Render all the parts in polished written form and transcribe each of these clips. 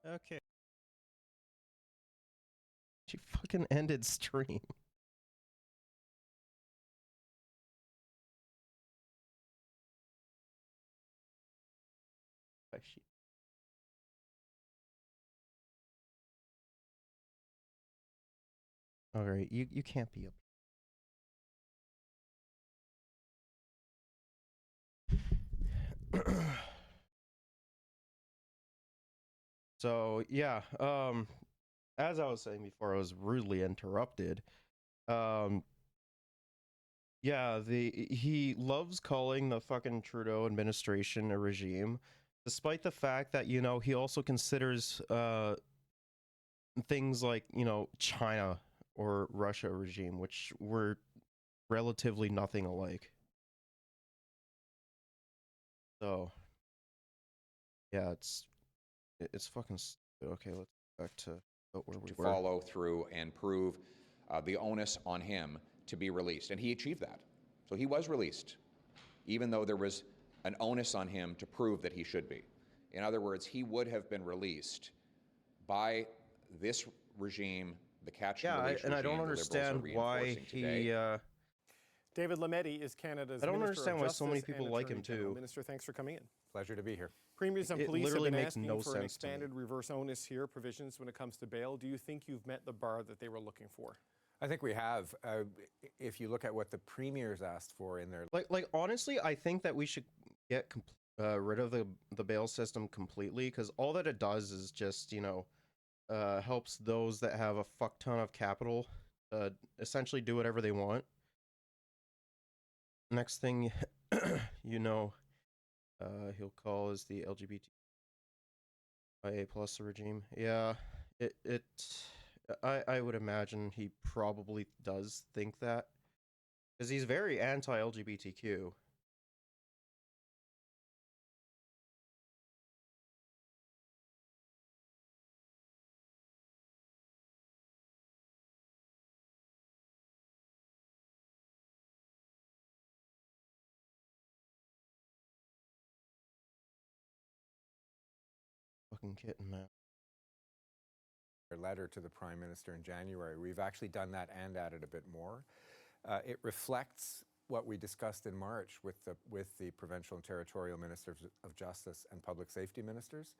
Okay. She fucking ended stream. All right, you can't be up. So yeah, as I was saying before, I was rudely interrupted. Um, yeah, he loves calling the fucking Trudeau administration a regime, despite the fact that he also considers things like China or Russia regime, which were relatively nothing alike. So yeah, it's fucking stupid. Okay, let's go back to where we were. Follow through and prove the onus on him to be released, and he achieved that. So he was released, even though there was an onus on him to prove that he should be. In other words, he would have been released by this regime, the catch and release regime. I don't understand why he. David Lametti is Canada's I don't Minister understand of why Justice so many people and like Attorney him General. too. Minister, thanks for coming in. Pleasure to be here. Premiers and It police have literally been makes asking no for an sense to me. expanded reverse onus here provisions when it comes to bail. Do you think you've met the bar that they were looking for? I think we have. If you look at what the premiers asked for in their Like honestly, I think that we should get rid of the bail system completely, because all that it does is just helps those that have a fuck ton of capital essentially do whatever they want. Next thing he'll call is the LGBTIA plus regime. Yeah, I would imagine he probably does think that, because he's very anti-LGBTQ. Fucking kitten, man. letter to the Prime Minister in January. We've actually done that and added a bit more. It reflects what we discussed in March with the provincial and territorial ministers of justice and public safety ministers.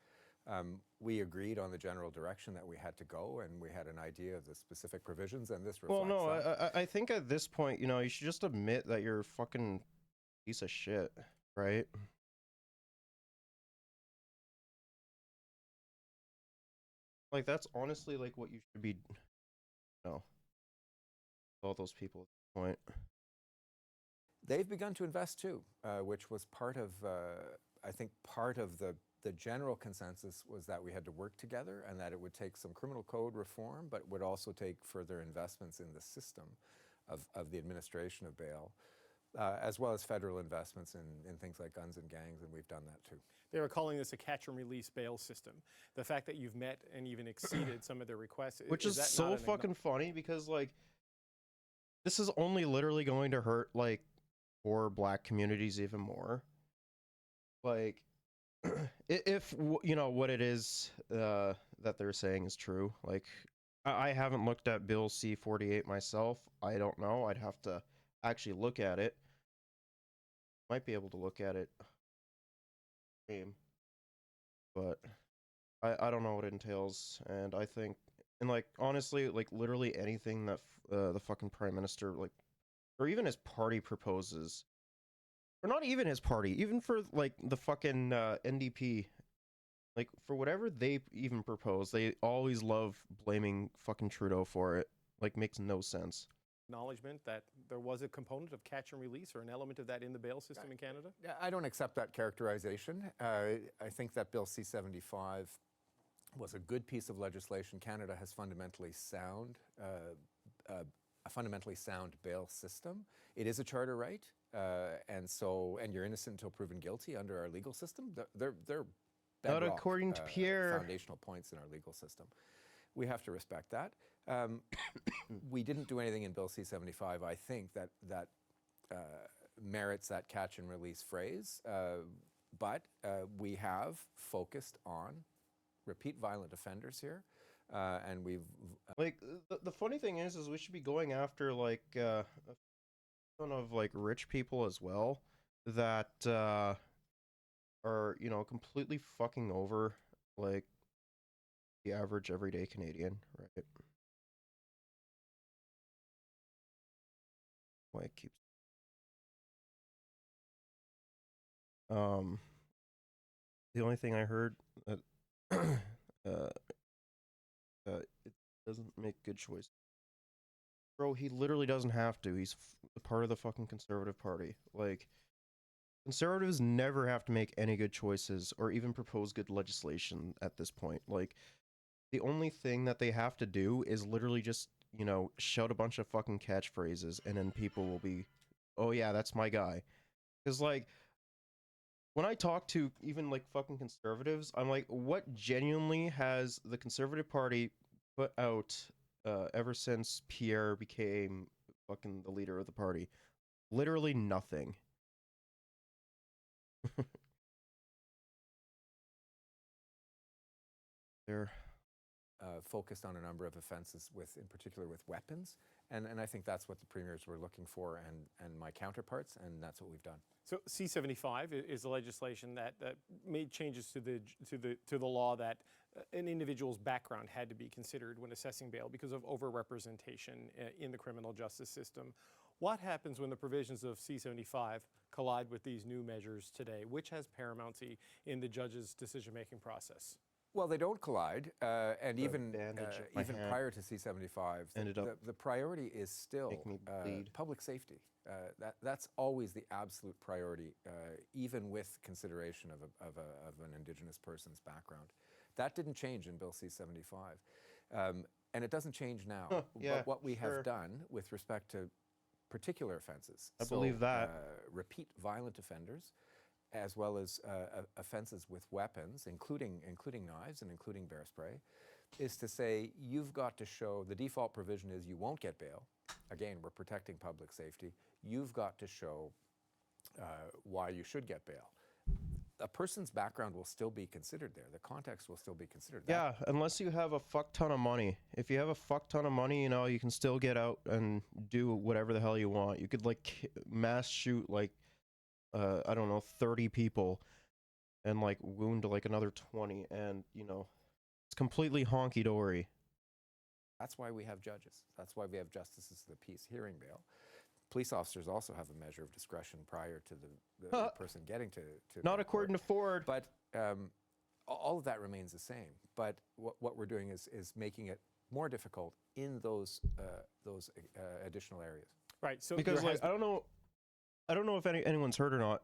We agreed on the general direction that we had to go, and we had an idea of the specific provisions, and this reflects that. I think at this point, you should just admit that you're a fucking piece of shit, right? Like, that's honestly like what you should be, all those people at this point. They've begun to invest too, which was part of, I think part of the general consensus was that we had to work together, and that it would take some criminal code reform, but would also take further investments in the system of the administration of bail, as well as federal investments in things like guns and gangs, and we've done that too. They were calling this a catch and release bail system. The fact that you've met and even exceeded some of their requests, which is so fucking funny, because like this is only literally going to hurt like poor black communities even more. Like if what it is that they're saying is true. Like I haven't looked at Bill C-48 myself. I don't know. I'd have to actually look at it. Might be able to look at it. But I don't know what it entails, and I think, and like honestly, like literally anything that the fucking prime minister, like, or even his party proposes, or not even his party, even for like the fucking NDP, like for whatever they even propose, they always love blaming fucking Trudeau for it. Like, makes no sense. Acknowledgement that there was a component of catch and release, or an element of that in the bail system in Canada? I don't accept that characterization. I think that Bill C-75 was a good piece of legislation. Canada has a fundamentally sound bail system. It is a charter right, and you're innocent until proven guilty under our legal system. They're Not bedrock, according to Pierre. foundational points in our legal system. We have to respect that. We didn't do anything in Bill C-75, I think, that merits that catch and release phrase, but we have focused on repeat violent offenders here, and we've Like the funny thing is we should be going after like a ton of like rich people as well that are, you know, completely fucking over like the average everyday Canadian, right? Why it keeps the only thing I heard that it doesn't make good choice. Bro, he literally doesn't have to. He's a part of the fucking Conservative Party. Like, Conservatives never have to make any good choices or even propose good legislation at this point. Like, the only thing that they have to do is literally just, you know, shout a bunch of fucking catchphrases and then people will be, oh yeah, that's my guy. Because, like, when I talk to even, like, fucking conservatives, I'm like, what genuinely has the Conservative Party put out ever since Pierre became fucking the leader of the party? Literally nothing. There. focused on a number of offenses in particular with weapons, and I think that's what the premiers were looking for, and my counterparts, and that's what we've done. So C-75 is the legislation that made changes to the law that an individual's background had to be considered when assessing bail because of overrepresentation in the criminal justice system. What happens when the provisions of C-75 collide with these new measures today? Which has paramountcy in the judge's decision-making process? Well, they don't collide, and even hand prior to C-75, the priority is still public safety. That's always the absolute priority, even with consideration of an Indigenous person's background. That didn't change in Bill C-75, and it doesn't change now. But what we have done with respect to particular offenses, I believe that repeat violent offenders, as well as offenses with weapons, including knives and including bear spray, is to say you've got to show, the default provision is you won't get bail. Again, we're protecting public safety. You've got to show why you should get bail. A person's background will still be considered there. The context will still be considered. Yeah, unless you have a fuck ton of money. If you have a fuck ton of money, you know, you can still get out and do whatever the hell you want. You could, like, mass shoot, like, I don't know, 30 people and, like, wound, like, another 20. And, you know, it's completely honky-dory. That's why we have judges. That's why we have justices of the peace hearing bail. Police officers also have a measure of discretion prior to the person getting to not according to Ford. But all of that remains the same. But what we're doing is making it more difficult in those additional areas. Right. So because, like, I don't know if anyone's heard or not,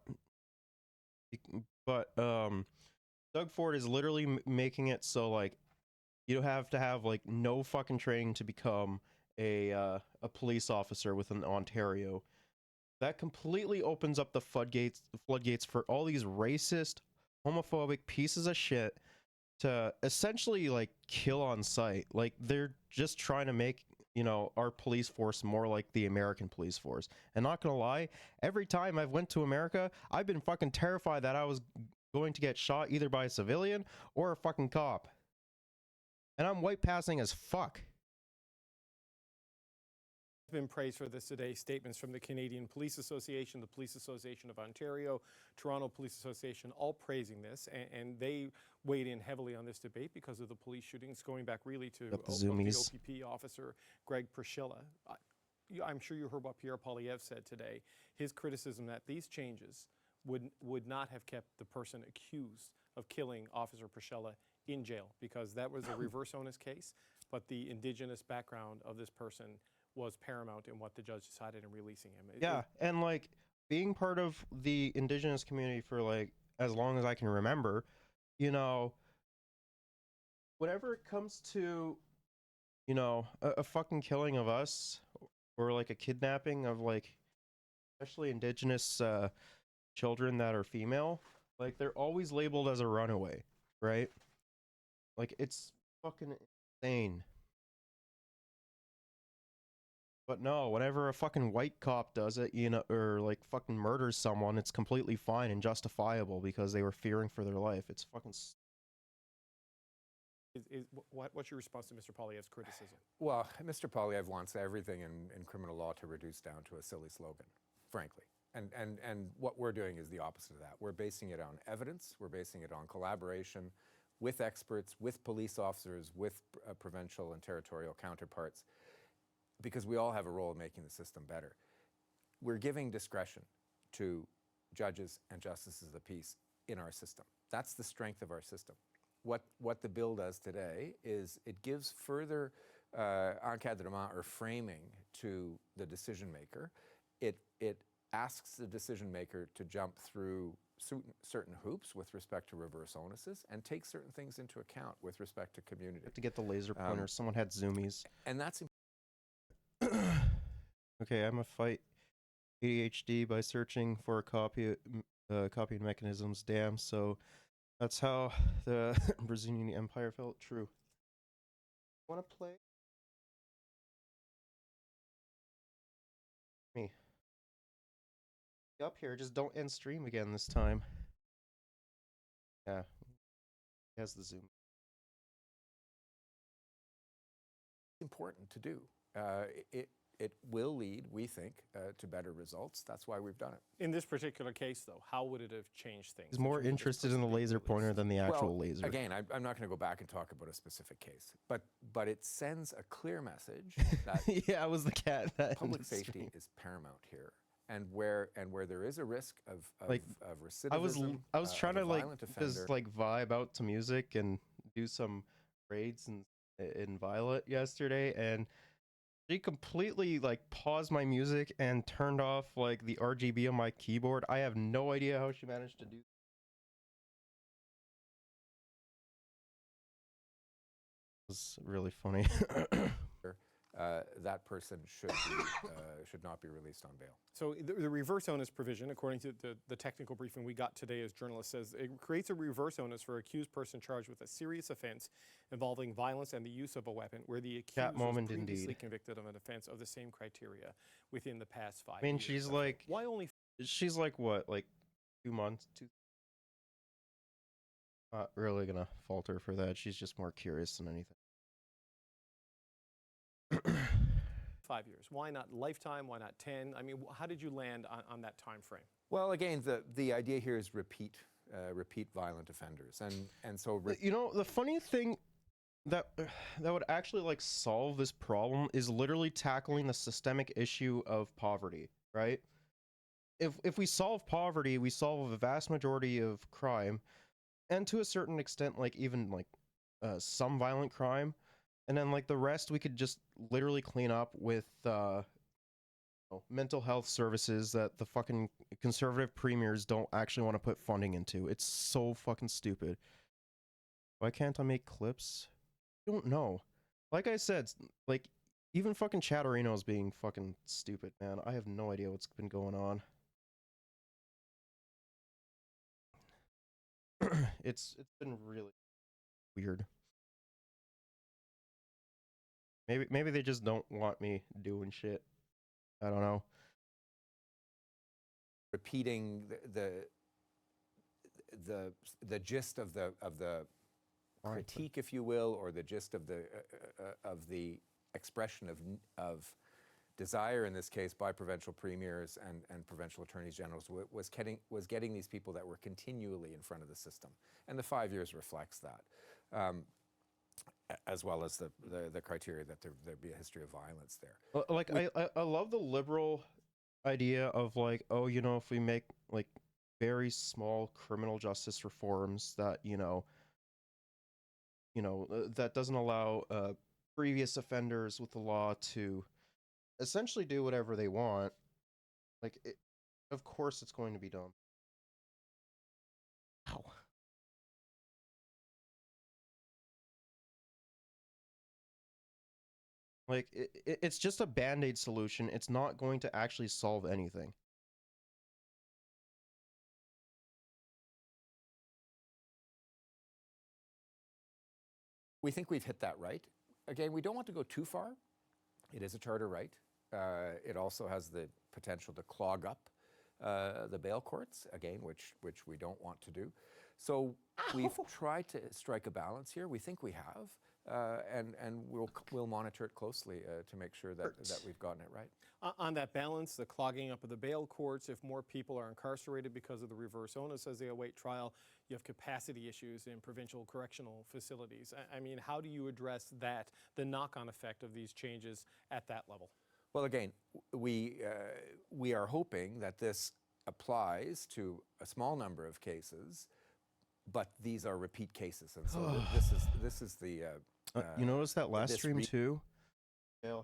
but Doug Ford is literally making it so, like, you have to have, like, no fucking training to become a police officer within Ontario. That completely opens up the floodgates for all these racist, homophobic pieces of shit to essentially, like, kill on sight. Like, they're just trying to make, you know, our police force more like the American police force. And not gonna lie, every time I've went to America, I've been fucking terrified that I was going to get shot either by a civilian or a fucking cop. And I'm white passing as fuck. Been praised for this today. Statements from the Canadian Police Association, the Police Association of Ontario, Toronto Police Association, all praising this, and they weighed in heavily on this debate because of the police shootings going back really to the OPP officer Greg Priscilla. I'm sure you heard what Pierre Poilievre said today. His criticism that these changes would not have kept the person accused of killing Officer Priscilla in jail because that was a reverse onus case, but the Indigenous background of this person was paramount in what the judge decided in releasing him. And, like, being part of the Indigenous community for, like, as long as I can remember, you know, whenever it comes to, you know, a fucking killing of us or, like, a kidnapping of, like, especially Indigenous children that are female, like, they're always labeled as a runaway, right? Like, it's fucking insane. But no, whenever a fucking white cop does it, you know, or, like, fucking murders someone, it's completely fine and justifiable because they were fearing for their life. It's fucking What's your response to Mr. Poilievre's criticism? Well, Mr. Poilievre wants everything in criminal law to reduce down to a silly slogan, frankly. And what we're doing is the opposite of that. We're basing it on evidence. We're basing it on collaboration with experts, with police officers, with provincial and territorial counterparts, because we all have a role in making the system better. We're giving discretion to judges and justices of the peace in our system. That's the strength of our system. What the bill does today is it gives further encadrement or framing to the decision maker. It asks the decision maker to jump through certain hoops with respect to reverse onuses and take certain things into account with respect to community. To get the laser pointer, someone had zoomies. And that's Okay, I'm gonna fight ADHD by searching for copying mechanisms. Damn, so that's how the Brazilian Empire felt. True. Want to play? Me. Up here, just don't end stream again this time. Yeah. He has the zoom. important to do. It will lead, we think, to better results. That's why we've done it. In this particular case, though, how would it have changed things? He's more interested in the laser pointer than the actual Well, laser. Again, I'm not going to go back and talk about a specific case, but it sends a clear message that Yeah, I was the cat. That public ended the safety stream. is paramount here, and where there is a risk of Like, recidivism. I was trying of to a like violent offender. just like vibe out to music and do some raids in Violet yesterday, and she completely like paused my music and turned off like the RGB on my keyboard. I have no idea how she managed to do. It was really funny. That person should not be released on bail. So the reverse onus provision, according to the technical briefing we got today as journalists, says it creates a reverse onus for accused person charged with a serious offense involving violence and the use of a weapon where the accused was moment previously indeed. convicted of an offense of the same criteria within the past 5 years. I mean, she's like, Why only she's like what, like 2 months? Not really gonna fault her for that. She's just more curious than anything. 5 years? Why not lifetime? Why not 10? I mean, how did you land on that time frame? Well, again, the idea here is repeat violent offenders, and so You know, the funny thing that would actually like solve this problem is literally tackling the systemic issue of poverty, right? If we solve poverty, we solve a vast majority of crime, and to a certain extent, like even like some violent crime, and then like the rest we could just literally clean up with mental health services that the fucking conservative premiers don't actually want to put funding into. It's so fucking stupid. Why can't I make clips? I don't know. Like I said, like even fucking Chatterino is being fucking stupid, man. I have no idea what's been going on. It's been really weird. Maybe they just don't want me doing shit. I don't know. repeating the gist of the critique, if you will, or the gist of the expression of desire in this case by provincial premiers and provincial attorneys generals was getting these people that were continually in front of the system, and the 5 years reflects that, as well as the criteria that there be a history of violence there. Like I love the liberal idea of like, oh, you know, if we make like very small criminal justice reforms that that doesn't allow previous offenders with the law to essentially do whatever they want, like of course it's going to be done. Ow. Like it's just a band-aid solution. It's not going to actually solve anything. We think we've hit that right. Again, we don't want to go too far. It is a charter right. It also has the potential to clog up the bail courts, again, which we don't want to do. So we've tried to strike a balance here. We think we have, and we'll monitor it closely to make sure that we've gotten it right. On that balance, the clogging up of the bail courts, if more people are incarcerated because of the reverse onus as they await trial, you have capacity issues in provincial correctional facilities. I mean, how do you address that, the knock-on effect of these changes at that level? Well, again, we are hoping that this applies to a small number of cases, but these are repeat cases, and so this is the. You notice that last this stream too? Yeah,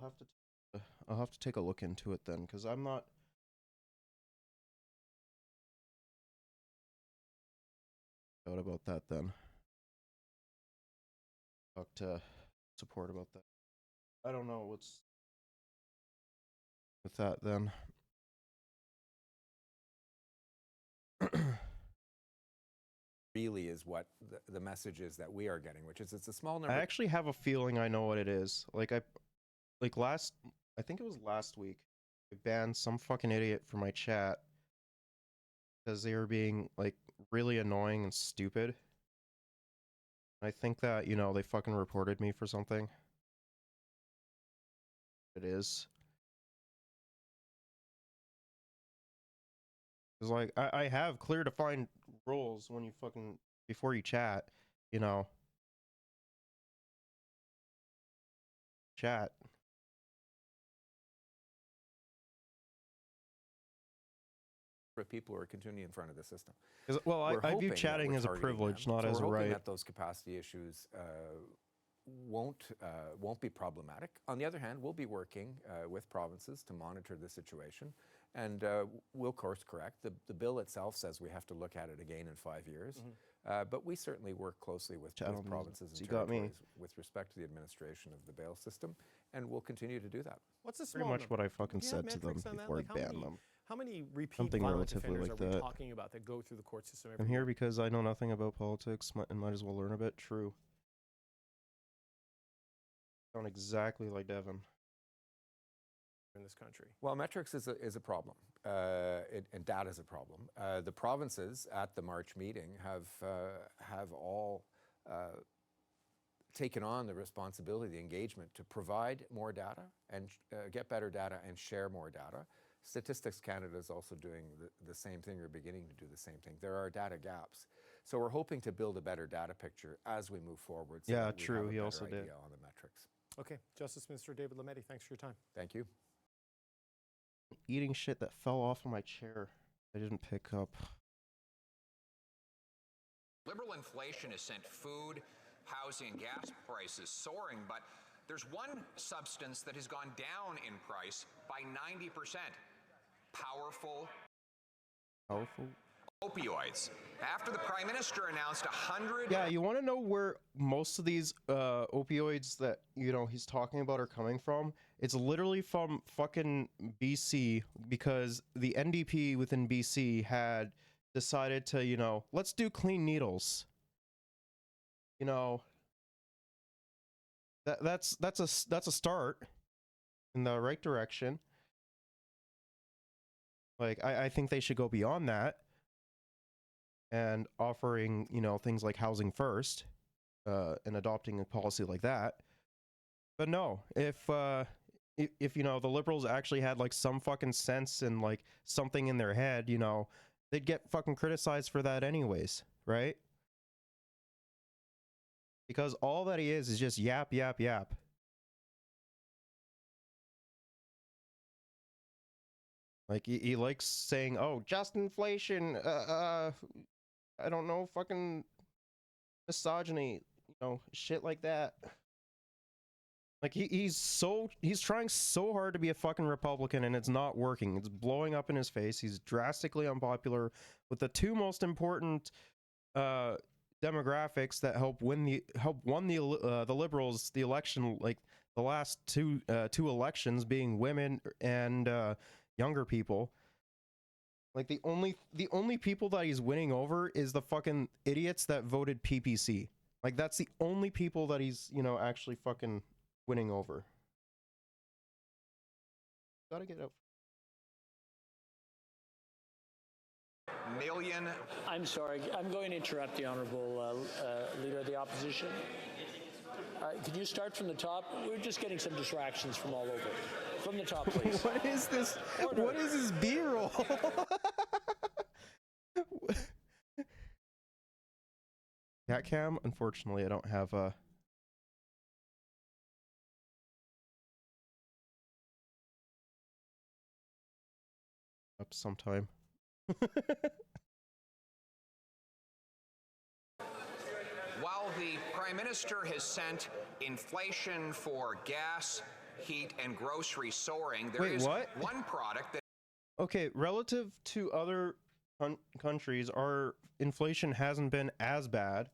I'll have to take a look into it then, because I'm not. Out about that then. Talk to support about that. I don't know what's with that then. Really is what the message is that we are getting, which is it's a small number. I actually have a feeling I know what it is. I think it was last week, I banned some fucking idiot from my chat because they were being like really annoying and stupid. I think that, you know, they fucking reported me for something. It is. It's like, I have clear defined rules when you fucking, before you chat, you know. Chat. People who are continuing in front of the system. Well, I view chatting as a privilege, not as a right. We're hoping that those capacity issues won't be problematic. On the other hand, we'll be working with provinces to monitor the situation, and we'll course correct. The bill itself says we have to look at it again in 5 years, but we certainly work closely with provinces and territories with respect to the administration of the bail system, and we'll continue to do that. What's the Pretty much what I fucking said to them before I banned them. How many repeat Something violent relatively offenders like are we that. talking about that go through the court system every I'm year? here because I know nothing about politics and might as well learn a bit. True. Sound exactly like Devin. In this country. Well, metrics is a problem, and data is a problem. The provinces at the March meeting have all taken on the responsibility, the engagement to provide more data and get better data and share more data. Statistics Canada is also doing the same thing, or beginning to do the same thing. There are data gaps. So we're hoping to build a better data picture as we move forward. So Yeah, that we true. have a He better also idea did. on the metrics. Okay, Justice Minister David Lametti, thanks for your time. Thank you. Eating shit that fell off of my chair. I didn't pick up. Liberal inflation has sent food, housing, and gas prices soaring, but there's one substance that has gone down in price by 90%. Powerful opioids. After the Prime Minister announced 100... Yeah, you want to know where most of these opioids that, you know, he's talking about are coming from? It's literally from fucking BC, because the NDP within BC had decided to, you know, let's do clean needles. You know, that's a start in the right direction. Like, I think they should go beyond that and offering, you know, things like housing first, and adopting a policy like that. But no, if you know, the Liberals actually had like some fucking sense and like something in their head, you know, they'd get fucking criticized for that anyways, right? Because all that he is just yap, yap, yap. Like, he likes saying, oh, just inflation, I don't know, fucking misogyny, you know, shit like that. Like, he's trying so hard to be a fucking Republican, and it's not working. It's blowing up in his face. He's drastically unpopular with the two most important demographics that help won the Liberals the election, like the last two elections, being women and younger people. Like, the only people that he's winning over is the fucking idiots that voted PPC. Like, that's the only people that he's, you know, actually fucking winning over. Gotta get up. million. I'm sorry. I'm going to interrupt the Honourable Leader of the Opposition. Could you start from the top? We're just getting some distractions from all over. From the top, please. What is this? Order. What is this B-roll? Cat cam? Unfortunately, I don't have a... up sometime. While the Prime Minister has sent inflation for gas, heat, and groceries soaring, there is what? one product that... Okay, relative to other countries, our inflation hasn't been as bad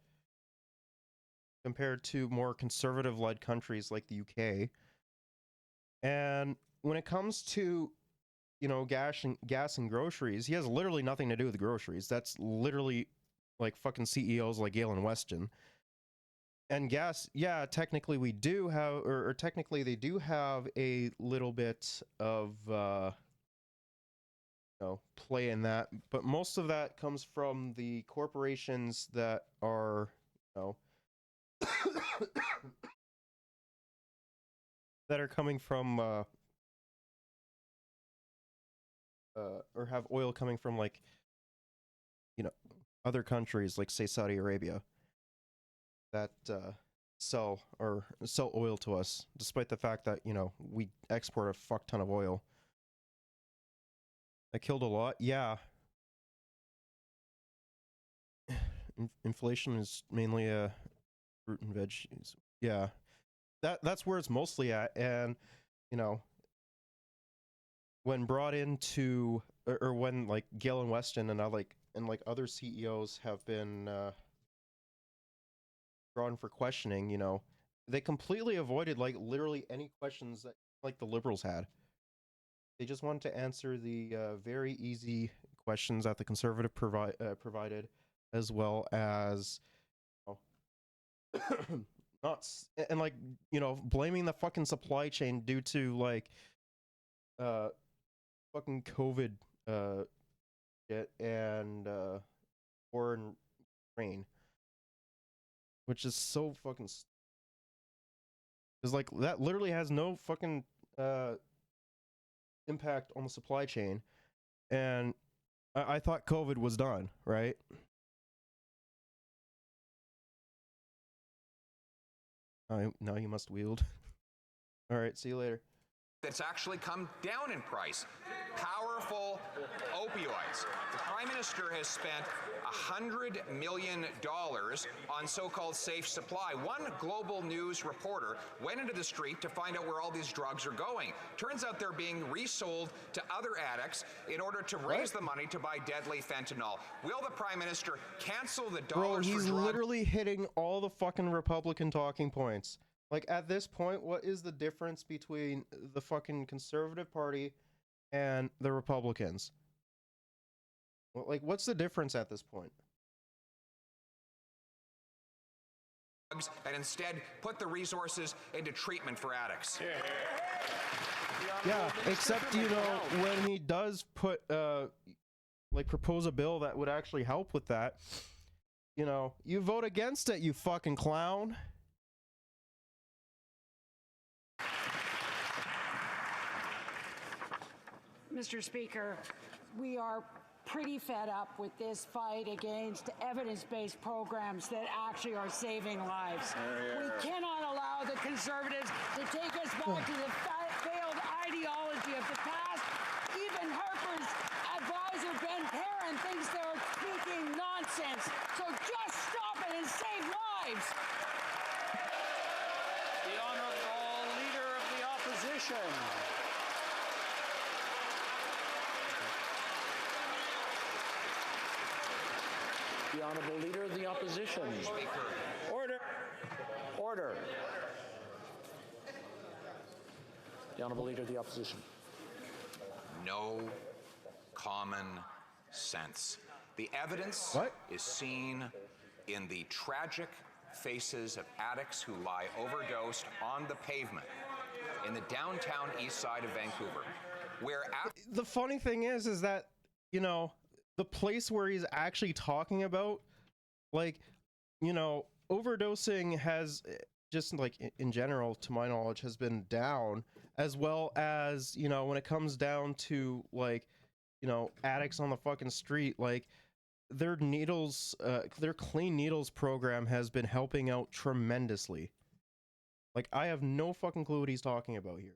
compared to more conservative-led countries like the UK. And when it comes to, you know, gas and groceries, he has literally nothing to do with the groceries. That's literally like fucking CEOs like Galen Weston. And gas, yeah, technically we do have, or technically they do have a little bit of, you know, play in that. But most of that comes from the corporations that are, you know, that are coming from, or have oil coming from, like, you know, other countries, like, say, Saudi Arabia, that sell oil to us, despite the fact that, you know, we export a fuck ton of oil. That killed a lot, yeah. Inflation is mainly a fruit and veggies. Yeah, that's where it's mostly at, and you know, when brought into, or when like Galen Weston and other CEOs have been brought in for questioning, you know, they completely avoided like literally any questions that like the Liberals had. They just wanted to answer the very easy questions that the Conservative provided, as well as, you know, and like, you know, blaming the fucking supply chain due to like fucking COVID shit and war in Ukraine, which is so fucking is like that literally has no fucking impact on the supply chain, and I thought COVID was done, right? Now you must wield. All right, see you later. That's actually come down in price. Powerful opioids. The Prime Minister has spent $100 million on so-called safe supply. One Global News reporter went into the street to find out where all these drugs are going. Turns out they're being resold to other addicts in order to raise the money to buy deadly fentanyl. Will the Prime Minister cancel the dollars for drugs? Bro, he's literally hitting all the fucking Republican talking points. Like, at this point, what is the difference between the fucking Conservative Party and the Republicans? Like, what's the difference at this point? And instead put the resources into treatment for addicts. Yeah, except, you know, when he does put, like, propose a bill that would actually help with that, you know, you vote against it, you fucking clown. Mr. Speaker, we are pretty fed up with this fight against evidence-based programs that actually are saving lives. We cannot allow the Conservatives to take us back to the failed ideology of the past. Even Harper's advisor, Ben Perrin, thinks they're speaking nonsense. So just stop it and save lives. The Honourable Leader of the Opposition. The Honourable Leader of the Opposition. Speaker. Order. Order. The Honourable Leader of the Opposition. No common sense. The evidence is seen in the tragic faces of addicts who lie overdosed on the pavement in the downtown east side of Vancouver, where the funny thing is that, you know, the place where he's actually talking about, like, overdosing has just like in general, to my knowledge, has been down, as well as, when it comes down to like, addicts on the fucking street, like their needles, their clean needles program has been helping out tremendously. Like, I have no fucking clue what he's talking about here.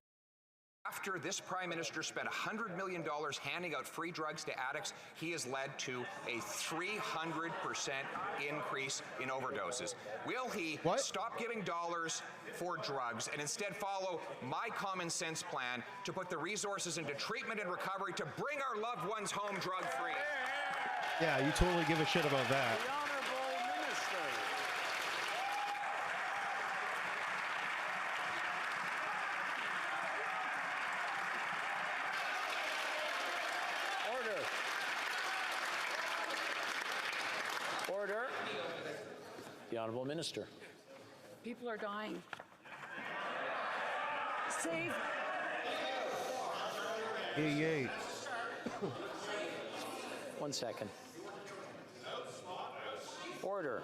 After this Prime Minister spent $100 million handing out free drugs to addicts, he has led to a 300% increase in overdoses. Will he stop giving dollars for drugs and instead follow my common sense plan to put the resources into treatment and recovery to bring our loved ones home drug-free? Yeah, you totally give a shit about that. The Honourable Minister. Order. The Honourable Minister. People are dying. Save. Yay. 1 second. Order.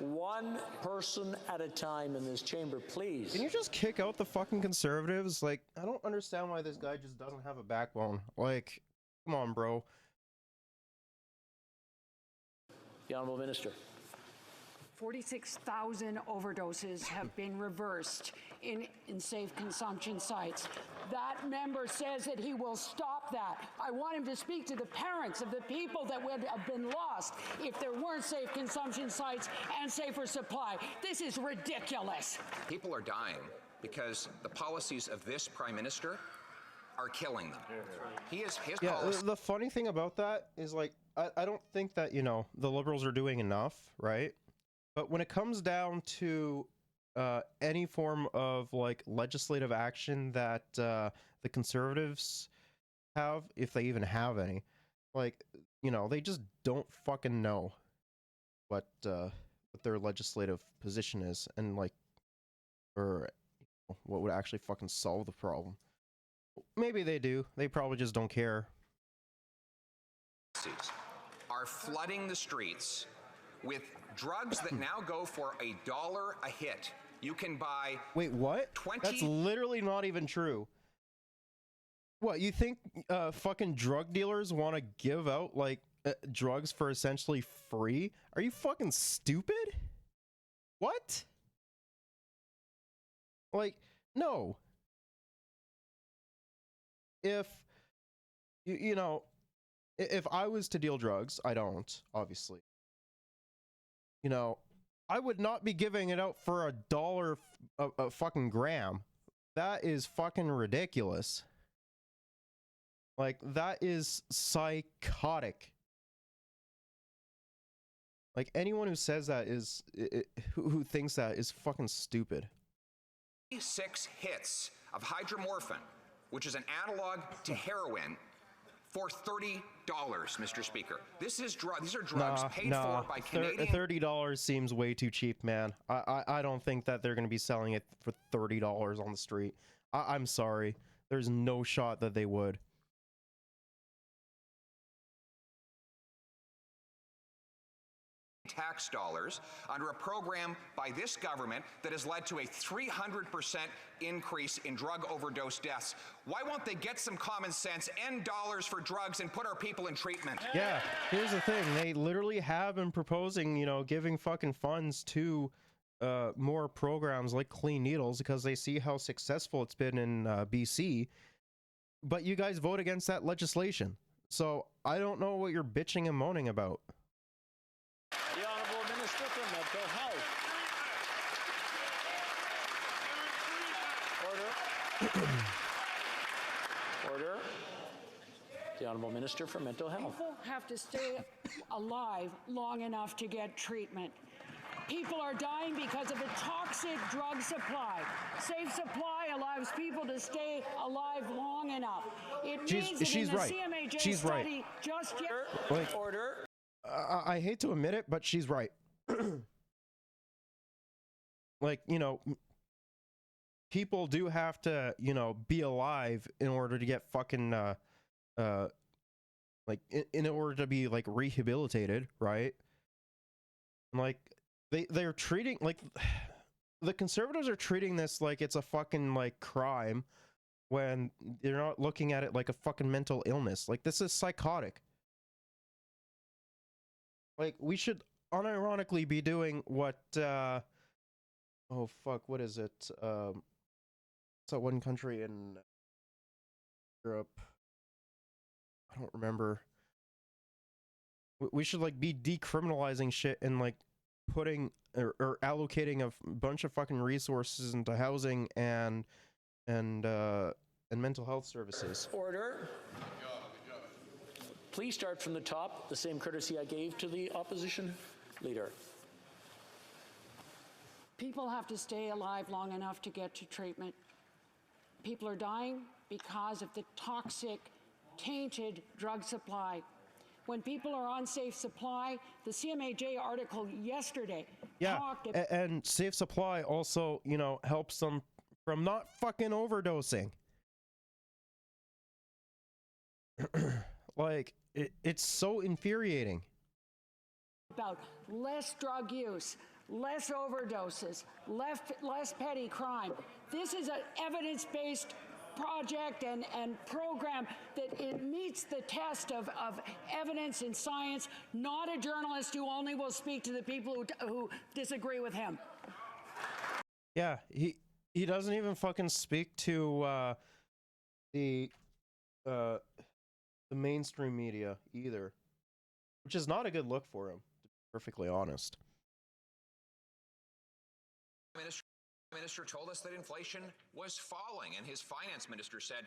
One person at a time in this chamber, please. Can you just kick out the fucking Conservatives? Like, I don't understand why this guy just doesn't have a backbone. Like, come on, bro. The Honourable Minister. 46,000 overdoses have been reversed in safe consumption sites. That member says that he will stop that. I want him to speak to the parents of the people that would have been lost if there weren't safe consumption sites and safer supply. This is ridiculous. People are dying because the policies of this Prime Minister are killing them. His policy. The funny thing about that is, like, I don't think that, the Liberals are doing enough, right? But when it comes down to any form of like legislative action that the Conservatives have, if they even have any, like, they just don't fucking know what their legislative position is, and like, or what would actually fucking solve the problem. Maybe they do. They probably just don't care. Are flooding the streets with drugs that now go for $1 a hit. You can buy. Wait, what? 20. That's literally not even true. What, you think fucking drug dealers want to give out like drugs for essentially free? Are you fucking stupid? What? Like, no. If if I was to deal drugs, I don't, obviously. I would not be giving it out for $1 a fucking gram. That is fucking ridiculous. Like, that is psychotic. Like, anyone who says that is, who thinks that is fucking stupid. 6 hits of hydromorphine, which is an analog to heroin, for $30, Mr. Speaker. These are drugs paid for by Canadian. $30 seems way too cheap, man. I don't think that they're going to be selling it for $30 on the street. I'm sorry. There's no shot that they would. Tax dollars under a program by this government that has led to a 300% increase in drug overdose deaths. Why won't they get some common sense, end dollars for drugs, and put our people in treatment? Yeah, here's the thing. They literally have been proposing, giving fucking funds to more programs like Clean Needles because they see how successful it's been in BC. But you guys vote against that legislation. So I don't know what you're bitching and moaning about. The Honourable Minister for Mental Health. Order. The Honourable Minister for Mental Health. People have to stay alive long enough to get treatment. People are dying because of a toxic drug supply. Safe supply allows people to stay alive long enough. It means that she's in the right. CMHA She's study right. just yet. Like, Order. I hate to admit it, but she's right. Like, people do have to, be alive in order to get fucking like in order to be like rehabilitated, right? And, like they're treating like the Conservatives are treating this like it's a fucking like crime when they're not looking at it like a fucking mental illness. Like, this is psychotic. Like, we should unironically be doing what oh fuck, what is it? It's that one country in Europe. I don't remember. We should like be decriminalizing shit and like putting or allocating a bunch of fucking resources into housing and mental health services. Order. Please start from the top, the same courtesy I gave to the opposition leader. People have to stay alive long enough to get to treatment. People are dying because of the toxic, tainted drug supply. When people are on safe supply, the CMAJ article yesterday talked about... And safe supply also, you know, helps them from not fucking overdosing. Like, it's so infuriating. About less drug use, less overdoses, less petty crime. This is an evidence-based project and program that it meets the test of evidence and science, not a journalist who only will speak to the people who disagree with him. Yeah, he doesn't even fucking speak to the mainstream media either, which is not a good look for him, to be perfectly honest. Minister told us that inflation was falling, and his finance minister said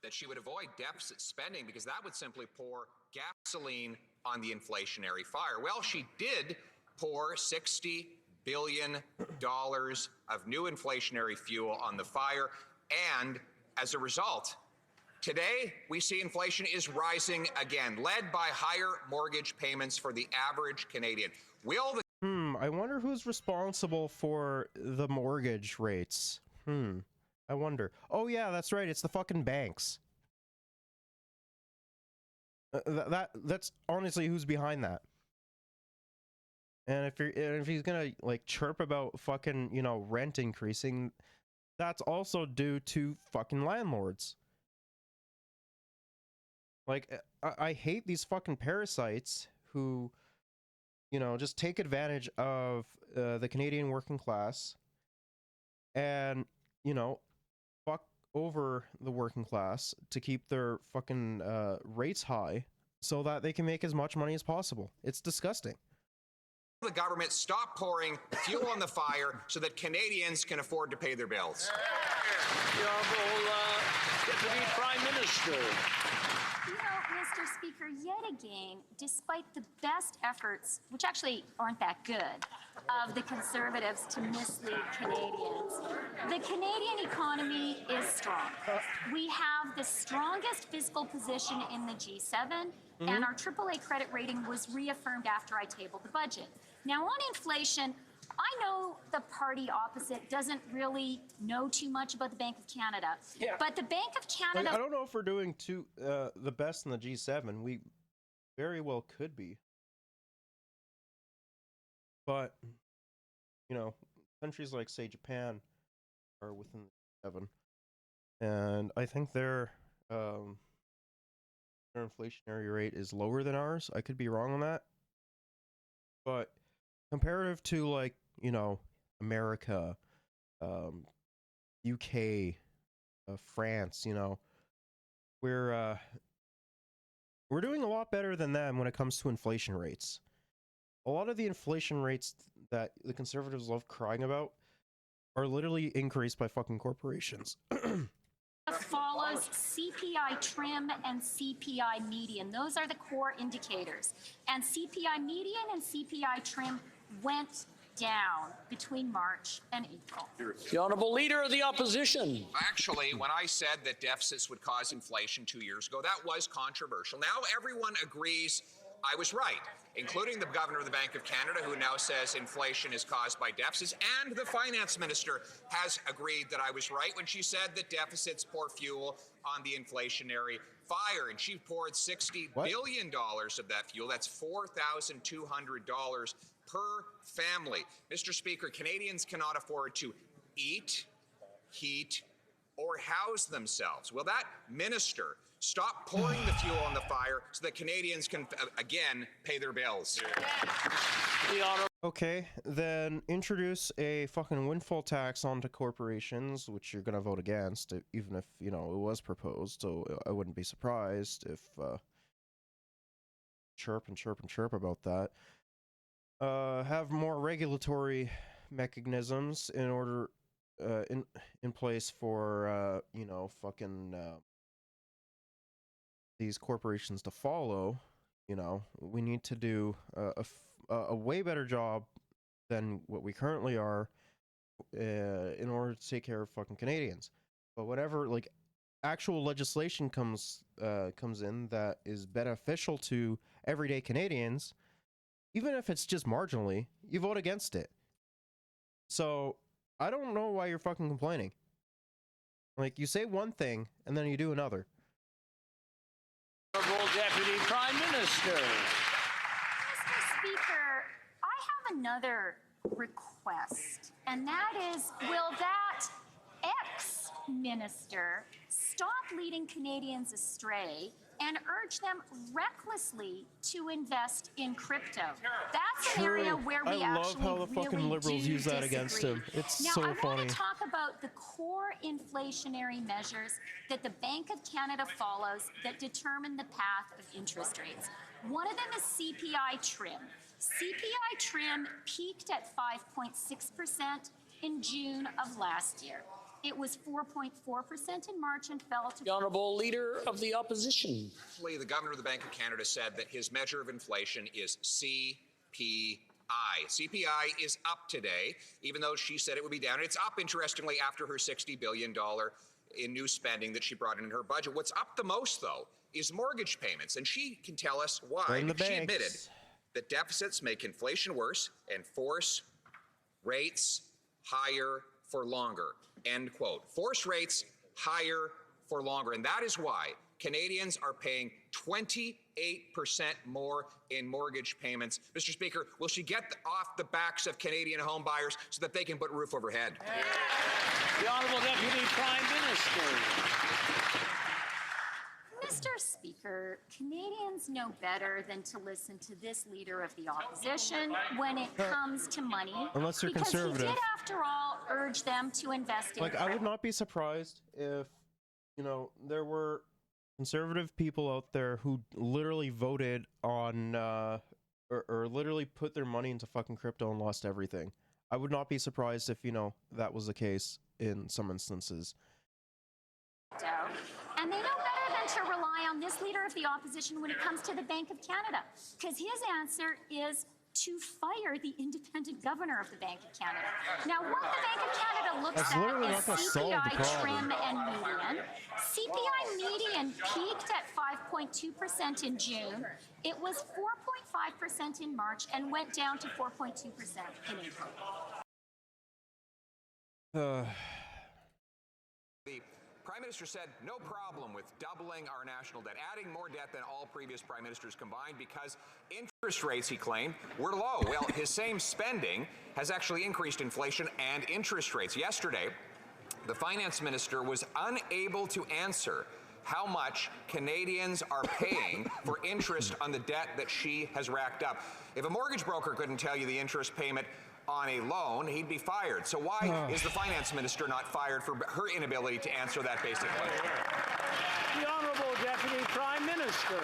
that she would avoid deficit spending because that would simply pour gasoline on the inflationary fire. Well, she did pour $60 billion of new inflationary fuel on the fire, and as a result, today we see inflation is rising again, led by higher mortgage payments for the average Canadian. Will the I wonder who's responsible for the mortgage rates. I wonder. Oh yeah, that's right. It's the fucking banks. That's honestly who's behind that. And if he's gonna like chirp about fucking, you know, rent increasing, that's also due to fucking landlords. Like, I hate these fucking parasites who, you know, just take advantage of the Canadian working class and, you know, fuck over the working class to keep their fucking rates high so that they can make as much money as possible. It's disgusting. The government stop pouring fuel on the fire so that Canadians can afford to pay their bills? The Honourable Deputy Prime Minister. You know, Mr. Speaker, yet again, despite the best efforts, which actually aren't that good, of the Conservatives to mislead Canadians, the Canadian economy is strong. We have the strongest fiscal position in the G7, and our AAA credit rating was reaffirmed after I tabled the budget. Now, on inflation, I know the party opposite doesn't really know too much about the Bank of Canada, but the Bank of Canada... Like, I don't know if we're doing the best in the G7. We very well could be. But, you know, countries like, say, Japan are within the G7. And I think their inflationary rate is lower than ours. I could be wrong on that. But comparative to, like, you know, America, UK, France, you know, we're doing a lot better than them when it comes to inflation rates. A lot of the inflation rates that the Conservatives love crying about are literally increased by fucking corporations. follows CPI trim and CPI median. Those are the core indicators. And CPI median and CPI trim went down between March and April. The Honourable Leader of the Opposition. Actually, when I said that deficits would cause inflation 2 years ago, that was controversial. Now everyone agrees I was right, including the Governor of the Bank of Canada, who now says inflation is caused by deficits, and the Finance Minister has agreed that I was right when she said that deficits pour fuel on the inflationary fire, and she poured $60 billion of that fuel. That's $4,200 per family. Mr. Speaker, Canadians cannot afford to eat, heat, or house themselves. Will that minister stop pouring the fuel on the fire so that Canadians can, again, pay their bills? Okay, then introduce a fucking windfall tax onto corporations, which you're gonna vote against, even if, you know, it was proposed, so I wouldn't be surprised if, chirp and chirp and chirp about that. Have more regulatory mechanisms in order, in place for, you know, fucking, these corporations to follow. You know, we need to do a way better job than what we currently are in order to take care of fucking Canadians. But whenever like actual legislation comes in that is beneficial to everyday Canadians, even if it's just marginally, you vote against it. So I don't know why you're fucking complaining. Like, you say one thing and then you do another. Honorable Deputy Prime Minister. Mr. Speaker, I have another request, and that is, will that ex-minister stop leading Canadians astray and urge them recklessly to invest in crypto? That's an area where we I love actually how the fucking really liberals do use that against disagree. him. It's now, so I funny. want to talk about the core inflationary measures that the Bank of Canada follows that determine the path of interest rates. One of them is CPI trim. CPI trim peaked at 5.6% in June of last year. It was 4.4% in March and fell to... The Honorable Leader of the Opposition. The Governor of the Bank of Canada said that his measure of inflation is CPI. CPI is up today, even though she said it would be down. It's up, interestingly, after her $60 billion in new spending that she brought in her budget. What's up the most, though, is mortgage payments, and she can tell us why. She admitted that deficits make inflation worse and force rates higher for longer. End quote. Force rates higher for longer. And that is why Canadians are paying 28% more in mortgage payments. Mr. Speaker, will she get off the backs of Canadian home buyers so that they can put a roof over head? The Honorable Deputy Prime Minister. Mr. Speaker, Canadians know better than to listen to this leader of the opposition when it comes to money. Unless you're because conservative. he did, after all, urge them to invest in... Like, I would not be surprised if, you know, there were conservative people out there who literally voted on, or literally put their money into fucking crypto and lost everything. I would not be surprised if, you know, that was the case in some instances. And they know better than to rely on this leader of the opposition when it comes to the Bank of Canada, because his answer is to fire the independent governor of the Bank of Canada. Now, what the Bank of Canada looks at is CPI trim and median. CPI median peaked at 5.2% in June. It was 4.5% in March and went down to 4.2% in April. The Prime Minister said no problem with doubling our national debt, adding more debt than all previous Prime Ministers combined because interest rates, he claimed, were low. Well, his same spending has actually increased inflation and interest rates. Yesterday, the Finance Minister was unable to answer how much Canadians are paying for interest on the debt that she has racked up. If a mortgage broker couldn't tell you the interest payment on a loan, he'd be fired. So why is the Finance Minister not fired for her inability to answer that basic question? The Honorable Deputy Prime Minister.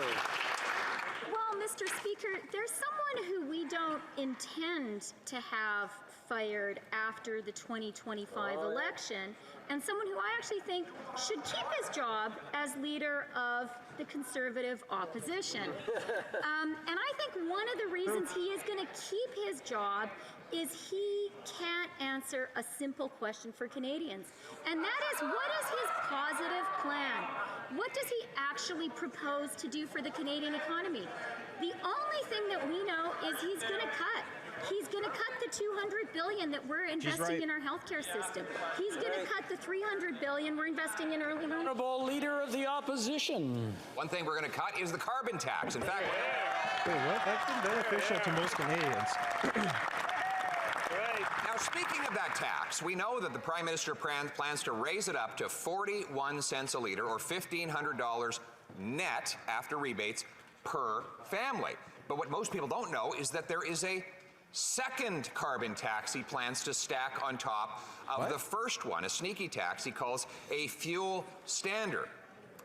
Well, Mr. Speaker, there's someone who we don't intend to have fired after the 2025 election, and someone who I actually think should keep his job as leader of the Conservative opposition. And I think one of the reasons he is going to keep his job is he can't answer a simple question for Canadians. And that is, what is his positive plan? What does he actually propose to do for the Canadian economy? The only thing that we know is he's going to cut. He's going to cut the $200 billion that we're investing right. in our healthcare system. He's going to cut the $300 billion we're investing in early learning. Honorable Leader of the Opposition. One thing we're going to cut is the carbon tax. In fact, Wait, what? That's been beneficial to most Canadians. now speaking of that tax, we know that the Prime Minister plans to raise it up to 41 cents a litre, or $1,500 net after rebates per family. But what most people don't know is that there is a second carbon tax he plans to stack on top of the first one, a sneaky tax he calls a fuel standard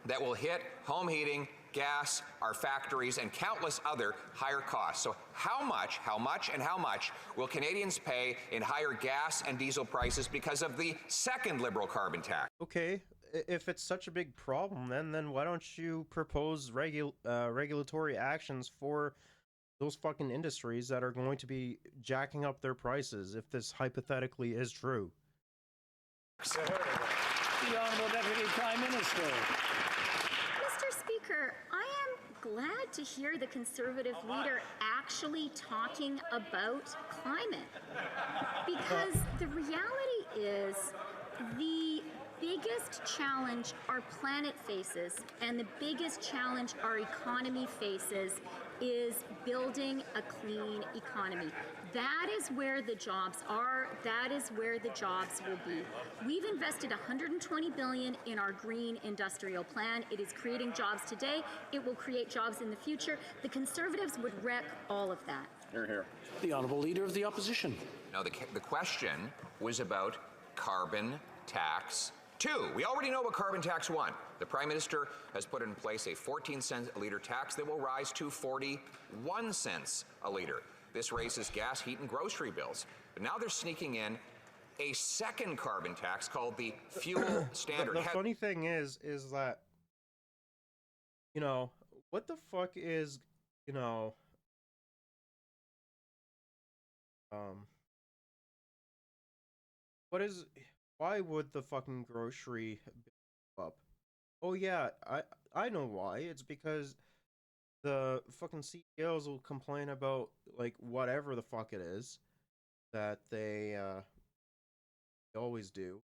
that will hit home heating, gas, our factories, and countless other higher costs. So how much will Canadians pay in higher gas and diesel prices because of the second Liberal carbon tax? Okay, if it's such a big problem, then why don't you propose regulatory actions for those fucking industries that are going to be jacking up their prices if this hypothetically is true? The Honorable Deputy Prime Minister. Mr. Speaker, I am glad to hear the Conservative leader actually talking about climate. Because the reality is the biggest challenge our planet faces and the biggest challenge our economy faces is building a clean economy. That is where the jobs are. That is where the jobs will be. We've invested $120 billion in our green industrial plan. It is creating jobs today. It will create jobs in the future. The Conservatives would wreck all of that. Hear, hear. The Honorable Leader of the Opposition. Now, the question was about carbon tax 2. We already know about carbon tax 1. The Prime Minister has put in place a 14-cent a litre tax that will rise to 41 cents a litre. This raises gas, heat, and grocery bills. But now they're sneaking in a second carbon tax called the fuel standard. The funny thing is that, you know, what the fuck is, you know, why would the fucking grocery bill up? Oh yeah, I know why. It's because the fucking CEOs will complain about, like, whatever the fuck it is that they always do,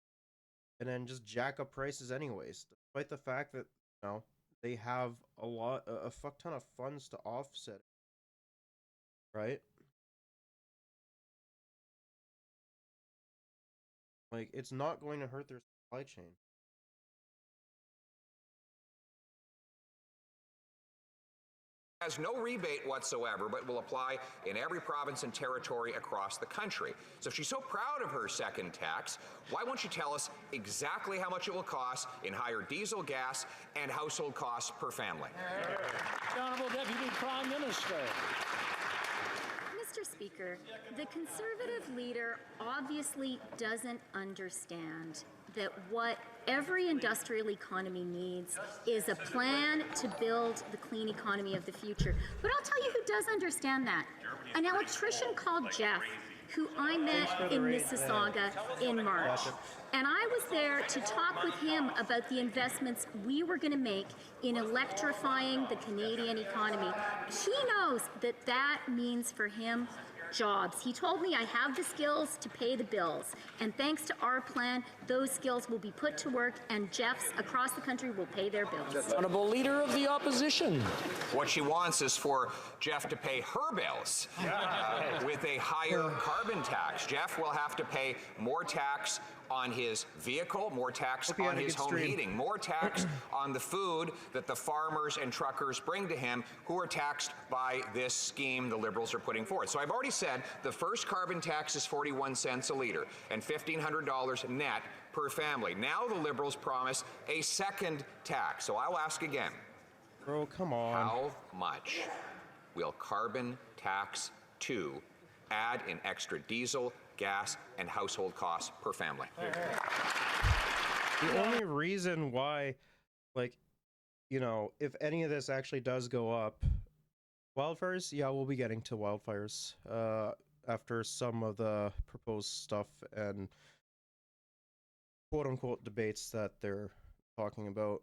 and then just jack up prices anyways, despite the fact that, you know, they have a fuck ton of funds to offset it, right? Like, it's not going to hurt their supply chain. Has no rebate whatsoever, but will apply in every province and territory across the country. So if she's so proud of her second tax, why won't she tell us exactly how much it will cost in higher diesel, gas, and household costs per family? The Honorable Deputy Prime Minister. Mr. Speaker, the Conservative leader obviously doesn't understand that what every industrial economy needs is a plan to build the clean economy of the future. But I'll tell you who does understand that. An electrician called Jeff, who I met in Mississauga in March. And I was there to talk with him about the investments we were going to make in electrifying the Canadian economy. He knows that that means for him jobs. He told me I have the skills to pay the bills. And thanks to our plan, those skills will be put to work and Jeffs across the country will pay their bills. Honorable Leader of the Opposition. What she wants is for Jeff to pay her bills with a higher carbon tax. Jeff will have to pay more tax on his vehicle, more tax on his home heating, more tax on the food that the farmers and truckers bring to him, who are taxed by this scheme the Liberals are putting forward. So I've already said the first carbon tax is 41 cents a litre and $1,500 net per family. Now the Liberals promise a second tax. So I'll ask again. Bro, come on. How much will carbon tax 2 add in extra diesel, gas, and household costs per family? The only reason why, like, you know, if any of this actually does go up, wildfires, yeah, we'll be getting to wildfires after some of the proposed stuff and quote-unquote debates that they're talking about.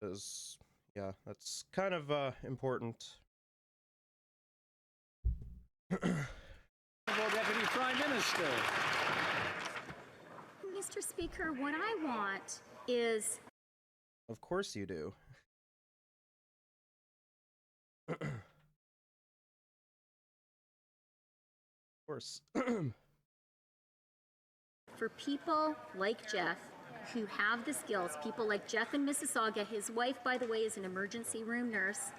Because, yeah, that's kind of important. Honorable Deputy Prime Minister. Mr. Speaker, what I want is Of course you do. Of course. for people like Jeff who have the skills, people like Jeff in Mississauga. His wife, by the way, is an emergency room nurse,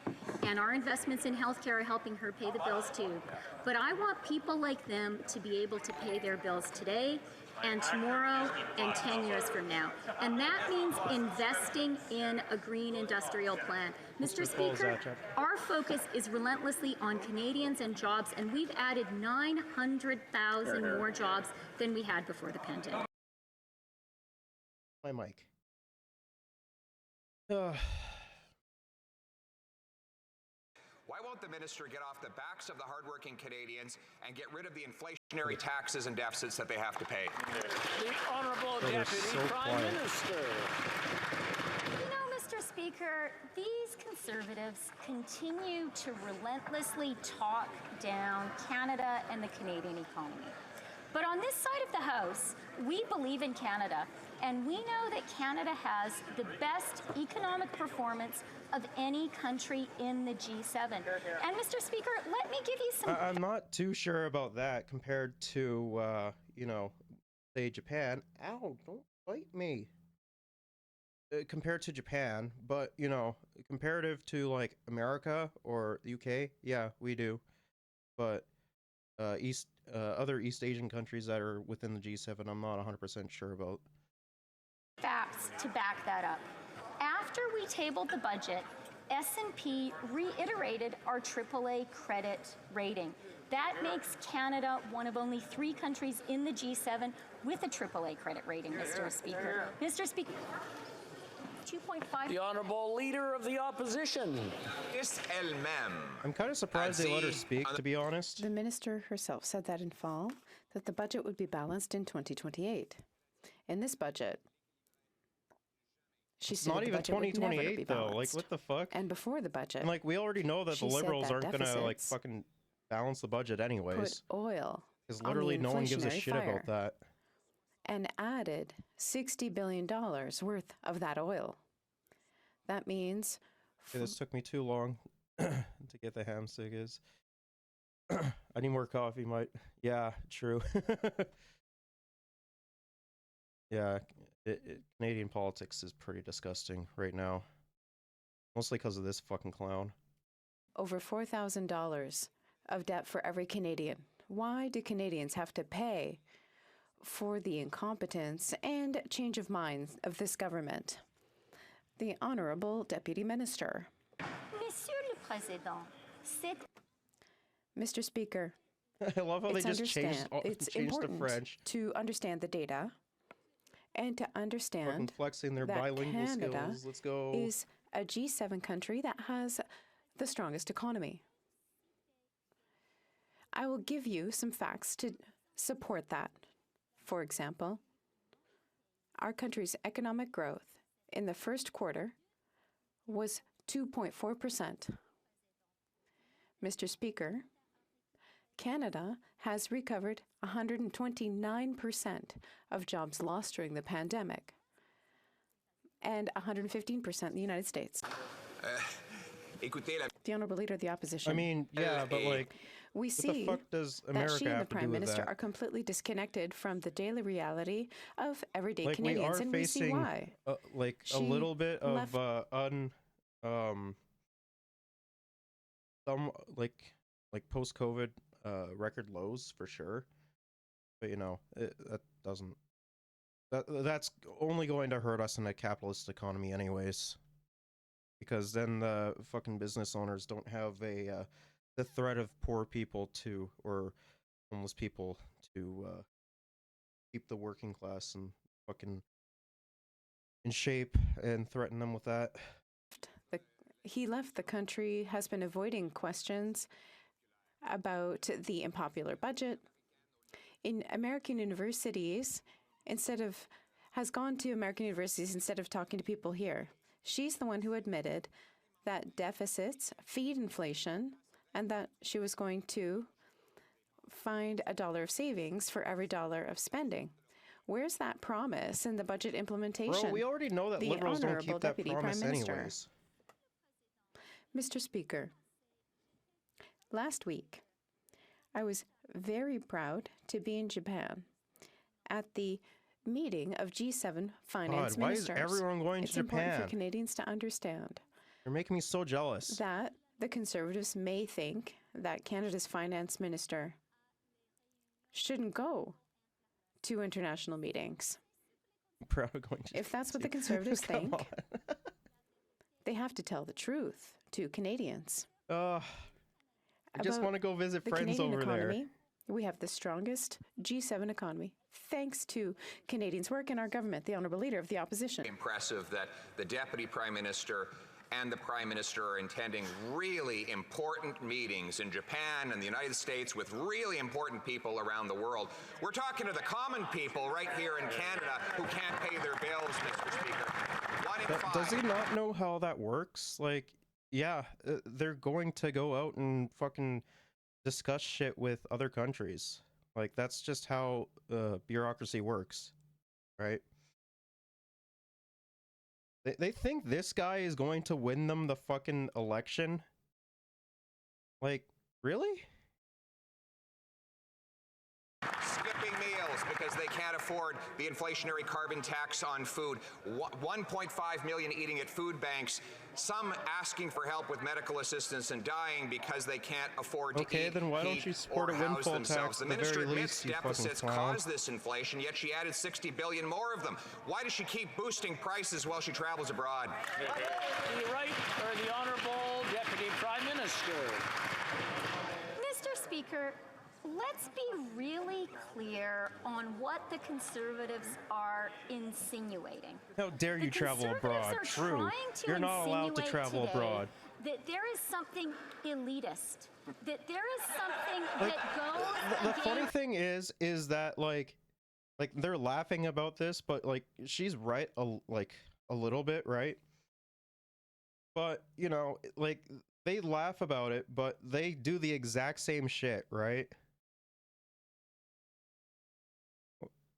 and our investments in healthcare are helping her pay the bills too. But I want people like them to be able to pay their bills today and tomorrow and 10 years from now. And that means investing in a green industrial plan. Mr. Speaker, our focus is relentlessly on Canadians and jobs, and we've added 900,000 more jobs than we had before the pandemic. My mic. Ugh. Why won't the minister get off the backs of the hardworking Canadians and get rid of the inflationary taxes and deficits that they have to pay? The Honourable That is Deputy so Prime quiet. Minister. You know, Mr. Speaker, these Conservatives continue to relentlessly talk down Canada and the Canadian economy. But on this side of the House, we believe in Canada, and we know that Canada has the best economic performance of any country in the G7. And Mr. Speaker, let me give you some... I'm not too sure about that compared to, you know, say Japan. Ow, don't bite me. Compared to Japan, but, you know, comparative to, like, America or the UK, yeah, we do. But other East Asian countries that are within the G7, I'm not 100% sure about. Facts to back that up. After we tabled the budget, S&P reiterated our AAA credit rating. That makes Canada one of only 3 countries in the G7 with a AAA credit rating, Mr. Speaker. Mr. Speaker, 2.5. The Honourable Leader of the Opposition. I'm kind of surprised they let her speak, to be honest. The minister herself said that in fall, that the budget would be balanced in 2028. In this budget, she said Not the even budget would never be 2028 though. Like, balanced. what the fuck? And before the budget, And like, we already know that the she said liberals that aren't gonna like deficits fucking balance the budget put anyways. oil Because on the literally no one gives a inflationary shit fire about that. and added $60 billion worth of that oil. That means Okay, this took me too long to get the ham stickers. I need more coffee, might. Yeah, true. Yeah, Canadian politics is pretty disgusting right now. Mostly because of this fucking clown. over $4,000 of debt for every Canadian. Why do Canadians have to pay for the incompetence and change of minds of this government? The Honourable Deputy Minister. Monsieur le Président, c'est... Mr. Speaker, I love how they just changed it's to important French. to understand the data and to Fucking understand flexing their that bilingual Canada skills. Let's go. is a G7 country that has the strongest economy. I will give you some facts to support that. For example, our country's economic growth in the first quarter was 2.4%. Mr. Speaker, Canada has recovered 129% of jobs lost during the pandemic and 115% in the United States. The Honourable Leader of the Opposition. I mean, yeah, but like, we what see the fuck does that America she and the have to do Prime with Minister that? are completely disconnected from the daily reality of everyday Like, we Canadians, are and we see facing why. like a She little bit of left- some like post-COVID record lows for sure. But you know, that's only going to hurt us in a capitalist economy anyways. Because then the fucking business owners don't have the threat of poor people or homeless people to keep the working class and fucking in shape and threaten them with that. He left the country, has been avoiding questions about the unpopular budget. In American universities, has gone to American universities instead of talking to people here. She's the one who admitted that deficits feed inflation and that she was going to find $1 of savings for every $1 of spending. Where's that promise in the budget implementation? Bro, we already know that The liberals don't Honourable keep that Deputy promise Prime Minister. anyways. Mr. Speaker, last week, I was very proud to be in Japan at the meeting of G7 finance God, why is ministers. everyone going to It's important Japan? for Canadians to understand You're making me so jealous. that the Conservatives may think that Canada's finance minister shouldn't go to international meetings. I'm proud of going to If that's what Japan. the Conservatives Come think, on. they have to tell the truth to Canadians. I just About want to go visit the friends Canadian over economy, there. we have the strongest G7 economy, thanks to Canadians' work and our government, the Honourable Leader of the Opposition. Impressive that the Deputy Prime Minister and the Prime Minister are attending really important meetings in Japan and the United States with really important people around the world. We're talking to the common people right here in Canada who can't pay their bills, Mr. Speaker. One in five. Does he not know how that works? Like, yeah, they're going to go out and fucking discuss shit with other countries. Like, that's just how bureaucracy works, right? They think this guy is going to win them the fucking election? Like, really? Skipping meals because they can't afford the inflationary carbon tax on food. 1.5 million eating at food banks. Some asking for help with medical assistance and dying because they can't afford to Okay, eat, then why don't heat, you support or a house windfall themselves. tax The at the minister very admits least, you fucking deficits clown? caused this inflation, yet she added 60 billion more of them. Why does she keep boosting prices while she travels abroad? The right or the Honourable Deputy Prime Minister. Mr. Speaker, let's be really clear on what the Conservatives are insinuating. How dare you The travel Conservatives abroad? are True. trying to You're not allowed to insinuate travel today abroad. that there is something elitist, that there is something Like, that goes the funny against thing is that like they're laughing about this, but like she's right a little bit, right? But you know, like they laugh about it, but they do the exact same shit, right?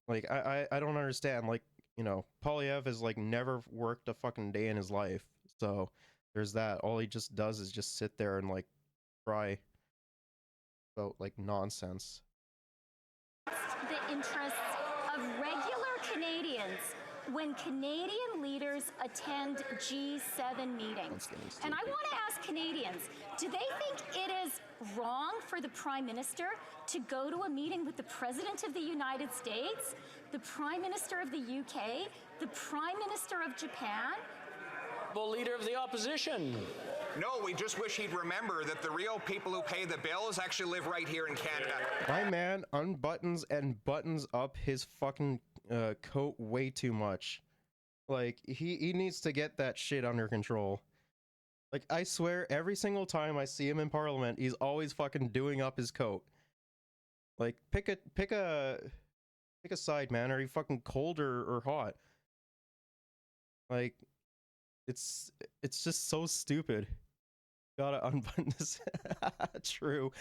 Like I don't understand. Like, you know, Polyev has like never worked a fucking day in his life, so there's that. All he just does is just sit there and like cry about like nonsense. the interests of regular Canadians when Canadian leaders attend G7 meetings. And I want to ask Canadians, do they think it is wrong for the Prime Minister to go to a meeting with the President of the United States, the Prime Minister of the UK, the Prime Minister of Japan? Leader of the Opposition. No, we just wish he'd remember that the real people who pay the bills actually live right here in Canada. My man unbuttons and buttons up his fucking coat way too much. Like, he needs to get that shit under control. Like, I swear, every single time I see him in Parliament, he's always fucking doing up his coat. Like, pick a side, man. Are you fucking cold or hot? Like, it's just so stupid. Gotta unbutton this. True.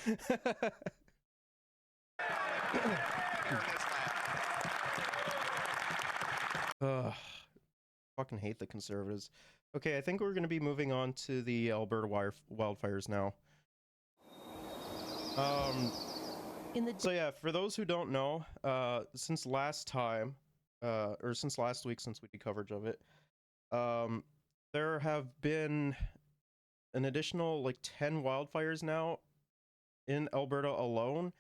Fucking hate the Conservatives. Okay, I think we're going to be moving on to the Alberta wildfires now. So yeah, for those who don't know, since last time, or since last week, since we did coverage of it, there have been an additional like 10 wildfires now in Alberta alone,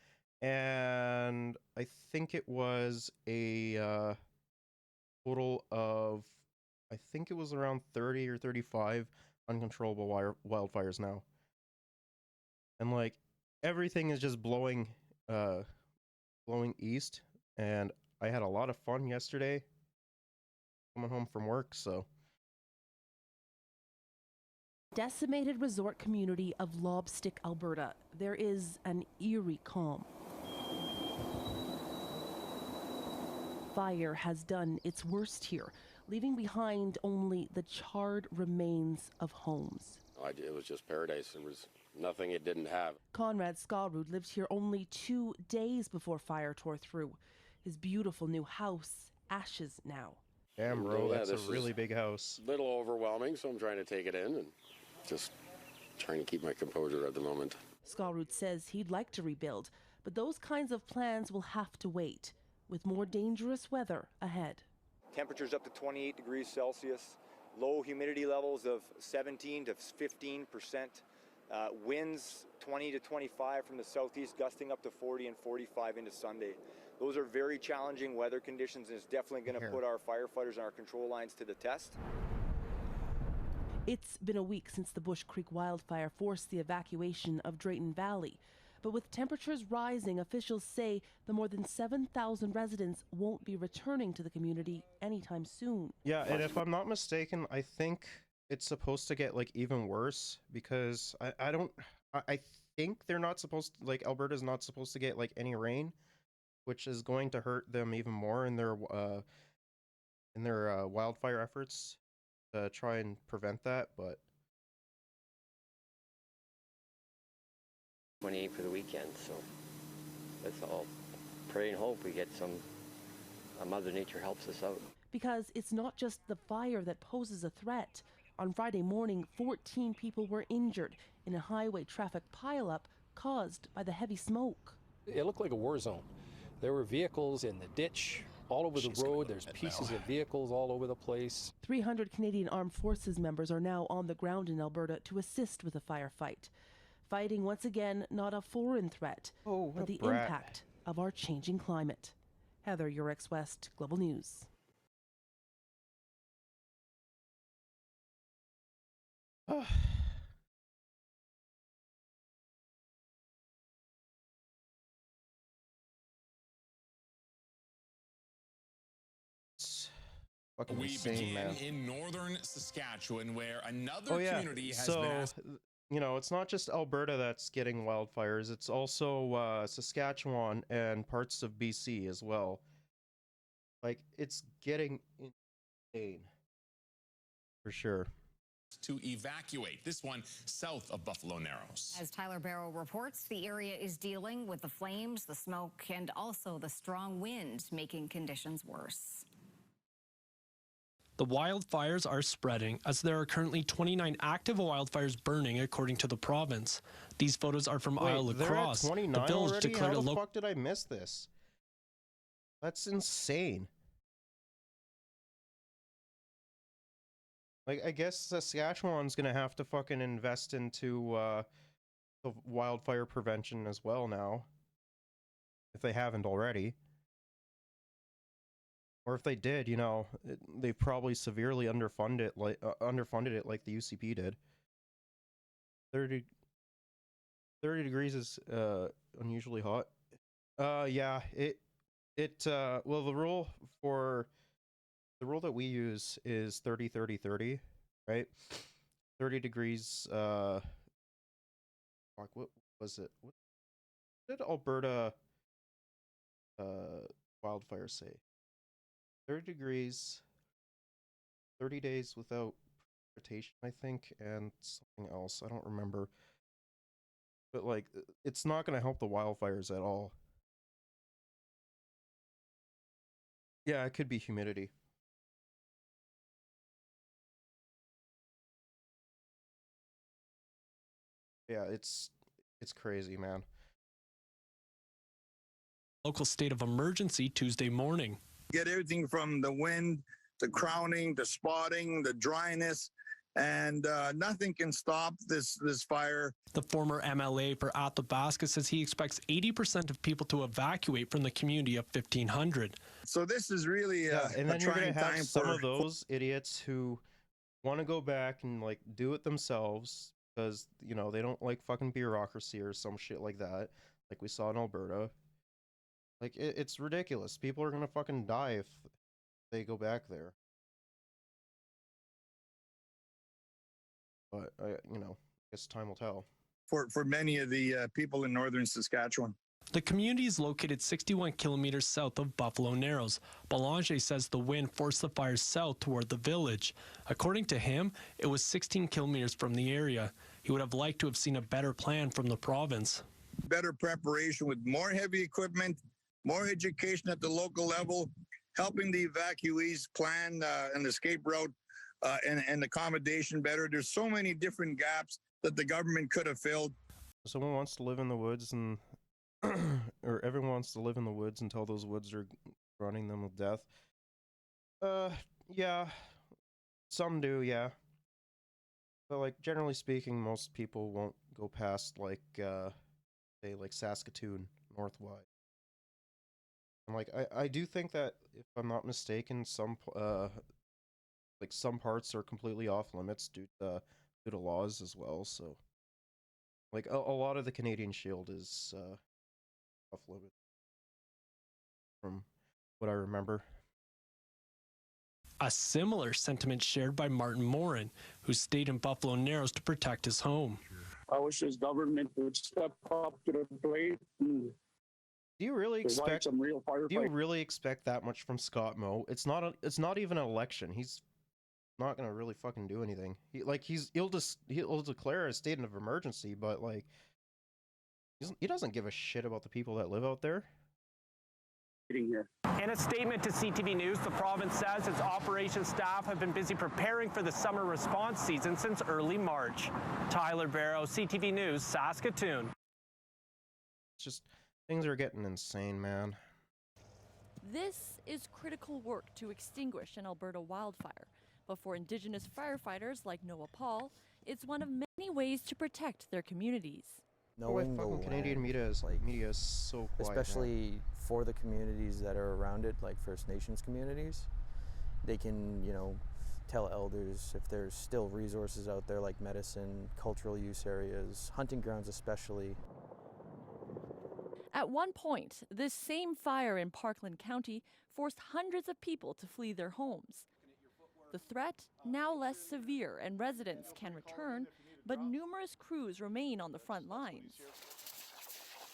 and I think it was a total of, I think it was around 30 or 35 uncontrollable wildfires now. And like everything is just blowing east, and I had a lot of fun yesterday coming home from work, so Decimated resort community of Lobstick, Alberta, there is an eerie calm. Fire has done its worst here, leaving behind only the charred remains of homes. It was just paradise. There was nothing it didn't have. Conrad Skalrud lived here only 2 days before fire tore through. His beautiful new house, ashes now. Damn, bro, Yeah, that's this a really is big house. A little overwhelming, so I'm trying to take it in and just trying to keep my composure at the moment. Skalrud says he'd like to rebuild, but those kinds of plans will have to wait, with more dangerous weather ahead. Temperatures up to 28 degrees Celsius, low humidity levels of 17 to 15%, winds 20 to 25 from the southeast, gusting up to 40 and 45 into Sunday. Those are very challenging weather conditions, and it's definitely going to put our firefighters and our control lines to the test. It's been a week since the Bush Creek wildfire forced the evacuation of Drayton Valley. But with temperatures rising, officials say the more than 7,000 residents won't be returning to the community anytime soon. Yeah, and if I'm not mistaken, I think it's supposed to get like even worse because I think they're not supposed to, like, Alberta's not supposed to get like any rain, which is going to hurt them even more in their wildfire efforts to try and prevent that. But 28 for the weekend, so let's all pray and hope we get some Mother Nature helps us out. Because it's not just the fire that poses a threat. On Friday morning, 14 people were injured in a highway traffic pileup caused by the heavy smoke. It looked like a war zone. There were vehicles in the ditch, all over the road. There's pieces of vehicles all over the place. 300 Canadian Armed Forces members are now on the ground in Alberta to assist with the firefight. Fighting once again not a foreign threat, but the impact of our changing climate. Heather Urex West, Global News. Fucking we insane, begin man. in northern Saskatchewan, where another community has been asked. You know, it's not just Alberta that's getting wildfires. It's also Saskatchewan and parts of BC as well. Like, it's getting insane. For sure. To evacuate, this one south of Buffalo Narrows. As Tyler Barrow reports, the area is dealing with the flames, the smoke, and also the strong wind, making conditions worse. The wildfires are spreading as there are currently 29 active wildfires burning, according to the province. These photos are from Isle La Crosse. The village declared How the fuck did I miss this? That's insane. Like, I guess Saskatchewan's gonna have to fucking invest into the wildfire prevention as well now, if they haven't already. Or if they did, you know, they've probably severely underfunded it like the UCP did. 30 degrees is unusually hot. Yeah, well, the rule that we use is 30 30 30, right? 30 degrees fuck, what was it? What did Alberta wildfire say? 30 degrees, 30 days without precipitation, I think, and something else. I don't remember. But, like, it's not going to help the wildfires at all. Yeah, it could be humidity. Yeah, it's crazy, man. Local state of emergency Tuesday morning. Get everything from the wind, the crowning, the spotting, the dryness, and nothing can stop this fire. The former MLA for Athabasca says he expects 80% of people to evacuate from the community of 1,500. So this is really and then you're going to have some for of those idiots who want to go back and, like, do it themselves because, you know, they don't like fucking bureaucracy or some shit like that, like we saw in Alberta. Like, it's ridiculous. People are gonna fucking die if they go back there. But, you know, I guess time will tell. For many of the people in northern Saskatchewan. The community is located 61 kilometers south of Buffalo Narrows. Belanger says the wind forced the fires south toward the village. According to him, it was 16 kilometers from the area. He would have liked to have seen a better plan from the province. Better preparation with more heavy equipment, more education at the local level, helping the evacuees plan an escape route and accommodation better. There's so many different gaps that the government could have filled. Someone wants to live in the woods and or everyone wants to live in the woods until those woods are running them with death. Yeah. Some do, yeah. But like generally speaking, most people won't go past like say like Saskatoon northwide. And like I do think that if I'm not mistaken, some parts are completely off limits due to laws as well. So like a lot of the Canadian Shield is off limits from what I remember. A similar sentiment shared by Martin Morin, who stayed in Buffalo Narrows to protect his home. I wish his government would step up to the plate and Do you really expect some real firefighting. Do you really expect that much from Scott Moe? It's not even an election. He's not gonna really fucking do anything. He'll declare a state of emergency, but like he doesn't give a shit about the people that live out there. Here. In a statement to CTV News, the province says its operations staff have been busy preparing for the summer response season since early March. Tyler Barrow, CTV News, Saskatoon. It's just, things are getting insane, man. This is critical work to extinguish an Alberta wildfire. But for Indigenous firefighters like Noah Paul, it's one of many ways to protect their communities. Knowing the Canadian media is so quiet, especially for the communities that are around it, like First Nations communities. They can, tell elders if there's still resources out there like medicine, cultural use areas, hunting grounds especially. At one point, this same fire in Parkland County forced hundreds of people to flee their homes. The threat now less severe and residents can return, but numerous crews remain on the front lines,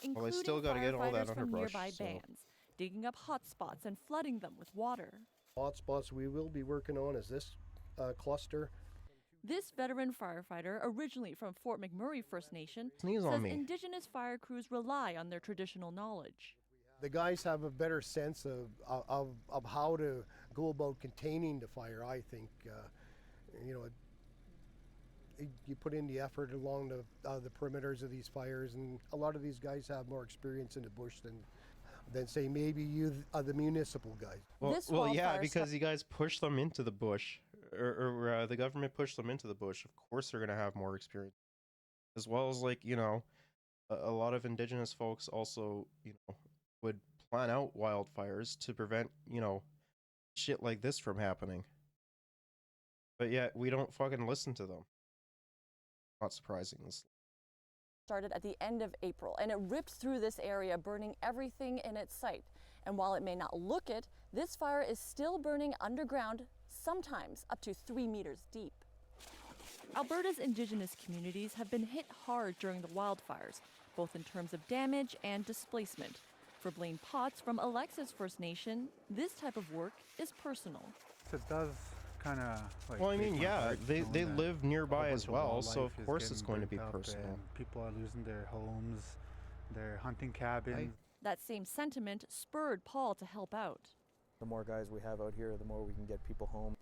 including they still gotta get all that firefighters from underbrush, nearby so. bands, digging up hot spots and flooding them with water. Hot spots we will be working on is this cluster. This veteran firefighter, originally from Fort McMurray First Nation, Sneeze on says me. Indigenous fire crews rely on their traditional knowledge. The guys have a better sense of how to go about containing the fire, I think. You put in the effort along the perimeters of these fires, and a lot of these guys have more experience in the bush than say maybe the municipal guys. Well, yeah, because you guys push them into the bush, or the government pushed them into the bush. Of course, they're gonna have more experience, as well as a lot of Indigenous folks also would plan out wildfires to prevent shit like this from happening. But yet we don't fucking listen to them. Not surprising. Started at the end of April, and it ripped through this area, burning everything in its sight. And while it may not look it, this fire is still burning underground, sometimes up to 3 meters deep. Alberta's Indigenous communities have been hit hard during the wildfires, both in terms of damage and displacement. For Blaine Potts from Alexis First Nation, this type of work is personal. It does kind of like. Well, I mean, yeah, they that live nearby a as bunch of well, so wildlife of is course it's getting going to be burnt up personal. and people are losing their homes, their hunting cabins. That same sentiment spurred Paul to help out. The more guys we have out here, the more we can get people home.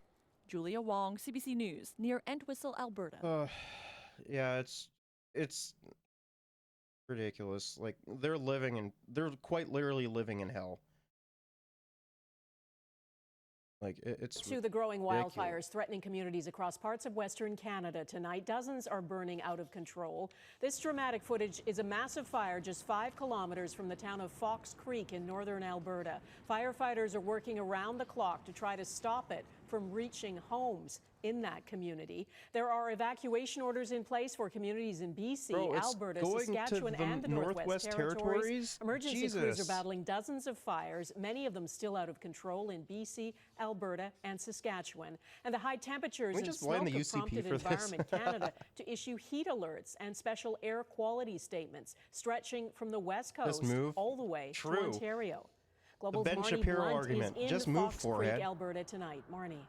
Julia Wong, CBC News, near Entwistle, Alberta. Yeah, it's ridiculous. Like they're quite literally living in hell. Like it's to the growing ridiculous. wildfires threatening communities across parts of Western Canada tonight. Dozens are burning out of control. This dramatic footage is a massive fire just 5 kilometers from the town of Fox Creek in northern Alberta. Firefighters are working around the clock to try to stop it from reaching homes in that community. There are evacuation orders in place for communities in BC, Alberta, Saskatchewan, and the Northwest Territories. Emergency crews are battling dozens of fires, many of them still out of control in BC, Alberta, and Saskatchewan. And the high temperatures and smoke have prompted Environment Canada to issue heat alerts and special air quality statements, stretching from the West Coast all the way to Ontario. Global's Ben Marnie Shapiro Blunt argument. is in Just move, Fox forehead. Creek, Alberta tonight. Marnie.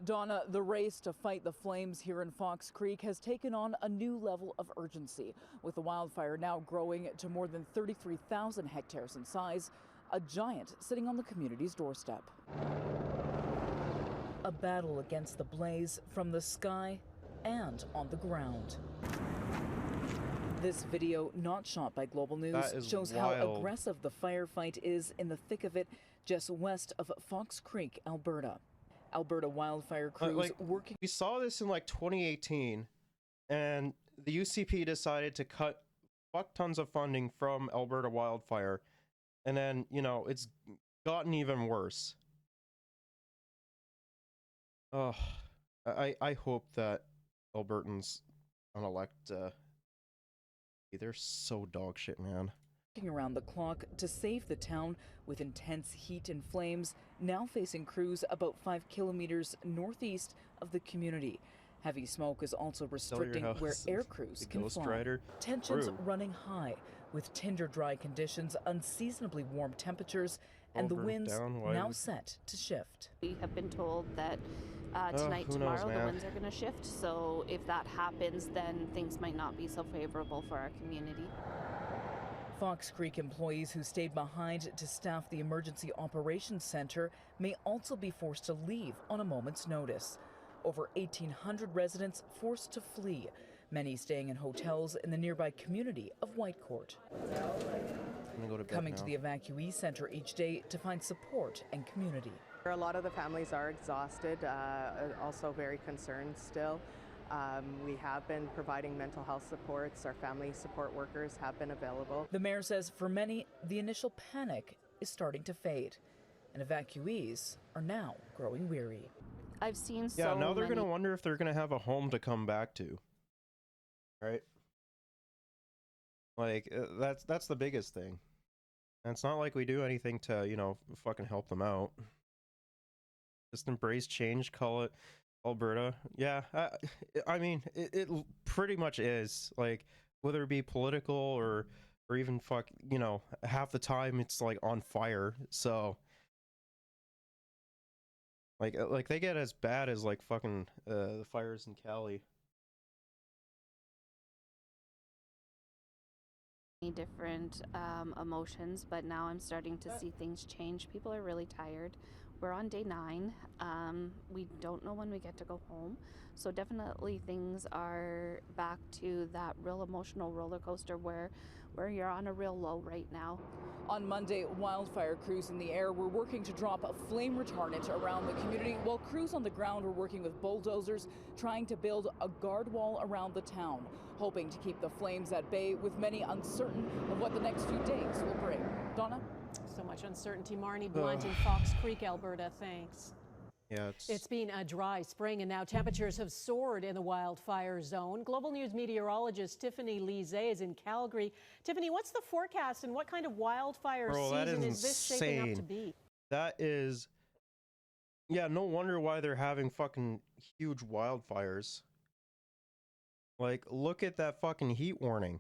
Donna, the race to fight the flames here in Fox Creek has taken on a new level of urgency, with the wildfire now growing to more than 33,000 hectares in size, a giant sitting on the community's doorstep. A battle against the blaze from the sky and on the ground. This video, not shot by Global News, shows how aggressive the firefight is in the thick of it just west of Fox Creek, Alberta. Alberta wildfire crews working. We saw this in like 2018, and the UCP decided to cut fuck tons of funding from Alberta wildfire, and then, you know, it's gotten even worse. Oh, I hope that Albertans unelect. They're so dog shit, man. Working around the clock to save the town with intense heat and flames, now facing crews about 5 kilometers northeast of the community. Heavy smoke is also restricting where air crews can fly. Tensions running high with tinder-dry conditions, unseasonably warm temperatures, and the winds now set to shift. We have been told that tonight, tomorrow, the winds are going to shift. So if that happens, then things might not be so favorable for our community. Fox Creek employees who stayed behind to staff the Emergency Operations Center may also be forced to leave on a moment's notice. Over 1,800 residents forced to flee, many staying in hotels in the nearby community of Whitecourt. Coming to the evacuee center each day to find support and community. A lot of the families are exhausted, also very concerned still. We have been providing mental health supports. Our family support workers have been available. The mayor says for many, the initial panic is starting to fade, and evacuees are now growing weary. I've seen so now they're going to wonder if they're going to have a home to come back to. Right? Like, that's the biggest thing. And it's not like we do anything to, you know, fucking help them out. Just embrace change, call it Alberta. Yeah, I mean, it pretty much is. Like, whether it be political or even you know, half the time it's like on fire. So like they get as bad as like fucking the fires in Cali. Different emotions, but now I'm starting to see things change. People are really tired. We're on day 9. We don't know when we get to go home, so definitely things are back to that real emotional roller coaster where you're on a real low right now. On Monday, wildfire crews in the air were working to drop a flame retardant around the community, while crews on the ground were working with bulldozers trying to build a guard wall around the town, hoping to keep the flames at bay, with many uncertain of what the next few days will bring. Donna? So much uncertainty. Marnie Blunt in Fox Creek, Alberta. Thanks. Yeah, it's been a dry spring, and now temperatures have soared in the wildfire zone. Global News meteorologist Tiffany Lizet is in Calgary. Tiffany, what's the forecast, and what kind of wildfire season is this shaping up to be? That is, yeah, no wonder why they're having fucking huge wildfires. Like, look at that fucking heat warning.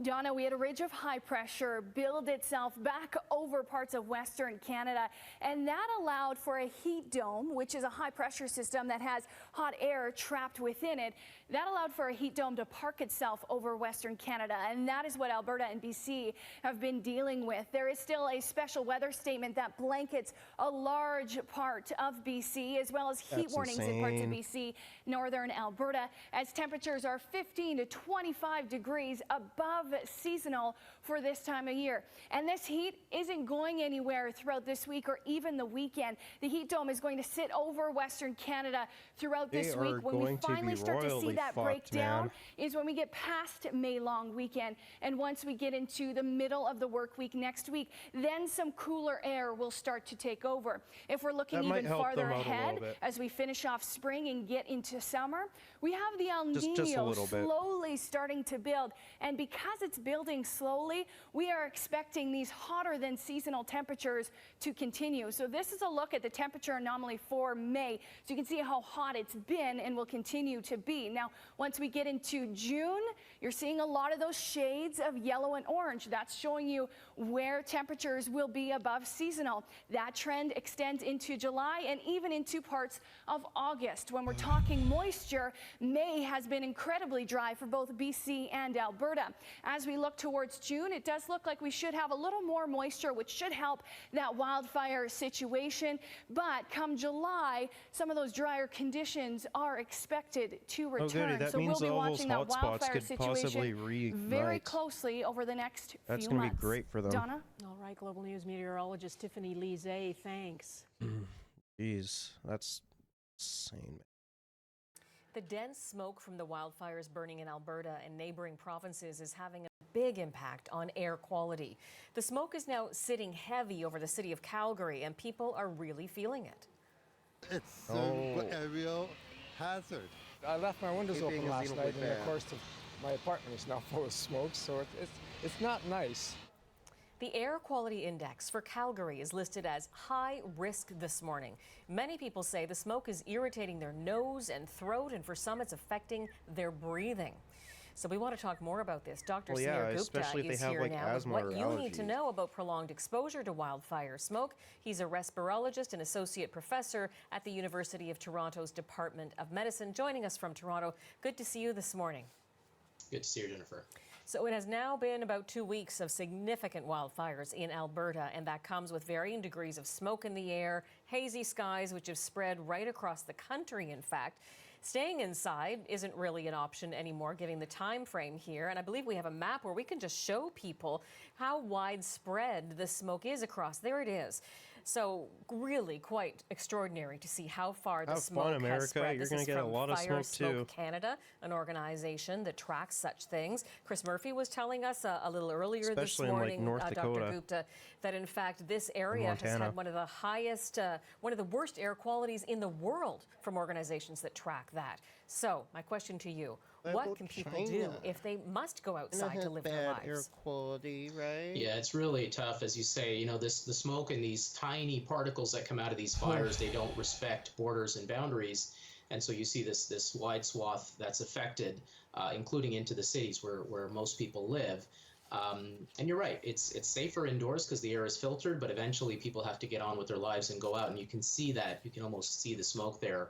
Donna, we had a ridge of high pressure build itself back over parts of Western Canada, and that allowed for a heat dome, which is a high pressure system that has hot air trapped within it. That allowed for a heat dome to park itself over Western Canada, and that is what Alberta and BC have been dealing with. There is still a special weather statement that blankets a large part of BC, as well as heat warnings in parts of BC, northern Alberta, as temperatures are 15 to 25 degrees above seasonal for this time of year. And this heat isn't going anywhere throughout this week or even the weekend. The heat dome is going to sit over Western Canada throughout this week. When we finally start to see that breakdown is when we get past May long weekend, and once we get into the middle of the work week next week, then some cooler air will start to take over. If we're looking even farther ahead as we finish off spring and get into summer, we have the El Nino slowly starting to build, and because as it's building slowly, we are expecting these hotter than seasonal temperatures to continue. So this is a look at the temperature anomaly for May. So you can see how hot it's been and will continue to be. Now, once we get into June, you're seeing a lot of those shades of yellow and orange. That's showing you where temperatures will be above seasonal. That trend extends into July and even into parts of August. When we're talking moisture, May has been incredibly dry for both BC and Alberta. As we look towards June, it does look like we should have a little more moisture, which should help that wildfire situation. But come July, some of those drier conditions are expected to return. Oh, goody. That so means we'll be all those watching that hot spots wildfire could possibly situation very reignite. closely over the next That's few gonna months. be great for them. Donna? All right, Global News meteorologist Tiffany Lise, thanks. Jeez, that's insane. The dense smoke from the wildfires burning in Alberta and neighboring provinces is having a big impact on air quality. The smoke is now sitting heavy over the city of Calgary, and people are really feeling it. It's a real hazard. I left my windows open last night, and of course my apartment is now full of smoke, so it's not nice. The air quality index for Calgary is listed as high risk this morning. Many people say the smoke is irritating their nose and throat, and for some it's affecting their breathing. So we want to talk more about this. Dr. Samir Gupta is here now with what you need to know about prolonged exposure to wildfire smoke. He's a respirologist and associate professor at the University of Toronto's Department of Medicine, joining us from Toronto. Good to see you this morning. Good to see you, Jennifer. So it has now been about 2 weeks of significant wildfires in Alberta, and that comes with varying degrees of smoke in the air, hazy skies, which have spread right across the country, in fact. Staying inside isn't really an option anymore, given the time frame here, and I believe we have a map where we can just show people how widespread the smoke is across. There it is. So really quite extraordinary to see how far the smoke has spread. You're going to get a lot of smoke too. Canada, an organization that tracks such things. Chris Murphy was telling us a little earlier this morning, Dr. Gupta, that in fact this area has had one of the highest, one of the worst air qualities in the world from organizations that track that. So my question to you, what can people do if they must go outside to live their lives? Air quality, right? Yeah, it's really tough. As you say, you know, the smoke and these tiny particles that come out of these fires, they don't respect borders and boundaries. And so you see this wide swath that's affected, including into the cities where most people live. And you're right, it's safer indoors because the air is filtered, but eventually people have to get on with their lives and go out, and you can see that. You can almost see the smoke there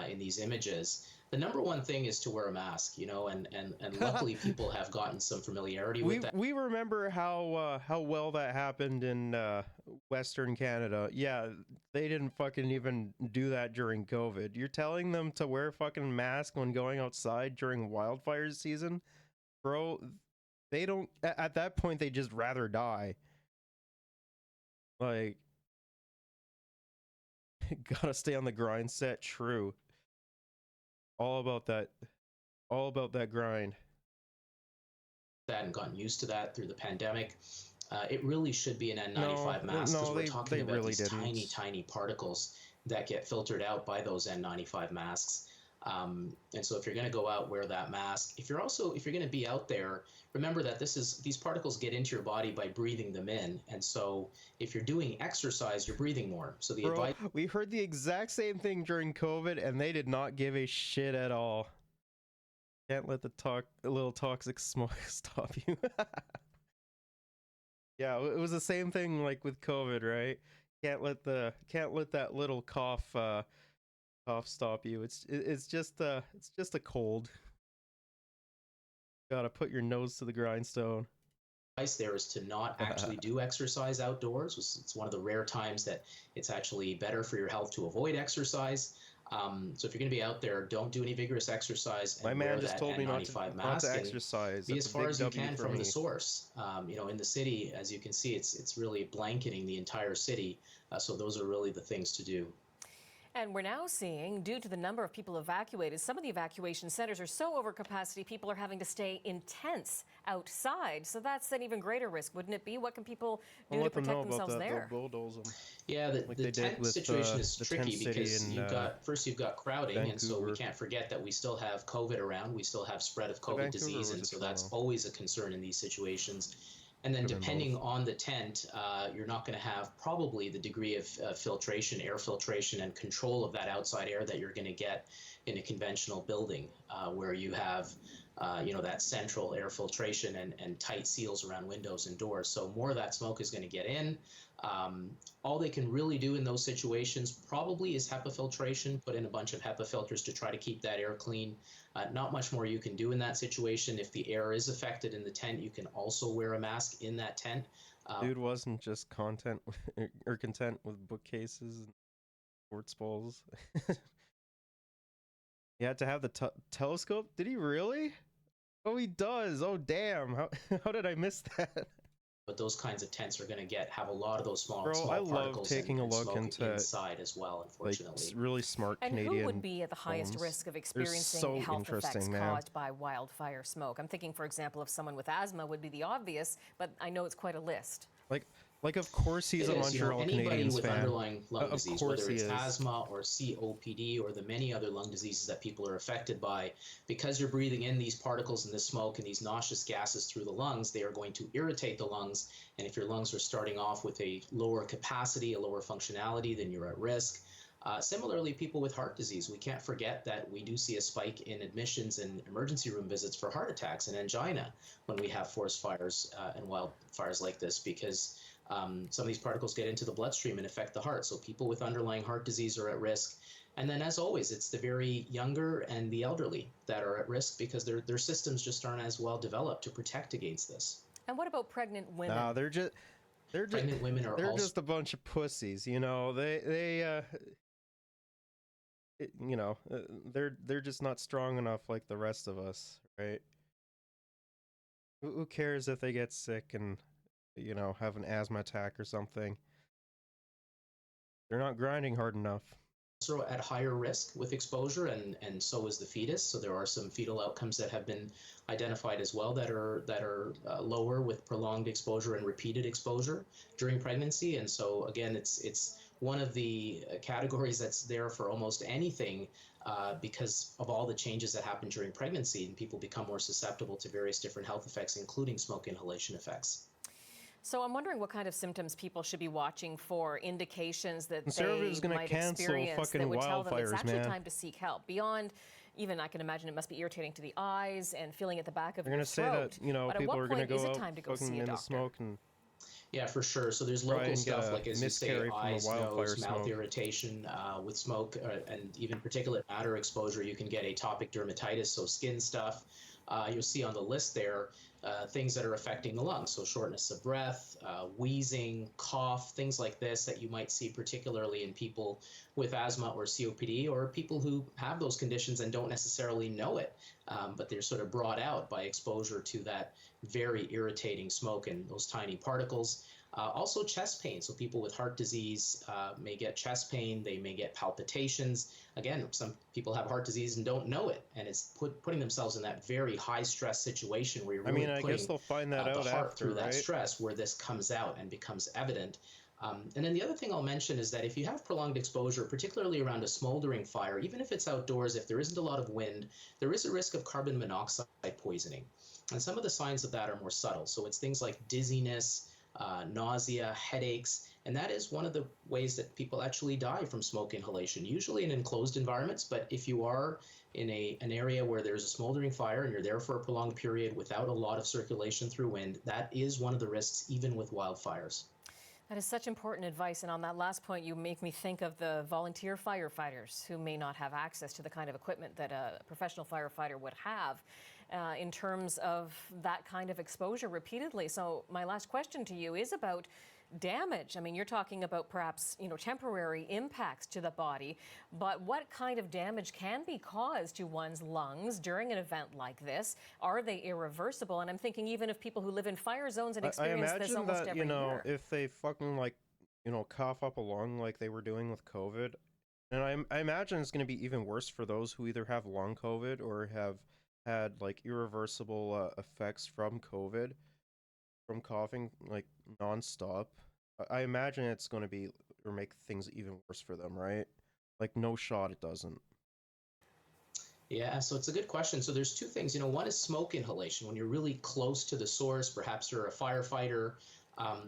in these images. The number one thing is to wear a mask, you know, and luckily people have gotten some familiarity with that. We remember how well that happened in Western Canada. Yeah, they didn't fucking even do that during COVID. You're telling them to wear a fucking mask when going outside during wildfire season? Bro, they don't, at that point, they just rather die. Like, gotta stay on the grind set, true. All about that grind. That and gotten used to that through the pandemic. It really should be an N95 mask because we're talking about really these tiny particles that get filtered out by those N95 masks. And so if you're going to go out, wear that mask. If you're going to be out there, remember that these particles get into your body by breathing them in. And so if you're doing exercise, you're breathing more. So the advice. We heard the exact same thing during COVID, and they did not give a shit at all. Can't let the little toxic smoke stop you. Yeah, it was the same thing like with COVID, right? Can't let that little cough stop you. It's just a cold. Gotta put your nose to the grindstone. Advice there is to not actually do exercise outdoors. It's one of the rare times that it's actually better for your health to avoid exercise. So if you're going to be out there, don't do any vigorous exercise. And my man just told me not to exercise. Be as far as you can from the source. You know, in the city, as you can see, it's really blanketing the entire city. So those are really the things to do. And we're now seeing, due to the number of people evacuated, some of the evacuation centers are so over capacity, people are having to stay in tents outside. So that's an even greater risk, wouldn't it be? What can people do to protect themselves there? Yeah, the tent situation is tricky because you've got crowding, Vancouver. And so we can't forget that we still have COVID around. We still have spread of COVID disease, and so that's always a concern in these situations. And then depending on the tent, you're not going to have probably the degree of filtration, air filtration, and control of that outside air that you're going to get in a conventional building where you have that central air filtration and tight seals around windows and doors. So more of that smoke is going to get in. All they can really do in those situations probably is HEPA filtration, put in a bunch of HEPA filters to try to keep that air clean. Not much more you can do in that situation. If the air is affected in the tent, you can also wear a mask in that tent. Dude wasn't just content or content with bookcases and sports balls. He had to have the telescope? Did he really? Oh, he does. Oh, damn. How did I miss that? But those kinds of tents are going to have a lot of those small I love particles taking and a look smoke into inside as well, unfortunately. Like really smart And Canadian who would be at the highest homes. risk of They're experiencing so health effects interesting, man. caused by wildfire smoke? I'm thinking, for example, if someone with asthma would be the obvious, but I know it's quite a list. Like of course he's It a is, Montreal anybody Canadiens with fan. underlying lung Of disease, course whether he it's is. asthma or COPD or the many other lung diseases that people are affected by, because you're breathing in these particles and this smoke and these noxious gases through the lungs, they are going to irritate the lungs. And if your lungs are starting off with a lower capacity, a lower functionality, then you're at risk. Similarly, people with heart disease, we can't forget that we do see a spike in admissions and emergency room visits for heart attacks and angina when we have forest fires and wildfires like this, because some of these particles get into the bloodstream and affect the heart. So people with underlying heart disease are at risk. And then, as always, it's the very younger and the elderly that are at risk because their systems just aren't as well developed to protect against this. And what about pregnant women? No, they're Pregnant women are also just a bunch of pussies, you know. They're just not strong enough like the rest of us, right? Who cares if they get sick and have an asthma attack or something? They're not grinding hard enough. Also at higher risk with exposure, and so is the fetus. So there are some fetal outcomes that have been identified as well that are lower with prolonged exposure and repeated exposure during pregnancy. And so again, it's one of the categories that's there for almost anything because of all the changes that happen during pregnancy, and people become more susceptible to various different health effects, including smoke inhalation effects. So I'm wondering what kind of symptoms people should be watching for, indications that Conservatives they gonna might cancel experience that fucking would tell them it's wildfires, actually man. time to seek help. Beyond, even I can imagine it must be irritating to the eyes and feeling at the back of They're your gonna say throat. that But at people what are gonna point go is it out time to go fucking see a in the doctor? smoke and Yeah, for sure. So there's try local and get stuff a like, as you say, miscarry from the eyes, wildfire nose, mouth smoke. irritation with smoke, and even particulate matter exposure. You can get atopic dermatitis, so skin stuff. You'll see on the list there things that are affecting the lungs, so shortness of breath, wheezing, cough, things like this that you might see particularly in people with asthma or COPD, or people who have those conditions and don't necessarily know it, but they're sort of brought out by exposure to that very irritating smoke and those tiny particles. Also chest pain, so people with heart disease may get chest pain, they may get palpitations. Again, some people have heart disease and don't know it, and it's putting themselves in that very high stress situation where you're really I guess they'll find that out the heart after, through that right? stress, where this comes out and becomes evident. And then the other thing I'll mention is that if you have prolonged exposure, particularly around a smoldering fire, even if it's outdoors, if there isn't a lot of wind, there is a risk of carbon monoxide poisoning. And some of the signs of that are more subtle. So it's things like dizziness, nausea, headaches, and that is one of the ways that people actually die from smoke inhalation, usually in enclosed environments. But if you are in an area where there's a smoldering fire and you're there for a prolonged period without a lot of circulation through wind, that is one of the risks, even with wildfires. That is such important advice. And on that last point, you make me think of the volunteer firefighters who may not have access to the kind of equipment that a professional firefighter would have in terms of that kind of exposure repeatedly. So my last question to you is about damage. I mean, you're talking about perhaps, temporary impacts to the body, but what kind of damage can be caused to one's lungs during an event like this? Are they irreversible? And I'm thinking even of people who live in fire zones and experience this almost every year. If they fucking cough up a lung like they were doing with COVID, And I imagine it's going to be even worse for those who either have long COVID or have had like irreversible effects from COVID, from coughing like nonstop. I imagine it's going to be or make things even worse for them, right? Like no shot it doesn't. Yeah, so it's a good question. So there's two things. One is smoke inhalation. When you're really close to the source, perhaps you're a firefighter,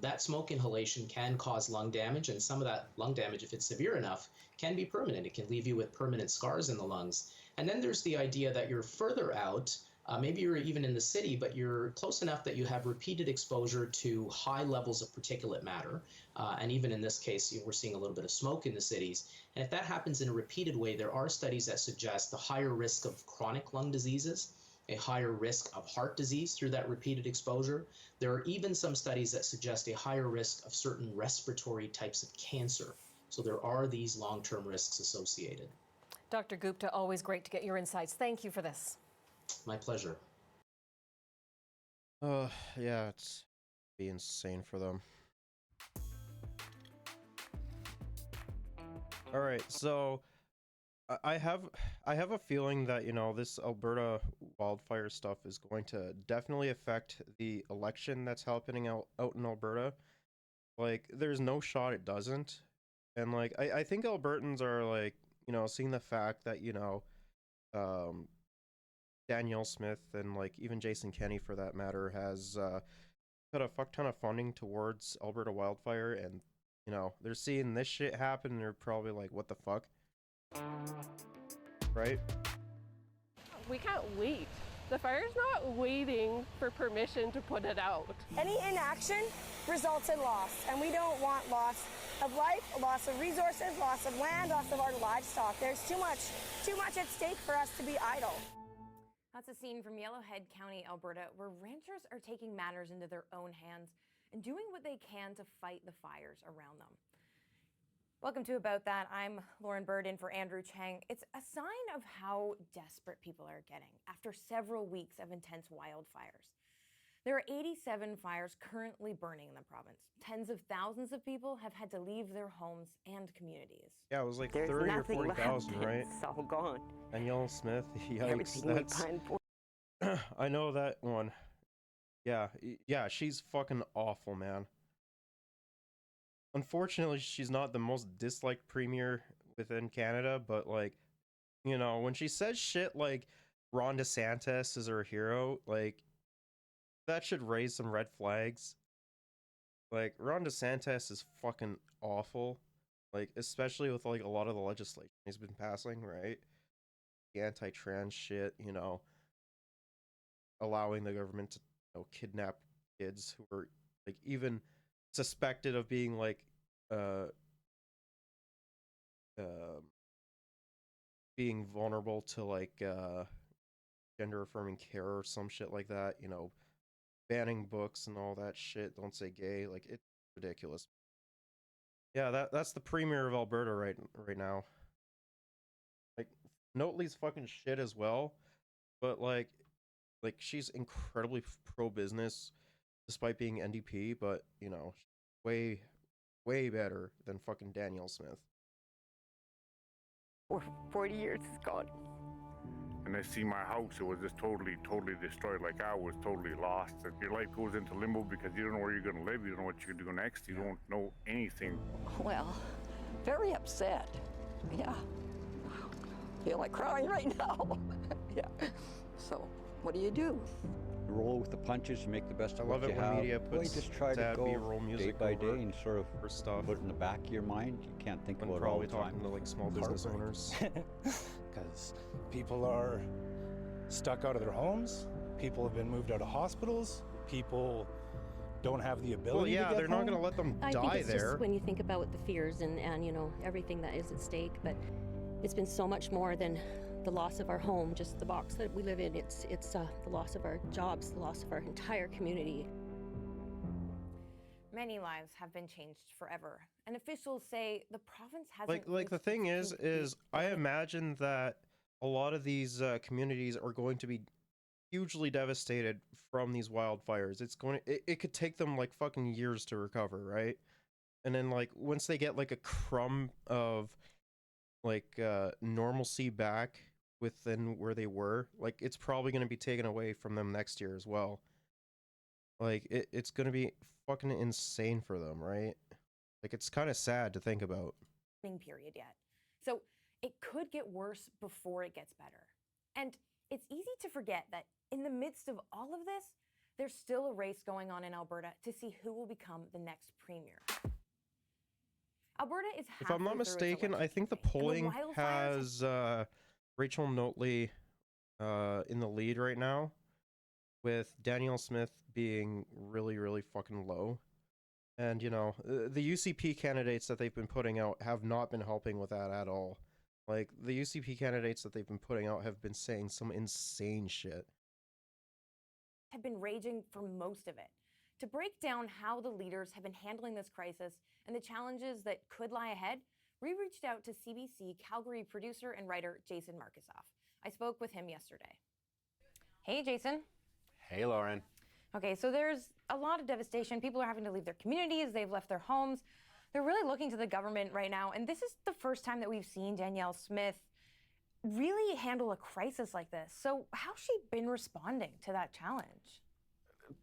that smoke inhalation can cause lung damage, and some of that lung damage, if it's severe enough, can be permanent. It can leave you with permanent scars in the lungs. And then there's the idea that you're further out, maybe you're even in the city, but you're close enough that you have repeated exposure to high levels of particulate matter. And even in this case, we're seeing a little bit of smoke in the cities. And if that happens in a repeated way, there are studies that suggest a higher risk of chronic lung diseases, a higher risk of heart disease through that repeated exposure. There are even some studies that suggest a higher risk of certain respiratory types of cancer. So there are these long-term risks associated. Dr. Gupta, always great to get your insights. Thank you for this. My pleasure. Yeah, it's be insane for them. All right, so I have a feeling that this Alberta wildfire stuff is going to definitely affect the election that's happening out in Alberta. Like, there's no shot it doesn't, and like I think Albertans are like seeing the fact that Danielle Smith and like even Jason Kenney for that matter has put a fuck ton of funding towards Alberta wildfire, and they're seeing this shit happen and they're probably like, what the fuck, right? We can't wait. The fire's not waiting for permission to put it out. Any inaction results in loss, and we don't want loss of life, loss of resources, loss of land, loss of our livestock. There's too much at stake for us to be idle. That's a scene from Yellowhead County, Alberta, where ranchers are taking matters into their own hands and doing what they can to fight the fires around them. Welcome to About That. I'm Lauren Bird in for Andrew Chang. It's a sign of how desperate people are getting after several weeks of intense wildfires. There are 87 fires currently burning in the province. Tens of thousands of people have had to leave their homes and communities. Yeah, it was like 30 or 40,000, right? It's all gone. Danielle Smith, yikes, Everything that's... I know that one. Yeah, she's fucking awful, man. Unfortunately, she's not the most disliked premier within Canada, but like, when she says shit like Ron DeSantis is her hero, like, that should raise some red flags. Like, Ron DeSantis is fucking awful. Like, especially with like a lot of the legislation he's been passing, right? The anti-trans shit, allowing the government to kidnap kids who are like even suspected of being like being vulnerable to like gender affirming care or some shit like that, banning books and all that shit, don't say gay, like, it's ridiculous. Yeah, that's the premier of Alberta right now. Like, Notley's fucking shit as well, but like she's incredibly pro-business despite being NDP, but way better than fucking Danielle Smith. For 40 years it's gone. And I see my house, it was just totally destroyed. Like, I was totally lost. Your life goes into limbo because you don't know where you're going to live. You don't know what you're going to do next. You don't know anything. Well, very upset. Yeah. Feel like crying right now. Yeah. So, what do you do? Roll with the punches and make the best of what you have. I love it when media puts just try to go B-roll music day by day and sort of for stuff. Put it in the back of your mind. You can't think about it all the time. Probably talking to like small business owners. Because people are stuck out of their homes. People have been moved out of hospitals. People don't have the ability to get they're not going to let them die there. I think it's just when you think about the fears and everything that is at stake, but it's been so much more than the loss of our home, just the box that we live in. It's the loss of our jobs, the loss of our entire community. Many lives have been changed forever, and officials say the province hasn't. Like the thing is I imagine that a lot of these communities are going to be hugely devastated from these wildfires. It could take them like fucking years to recover, right? And then like once they get like a crumb of like normalcy back within where they were, like it's probably going to be taken away from them next year as well. Like it's going to be fucking insane for them, right? Like it's kind of sad to think about. Period yet. So it could get worse before it gets better. And it's easy to forget that in the midst of all of this, there's still a race going on in Alberta to see who will become the next premier. Alberta is If I'm not mistaken, I think the polling has Rachel Notley in the lead right now, with Danielle Smith being really, really fucking low. And, you know, the UCP candidates that they've been putting out have not been helping with that at all. Like, the UCP candidates that they've been putting out have been saying some insane shit. Have been raging for most of it. To break down how the leaders have been handling this crisis and the challenges that could lie ahead, we reached out to CBC Calgary producer and writer Jason Markisoff. I spoke with him yesterday. Hey, Jason. Hey, Lauren. Okay, so there's a lot of devastation. People are having to leave their communities. They've left their homes. They're really looking to the government right now. And this is the first time that we've seen Danielle Smith really handle a crisis like this. So how's she been responding to that challenge?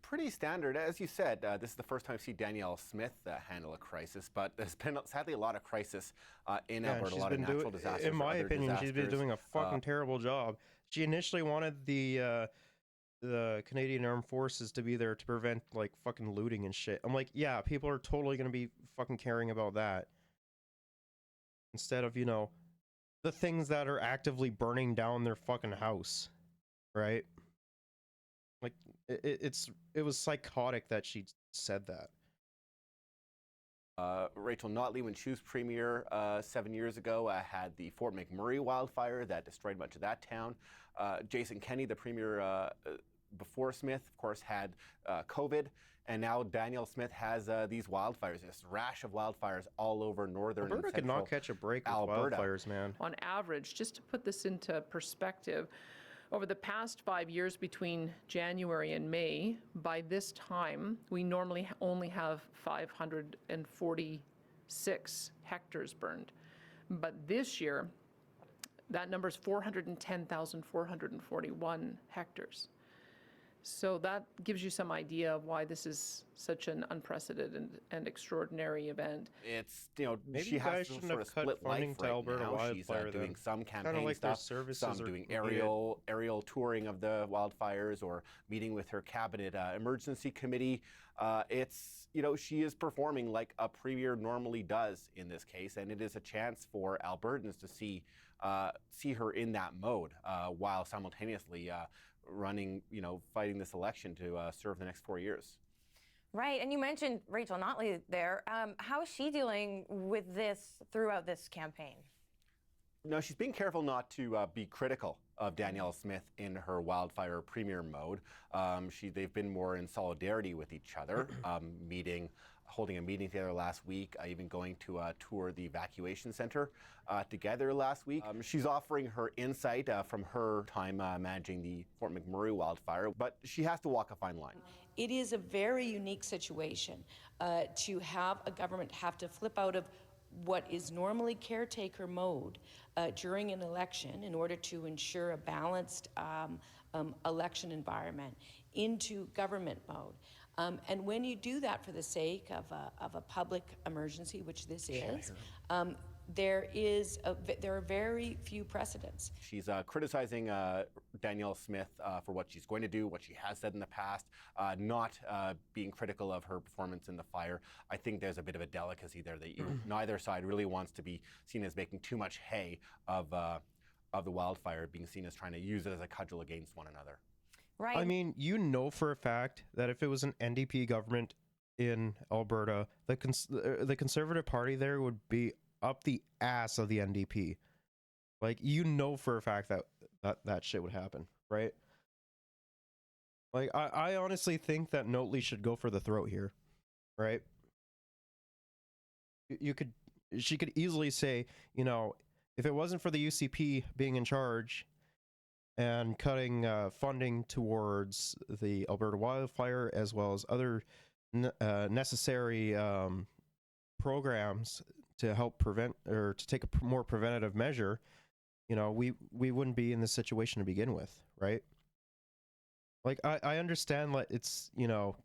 Pretty standard. As you said, this is the first time we see Danielle Smith handle a crisis, but there's been sadly a lot of crisis in Alberta, a lot of natural disasters. In my opinion, she's been doing a fucking terrible job. She initially wanted the Canadian Armed Forces to be there to prevent like fucking looting and shit. I'm like, yeah, people are totally gonna be fucking caring about that instead of, you know, the things that are actively burning down their fucking house, right? Like it was psychotic that she said that. Rachel Notley, when she was premier 7 years ago, had the Fort McMurray wildfire that destroyed much of that town. Jason Kenney, the premier before Smith, of course, had COVID. And now Danielle Smith has these wildfires, this rash of wildfires all over northern Alberta and central could not catch a break with Alberta. wildfires, man. On average, just to put this into perspective, over the past 5 years between January and May, by this time, we normally only have 546 hectares burned. But this year, that number is 410,441 hectares. So that gives you some idea of why this is such an unprecedented and extraordinary event. It's, you know, Maybe she you guys has to shouldn't sort have of cut split funding life to right Alberta now. She's Wildfire doing then. some Kinda campaign like their stuff, services some are doing needed. aerial touring of the wildfires, or meeting with her cabinet emergency committee. It's, you know, she is performing like a premier normally does in this case, and it is a chance for Albertans to see her in that mode while simultaneously running, you know, fighting this election to serve the next 4 years. Right, and you mentioned Rachel Notley there. How is she dealing with this throughout this campaign? No, she's being careful not to be critical of Danielle Smith in her wildfire premier mode. They've been more in solidarity with each other, holding a meeting together last week, even going to tour the evacuation center together last week. She's offering her insight from her time managing the Fort McMurray wildfire, but she has to walk a fine line. It is a very unique situation to have a government have to flip out of what is normally caretaker mode during an election in order to ensure a balanced election environment into government mode. And when you do that for the sake of a public emergency, which this is, there are very few precedents. She's criticizing Danielle Smith for what she's going to do, what she has said in the past, not being critical of her performance in the fire. I think there's a bit of a delicacy there that neither side really wants to be seen as making too much hay of the wildfire, being seen as trying to use it as a cudgel against one another. Right. I mean, you know for a fact that if it was an NDP government in Alberta, the Conservative Party there would be up the ass of the NDP. Like, you know for a fact that shit would happen, right? Like, I honestly think that Notley should go for the throat here, right? She could easily say, you know, if it wasn't for the UCP being in charge and cutting funding towards the Alberta wildfire, as well as other necessary programs to help prevent or to take a more preventative measure, you know, we wouldn't be in this situation to begin with, right? Like I understand, like it's, you know,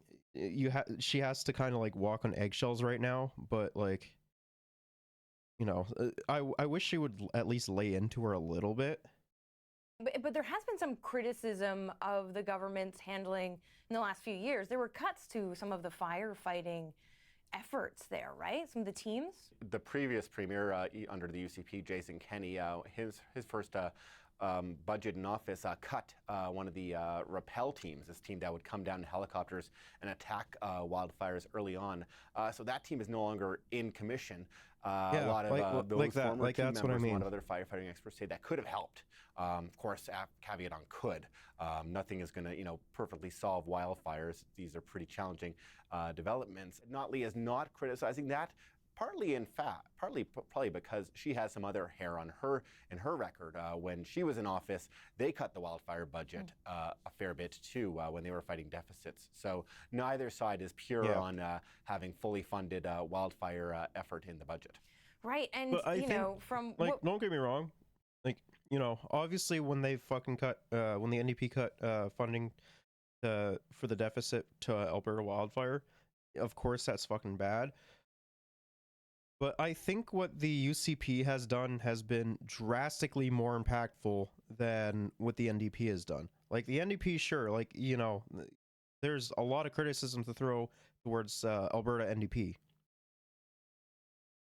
she has to kind of like walk on eggshells right now, but like, you know, I wish she would at least lay into her a little bit. But there has been some criticism of the government's handling in the last few years. There were cuts to some of the firefighting efforts there, right? Some of the teams. The previous premier under the UCP, Jason Kenney, his first budget in office cut one of the rappel teams, this team that would come down in helicopters and attack wildfires early on. So that team is no longer in commission. Yeah, a lot of those like that, former like team that's members, what I mean. a lot of other firefighting experts say that could have helped. Of course, caveat on could. Nothing is going to, you know, perfectly solve wildfires. These are pretty challenging developments. Notley is not criticizing that. Partly, in fact, probably because she has some other hair on her record. When she was in office, they cut the wildfire budget a fair bit too when they were fighting deficits. So neither side is pure on having fully funded wildfire effort in the budget. Right, and But you know, from like, what, don't get me wrong, like, you know, obviously when they fucking cut, when the NDP cut funding for the deficit to Alberta wildfire, of course that's fucking bad. But I think what the UCP has done has been drastically more impactful than what the NDP has done. Like the NDP, sure, like, you know, there's a lot of criticism to throw towards Alberta NDP.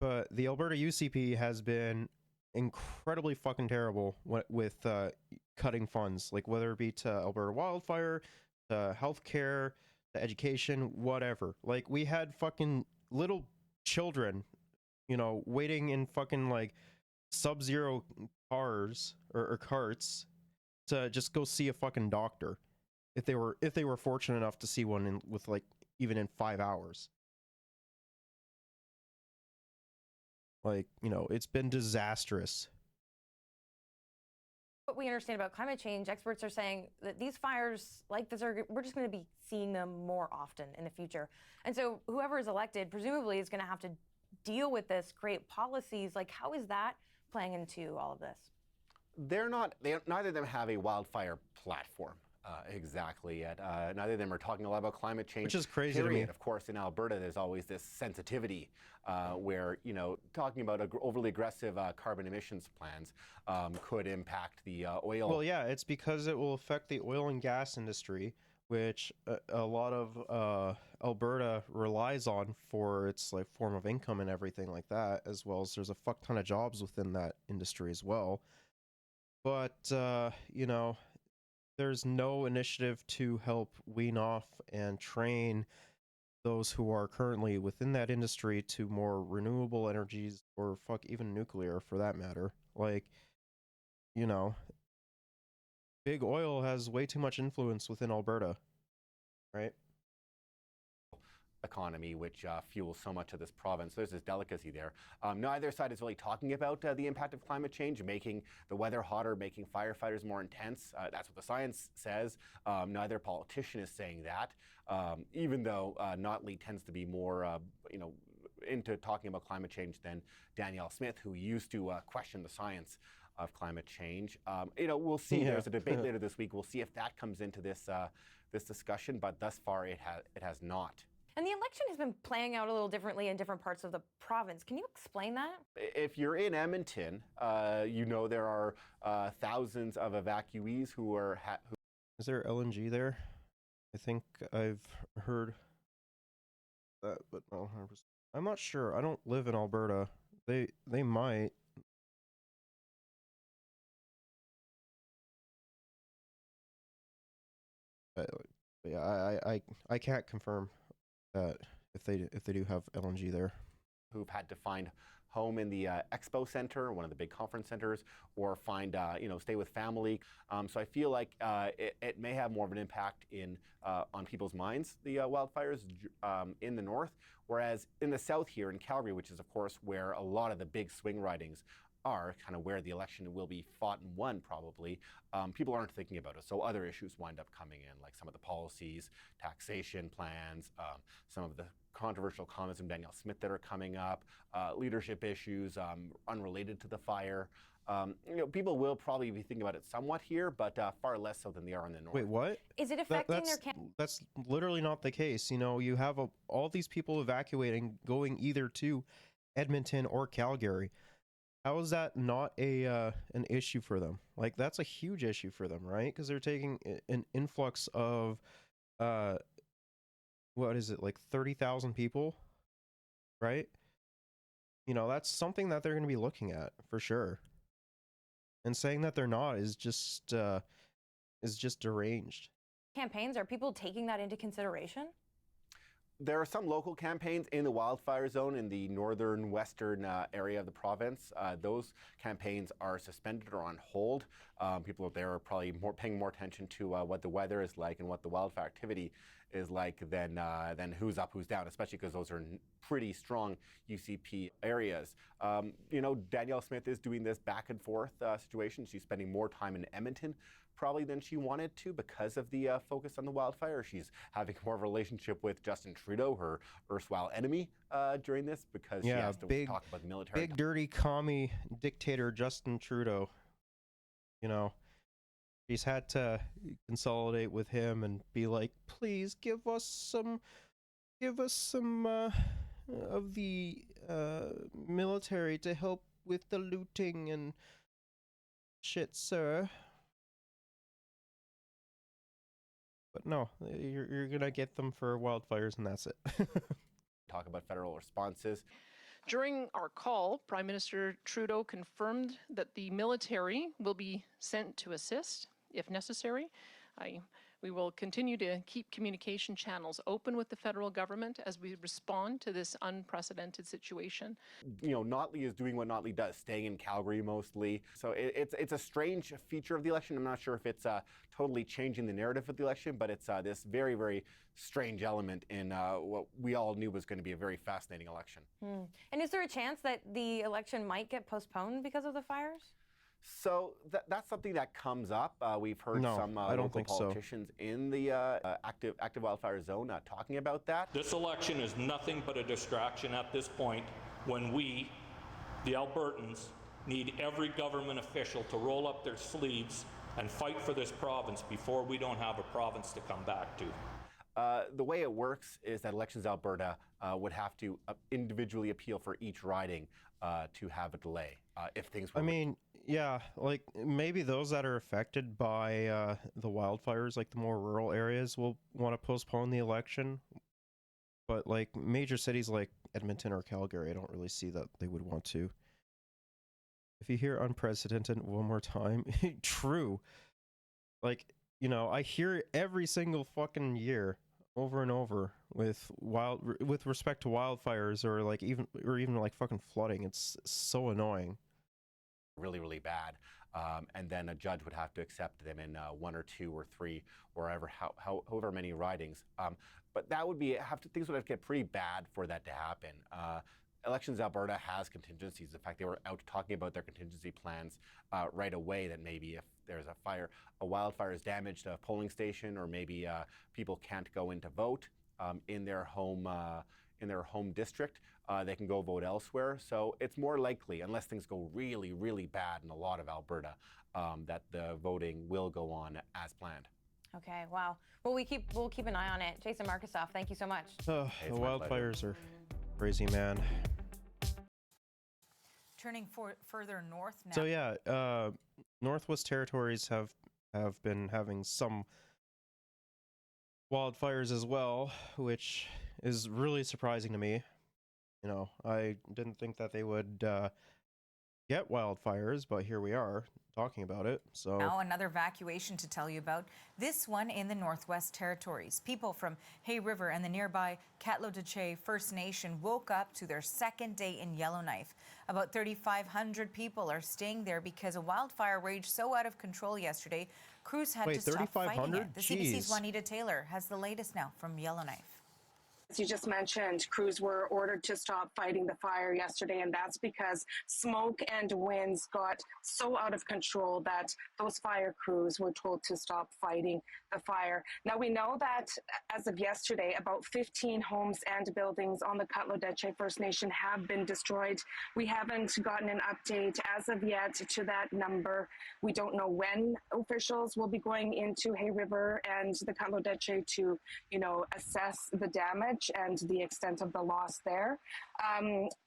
But the Alberta UCP has been incredibly fucking terrible with cutting funds, like whether it be to Alberta wildfire, to healthcare, to education, whatever. Like we had fucking little children, you know, waiting in fucking like sub-zero cars or carts to just go see a fucking doctor if they were fortunate enough to see one with like even in 5 hours. Like, you know, it's been disastrous. what we understand about climate change, experts are saying that these fires like this we're just going to be seeing them more often in the future. And so whoever is elected presumably is going to have to deal with this, create policies. Like, how is that playing into all of this? Neither of them have a wildfire platform exactly yet. Neither of them are talking a lot about climate change. Which is crazy to me. Of course, in Alberta, there's always this sensitivity where, you know, talking about overly aggressive carbon emissions plans could impact the oil. Well, yeah, it's because it will affect the oil and gas industry, which a lot of Alberta relies on for its like form of income and everything like that, as well as there's a fuck ton of jobs within that industry as well. But, you know, there's no initiative to help wean off and train those who are currently within that industry to more renewable energies, or fuck even nuclear for that matter. Like, you know, big oil has way too much influence within Alberta, right? Economy, which fuels so much of this province. There's this delicacy there. Neither side is really talking about the impact of climate change, making the weather hotter, making firefighters more intense. That's what the science says. Neither politician is saying that, even though Notley tends to be more, you know, into talking about climate change than Danielle Smith, who used to question the science of climate change. You know, we'll see. Yeah. There's a debate later this week. We'll see if that comes into this this discussion. But thus far, it has not. And the election has been playing out a little differently in different parts of the province. Can you explain that? If you're in Edmonton, you know there are thousands of evacuees who are... Is there LNG there? I think I've heard that, but no, I'm not sure. I don't live in Alberta. They might. But yeah, I can't confirm that if they do have LNG there. Who've had to find home in the expo center, one of the big conference centers, or find, you know, stay with family. So I feel like it may have more of an impact on people's minds, the wildfires in the north, whereas in the south here in Calgary, which is of course where a lot of the big swing ridings are, kind of where the election will be fought and won probably, people aren't thinking about it. So other issues wind up coming in, like some of the policies, taxation plans, some of the controversial comments from Danielle Smith that are coming up, leadership issues unrelated to the fire. People will probably be thinking about it somewhat here, but far less so than they are in the north. Wait, what? Is it affecting their campaign? That's literally not the case. You have all these people evacuating, going either to Edmonton or Calgary. How is that not an issue for them? Like, that's a huge issue for them, right? Because they're taking an influx of, what is it, like 30,000 people, right? That's something that they're going to be looking at for sure. And saying that they're not is just deranged. Campaigns, are people taking that into consideration? There are some local campaigns in the wildfire zone in the northern western area of the province. Those campaigns are suspended or on hold. People out there are probably paying more attention to what the weather is like and what the wildfire activity is like than who's up, who's down, especially because those are pretty strong UCP areas. Danielle Smith is doing this back and forth situation. She's spending more time in Edmonton probably than she wanted to because of the focus on the wildfire. She's having more of a relationship with Justin Trudeau, her erstwhile enemy, during this because she has to talk about the military. Big dirty commie dictator Justin Trudeau. She's had to consolidate with him and be like, please give us some of the military to help with the looting and shit, sir. But no, you're gonna get them for wildfires and that's it. Talk about federal responses. During our call, Prime Minister Trudeau confirmed that the military will be sent to assist if necessary. We will continue to keep communication channels open with the federal government as we respond to this unprecedented situation. Notley is doing what Notley does, staying in Calgary mostly. So it's a strange feature of the election. I'm not sure if it's totally changing the narrative of the election, but it's this very, very strange element in what we all knew was going to be a very fascinating election. And is there a chance that the election might get postponed because of the fires? So that's something that comes up. We've heard some local politicians in the active wildfire zone talking about that. This election is nothing but a distraction at this point when we, the Albertans, need every government official to roll up their sleeves and fight for this province before we don't have a province to come back to. The way it works is that Elections Alberta would have to individually appeal for each riding to have a delay if things were... Yeah, like maybe those that are affected by the wildfires, like the more rural areas, will want to postpone the election. But like major cities like Edmonton or Calgary, I don't really see that they would want to. If you hear unprecedented one more time, true. Like, I hear it every single fucking year over and over with respect to wildfires or even like fucking flooding. It's so annoying. Really, really bad, and then a judge would have to accept them in 1 or 2 or 3 or however many ridings. But that would things would have to get pretty bad for that to happen. Elections Alberta has contingencies. In fact, they were out talking about their contingency plans right away. That maybe if there's a wildfire has damaged a polling station, or maybe people can't go in to vote in their home district. They can go vote elsewhere. So it's more likely, unless things go really, really bad in a lot of Alberta, that the voting will go on as planned. Okay, wow. Well, we'll keep an eye on it. Jason Markusoff, thank you so much. The wildfires are crazy, man. Turning further north now. So yeah, Northwest Territories have been having some wildfires as well, which is really surprising to me. I didn't think that they would get wildfires, but here we are talking about it. So now another evacuation to tell you about. This one in the Northwest Territories. People from Hay River and the nearby Catlo-Duché First Nation woke up to their second day in Yellowknife. About 3,500 people are staying there because a wildfire raged so out of control yesterday, crews had to stop fighting it. The CBC's Juanita Taylor has the latest now from Yellowknife. As you just mentioned, crews were ordered to stop fighting the fire yesterday, and that's because smoke and winds got so out of control that those fire crews were told to stop fighting the fire. Now, we know that as of yesterday, about 15 homes and buildings on the Cutlo Deche First Nation have been destroyed. We haven't gotten an update as of yet to that number. We don't know when officials will be going into Hay River and the Cutlo Deche to, assess the damage and the extent of the loss there.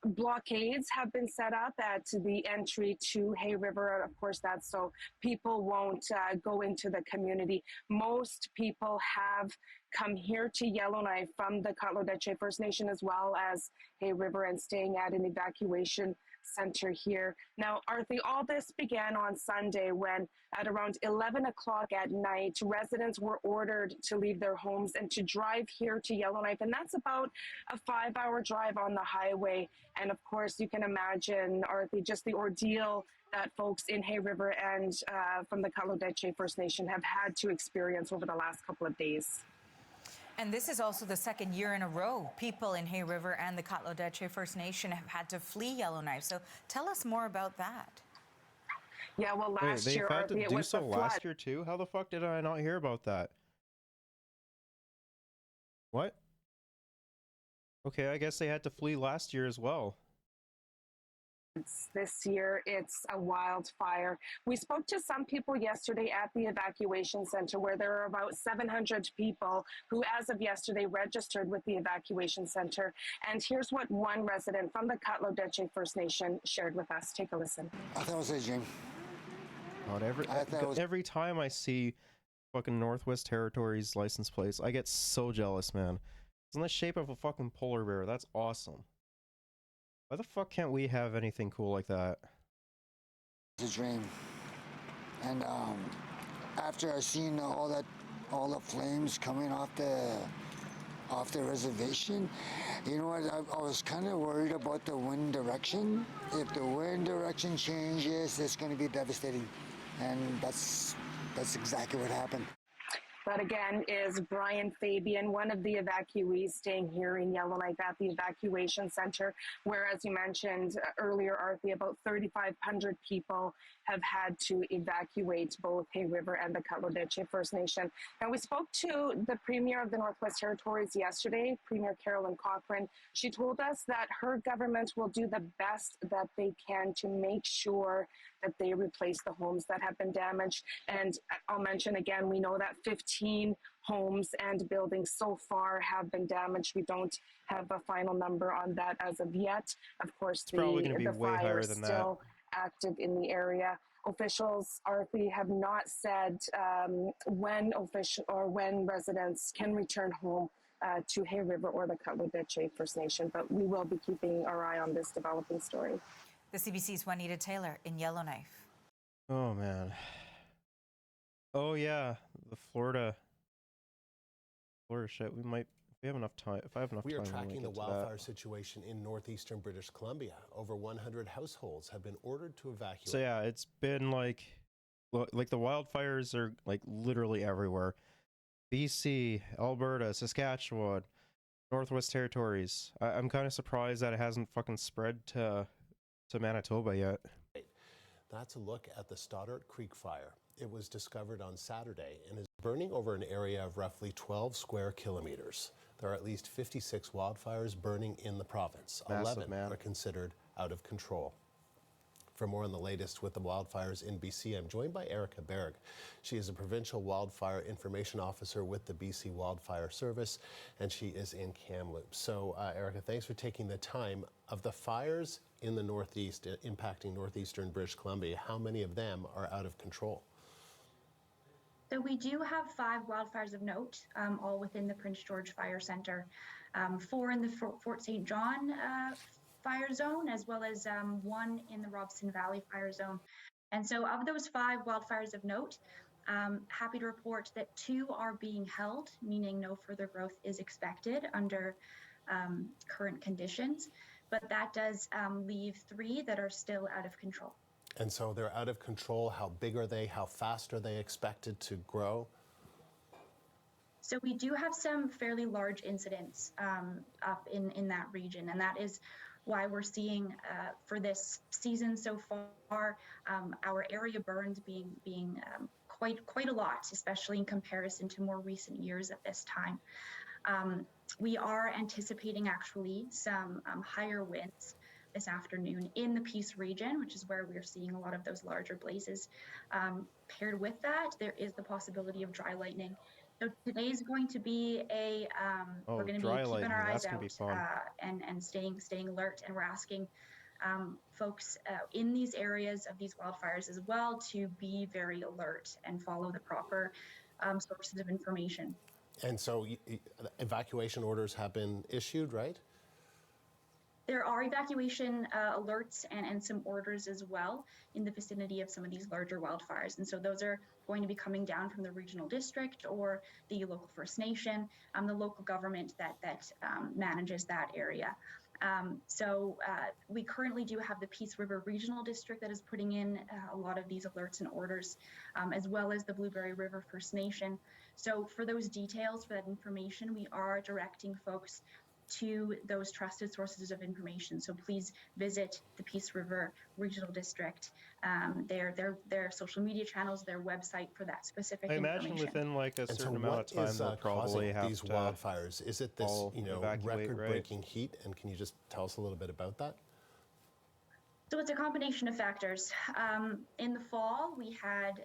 Blockades have been set up at the entry to Hay River. Of course, that's so people won't go into the community. Most people have come here to Yellowknife from the Cutlo Deche First Nation as well as Hay River and staying at an evacuation center here. Now, Arthi, all this began on Sunday when at around 11 o'clock at night, residents were ordered to leave their homes and to drive here to Yellowknife. And that's about a 5-hour drive on the highway. And of course, you can imagine, Arthi, just the ordeal that folks in Hay River and from the Cutlo Deche First Nation have had to experience over the last couple of days. And this is also the second year in a row people in Hay River and the Cutlo Deche First Nation have had to flee Yellowknife. So tell us more about that. Yeah, well, last year, had to it do was so the flood. last year too? How the fuck did I not hear about that? What? Okay, I guess they had to flee last year as well. This year, it's a wildfire. We spoke to some people yesterday at the evacuation center where there are about 700 people who, as of yesterday, registered with the evacuation center. And here's what one resident from the Cutlo Deche First Nation shared with us. Take a listen. I thought it was a dream. God, every time I see fucking Northwest Territories license plates, I get so jealous, man. It's in the shape of a fucking polar bear. That's awesome. Why the fuck can't we have anything cool like that? It's a dream. And after I seen all the flames coming off the reservation, you know what? I was kind of worried about the wind direction. If the wind direction changes, it's going to be devastating, and that's exactly what happened. That again is Brian Fabian, one of the evacuees staying here in Yellowknife at the evacuation center, where, as you mentioned earlier, Arthi, about 3,500 people have had to evacuate both Hay River and the Cutlo Deche First Nation. Now, we spoke to the Premier of the Northwest Territories yesterday, Premier Carolyn Cochrane. She told us that her government will do the best that they can to make sure that they replace the homes that have been damaged. And I'll mention again, we know that 15 homes and buildings so far have been damaged. We don't have a final number on that as of yet. Of course, the fire is still active in the area. Officials, Arthi, have not said when residents can return home to Hay River or the Cutlo Deche First Nation, but we will be keeping our eye on this developing story. The CBC's Juanita Taylor in Yellowknife. Oh, man. Oh, yeah. The Florida shit. If we have enough time. If I have enough time. We are tracking the wildfire situation in northeastern British Columbia. Over 100 households have been ordered to evacuate. So, yeah, it's been like the wildfires are like literally everywhere. BC, Alberta, Saskatchewan, Northwest Territories. I'm kind of surprised that it hasn't fucking spread to Manitoba yet. That's a look at the Stoddart Creek fire. It was discovered on Saturday and is burning over an area of roughly 12 square kilometers. There are at least 56 wildfires burning in the province. Massive, 11 are considered out of control. For more on the latest with the wildfires in BC, I'm joined by Erica Berg. She is a Provincial Wildfire Information Officer with the BC Wildfire Service, and she is in Kamloops. So, Erica, thanks for taking the time. Of the fires in the Northeast impacting northeastern British Columbia, how many of them are out of control? So we do have 5 wildfires of note, all within the Prince George Fire Centre. 4 in the Fort St. John fire zone, as well as 1 in the Robson Valley fire zone. And so of those 5 wildfires of note, happy to report that 2 are being held, meaning no further growth is expected under current conditions. But that does leave 3 that are still out of control. And so they're out of control. How big are they? How fast are they expected to grow? So we do have some fairly large incidents up in that region, and that is why we're seeing for this season so far our area burned being quite a lot, especially in comparison to more recent years at this time. We are anticipating actually some higher winds this afternoon in the Peace region, which is where we're seeing a lot of those larger blazes. Paired with that, there is the possibility of dry lightning. So today's going to be we're going to be keeping our eyes out and staying alert, and we're asking folks in these areas of these wildfires as well to be very alert and follow the proper sources of information. And so evacuation orders have been issued, right? There are evacuation alerts and some orders as well in the vicinity of some of these larger wildfires. And so those are going to be coming down from the regional district or the local First Nation, the local government that manages that area. We currently do have the Peace River Regional District that is putting in a lot of these alerts and orders, as well as the Blueberry River First Nation. So for those details, for that information, we are directing folks to those trusted sources of information. So please visit the Peace River Regional District, their social media channels, their website for that specific information. I imagine within like a certain amount of time they'll probably have these to wildfires? Is it this evacuate, record-breaking heat? And can you just tell us a little bit about that? So it's a combination of factors. In the fall, we had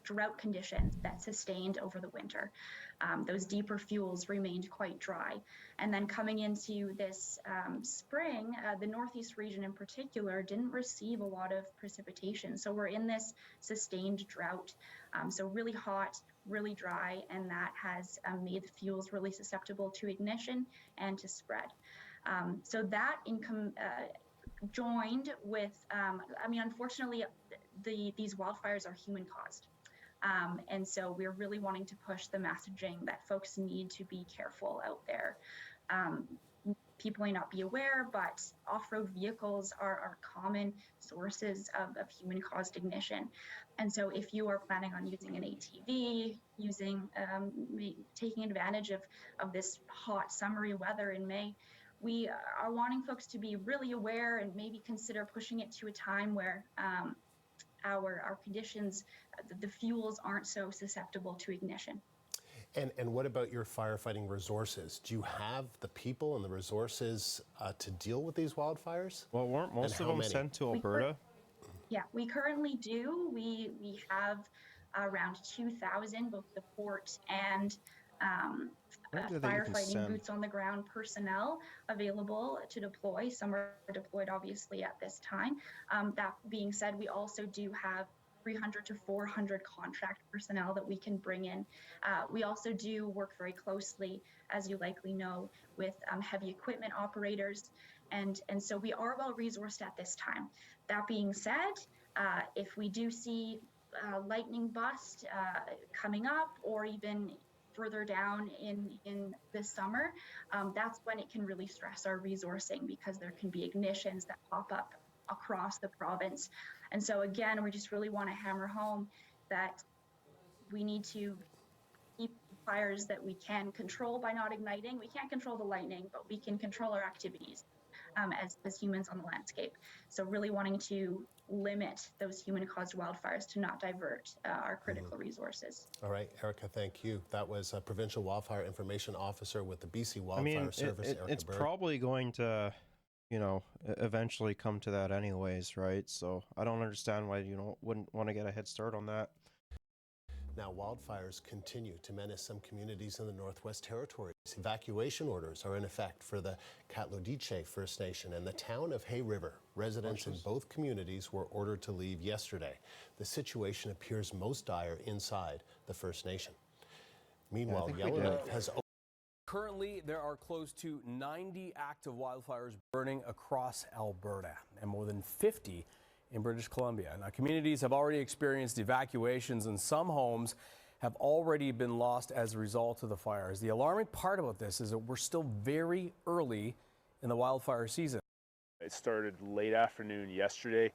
drought conditions that sustained over the winter. Those deeper fuels remained quite dry. And then coming into this spring, the Northeast region in particular didn't receive a lot of precipitation. So we're in this sustained drought. So really hot, really dry, and that has made the fuels really susceptible to ignition and to spread. So that joined with, unfortunately, these wildfires are human caused. And so we're really wanting to push the messaging that folks need to be careful out there. People may not be aware, but off-road vehicles are common sources of human-caused ignition. And so if you are planning on using an ATV, taking advantage of this hot summery weather in May, we are wanting folks to be really aware and maybe consider pushing it to a time where our conditions, the fuels aren't so susceptible to ignition. And what about your firefighting resources? Do you have the people and the resources to deal with these wildfires? Well, weren't most of them sent to Alberta? We currently do. We have around 2,000, both the port and firefighting boots on the ground personnel available to deploy. Some are deployed obviously at this time. That being said, we also do have 300 to 400 contract personnel that we can bring in. We also do work very closely, as you likely know, with heavy equipment operators. And so we are well resourced at this time. That being said, if we do see lightning bust coming up, or even further down in this summer, that's when it can really stress our resourcing, because there can be ignitions that pop up across the province. And so again, we just really want to hammer home that we need to keep fires that we can control by not igniting. We can't control the lightning, but we can control our activities as humans on the landscape. So really wanting to limit those human-caused wildfires to not divert our critical resources. All right, Erica, thank you. That was a Provincial Wildfire Information Officer with the BC Wildfire Service, Erica it's Berg. probably going to, eventually come to that anyways, right? So I don't understand why you wouldn't want to get a head start on that. Now, wildfires continue to menace some communities in the Northwest Territories. Evacuation orders are in effect for the Katlodiche First Nation and the town of Hay River. Residents in both communities were ordered to leave yesterday. The situation appears most dire inside the First Nation. Meanwhile, Yellowknife has... Currently, there are close to 90 active wildfires burning across Alberta and more than 50 in British Columbia. Now, communities have already experienced evacuations, and some homes have already been lost as a result of the fires. The alarming part about this is that we're still very early in the wildfire season. It started late afternoon yesterday.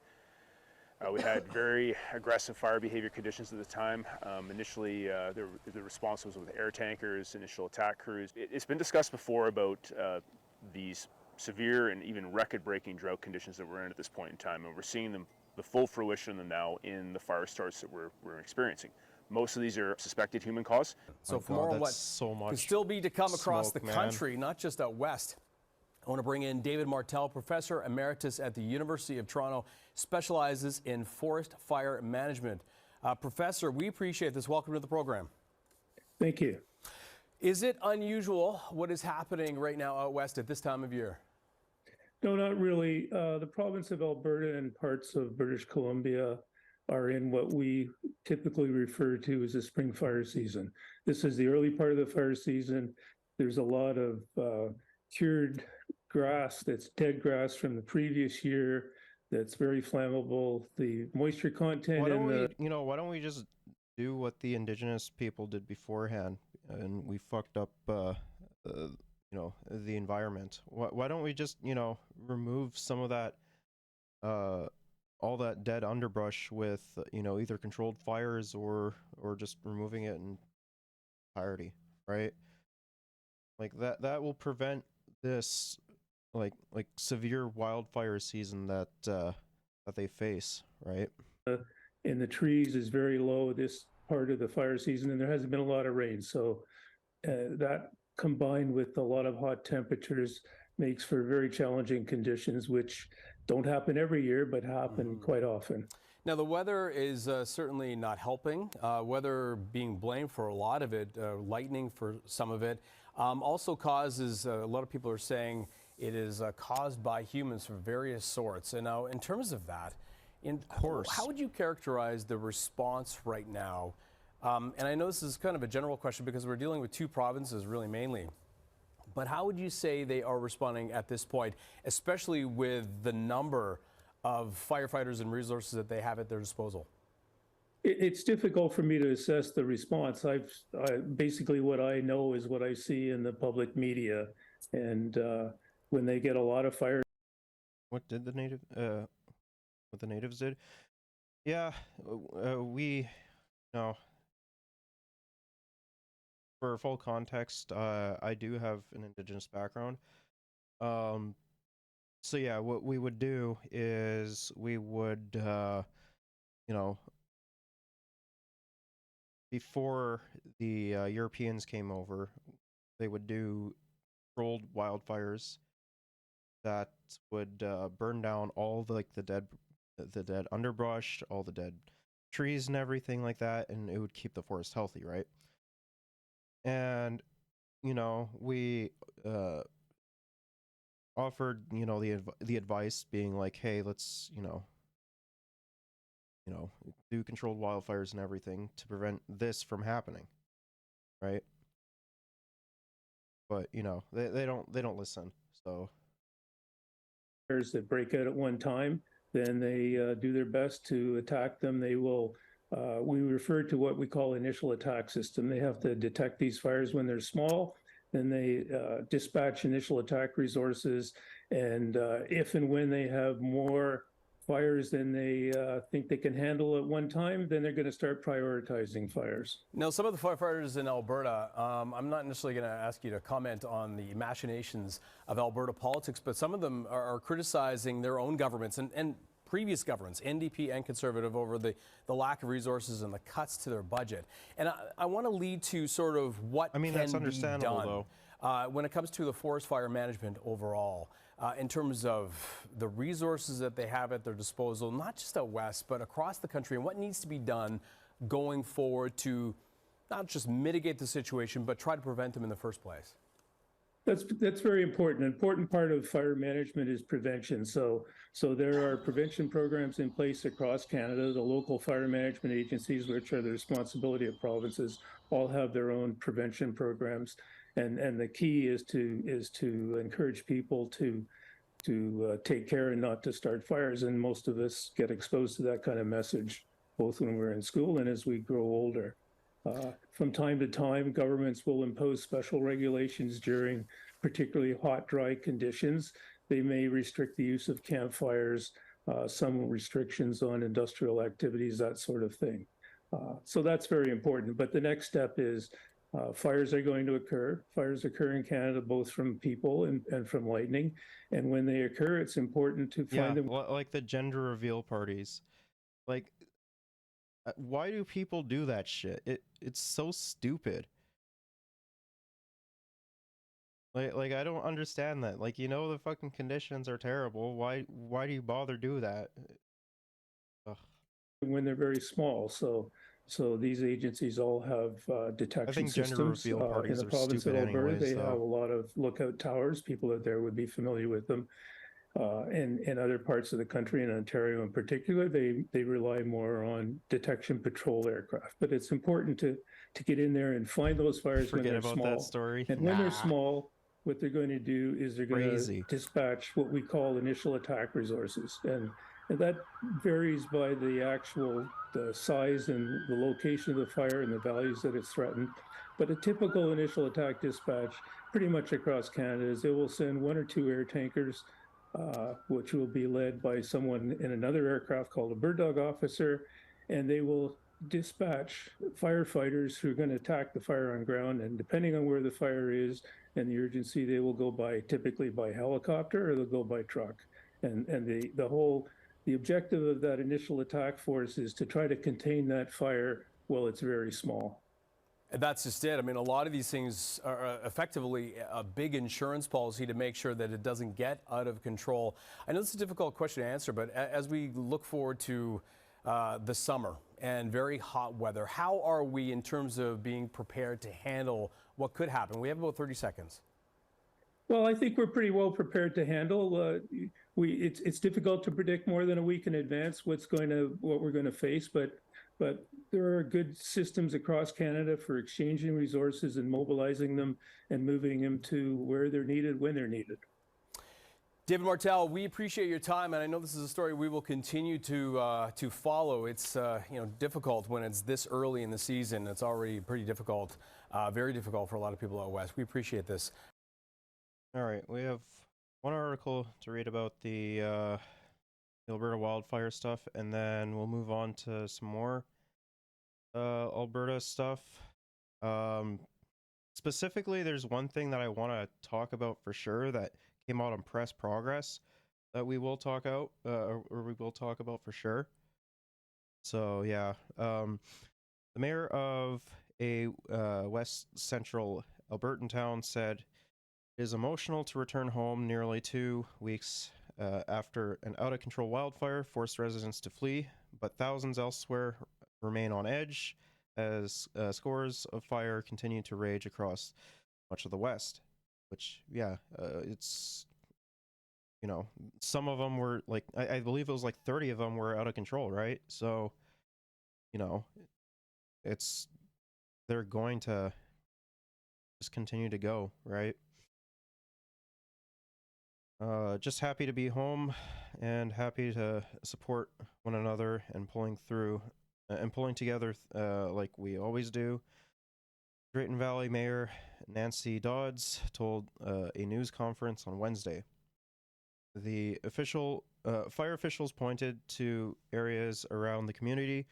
We had very aggressive fire behavior conditions at the time. Initially, the response was with air tankers, initial attack crews. It's been discussed before about these severe and even record-breaking drought conditions that we're in at this point in time, and we're seeing them, the full fruition of them now in the fire starts that we're experiencing. Most of these are suspected human cause. So for more on what can still be to come across the country, not just out west, I want to bring in David Martel, Professor Emeritus at the University of Toronto, specializes in forest fire management. Professor, we appreciate this. Welcome to the program. Thank you. Is it unusual what is happening right now out west at this time of year? No, not really. The province of Alberta and parts of British Columbia are in what we typically refer to as the spring fire season. This is the early part of the fire season. There's a lot of cured grass that's dead grass from the previous year that's very flammable. The moisture content why don't we just do what the Indigenous people did beforehand, and we fucked up the environment. Why don't we just remove some of that all that dead underbrush with either controlled fires or just removing it in entirety, right? Like that will prevent this like severe wildfire season that they face, right? And the trees is very low this part of the fire season, and there hasn't been a lot of rain. So that combined with a lot of hot temperatures makes for very challenging conditions, which don't happen every year, but happen quite often. Now, the weather is certainly not helping. Weather being blamed for a lot of it, lightning for some of it, also causes, a lot of people are saying it is caused by humans of various sorts. And now, in terms of that, how would you characterize the response right now? And I know this is kind of a general question because we're dealing with two provinces really mainly. But how would you say they are responding at this point, especially with the number of firefighters and resources that they have at their disposal? It's difficult for me to assess the response. Basically what I know is what I see in the public media, and when they get a lot of fire. What did the natives did? Yeah, we for full context, I do have an Indigenous background. So yeah, what we would do is we would, before the Europeans came over, they would do controlled wildfires that would burn down all the dead underbrush, all the dead trees and everything like that, and it would keep the forest healthy, right? And we offered the advice being like, hey, let's do controlled wildfires and everything to prevent this from happening, right? But they don't listen. So that break out at one time, then they do their best to attack them. They will. We refer to what we call initial attack system. They have to detect these fires when they're small, then they dispatch initial attack resources, and if and when they have more fires than they think they can handle at one time, then they're going to start prioritizing fires. Now, some of the firefighters in Alberta, I'm not necessarily going to ask you to comment on the machinations of Alberta politics, but some of them are criticizing their own governments and previous governments, NDP and Conservative, over the lack of resources and the cuts to their budget. And I want to lead to sort of what can that's understandable, be done though. When it comes to the forest fire management overall, in terms of the resources that they have at their disposal, not just out west, but across the country, and what needs to be done going forward to not just mitigate the situation, but try to prevent them in the first place. That's very important. An important part of fire management is prevention. So there are prevention programs in place across Canada. The local fire management agencies, which are the responsibility of provinces, all have their own prevention programs. And the key is to encourage people to take care and not to start fires. And most of us get exposed to that kind of message, both when we're in school and as we grow older. From time to time, governments will impose special regulations during particularly hot, dry conditions. They may restrict the use of campfires some restrictions on industrial activities, that sort of thing. So that's very important. But the next step is fires are going to occur. Fires occur in Canada, both from people and from lightning. And when they occur, it's important to find them. Like the gender reveal parties. Like, why do people do that shit? It's so stupid. Like I don't understand that. Like, you know, the fucking conditions are terrible. Why do you bother do that? Ugh. When they're very small. So these agencies all have detection gender systems. reveal In parties the are province of stupid Alberta, anyways, they though. have a lot of lookout towers. People out there would be familiar with them. In other parts of the country, in Ontario in particular, they rely more on detection patrol aircraft. But it's important to get in there and find those fires when Forget they're about small. that story. And when they're small, what they're going to do is they're going to dispatch what we call initial attack resources. And that varies by the size and the location of the fire and the values that it's threatened. But a typical initial attack dispatch, pretty much across Canada, is they will send 1 or 2 air tankers, which will be led by someone in another aircraft called a bird dog officer, and they will dispatch firefighters who are going to attack the fire on ground. And depending on where the fire is and the urgency, they will go typically by helicopter or they'll go by truck. And the objective of that initial attack force is to try to contain that fire while it's very small. And that's just it. I mean, a lot of these things are effectively a big insurance policy to make sure that it doesn't get out of control. I know this is a difficult question to answer, but as we look forward to the summer and very hot weather, how are we in terms of being prepared to handle what could happen? We have about 30 seconds. Well, I think we're pretty well prepared to handle. It's difficult to predict more than a week in advance what we're going to face, but there are good systems across Canada for exchanging resources and mobilizing them and moving them to where they're needed when they're needed. David Martel, we appreciate your time, and I know this is a story we will continue to follow. It's difficult when it's this early in the season. It's already pretty difficult, very difficult for a lot of people out west. We appreciate this. All right, we have one article to read about the Alberta wildfire stuff, and then we'll move on to some more Alberta stuff. Specifically, there's one thing that I want to talk about for sure that came out on Press Progress that we will talk out, or we will talk about for sure. So yeah, the mayor of a west central Albertan town said it is emotional to return home nearly 2 weeks after an out-of-control wildfire forced residents to flee, but thousands elsewhere remain on edge as scores of fire continue to rage across much of the west. Which, yeah, it's, some of them were like, I believe it was like 30 of them were out of control, right? So, they're going to just continue to go, right? Just happy to be home and happy to support one another and pulling together like we always do. Drayton Valley Mayor Nancy Dodds told a news conference on Wednesday. The fire officials pointed to areas around the community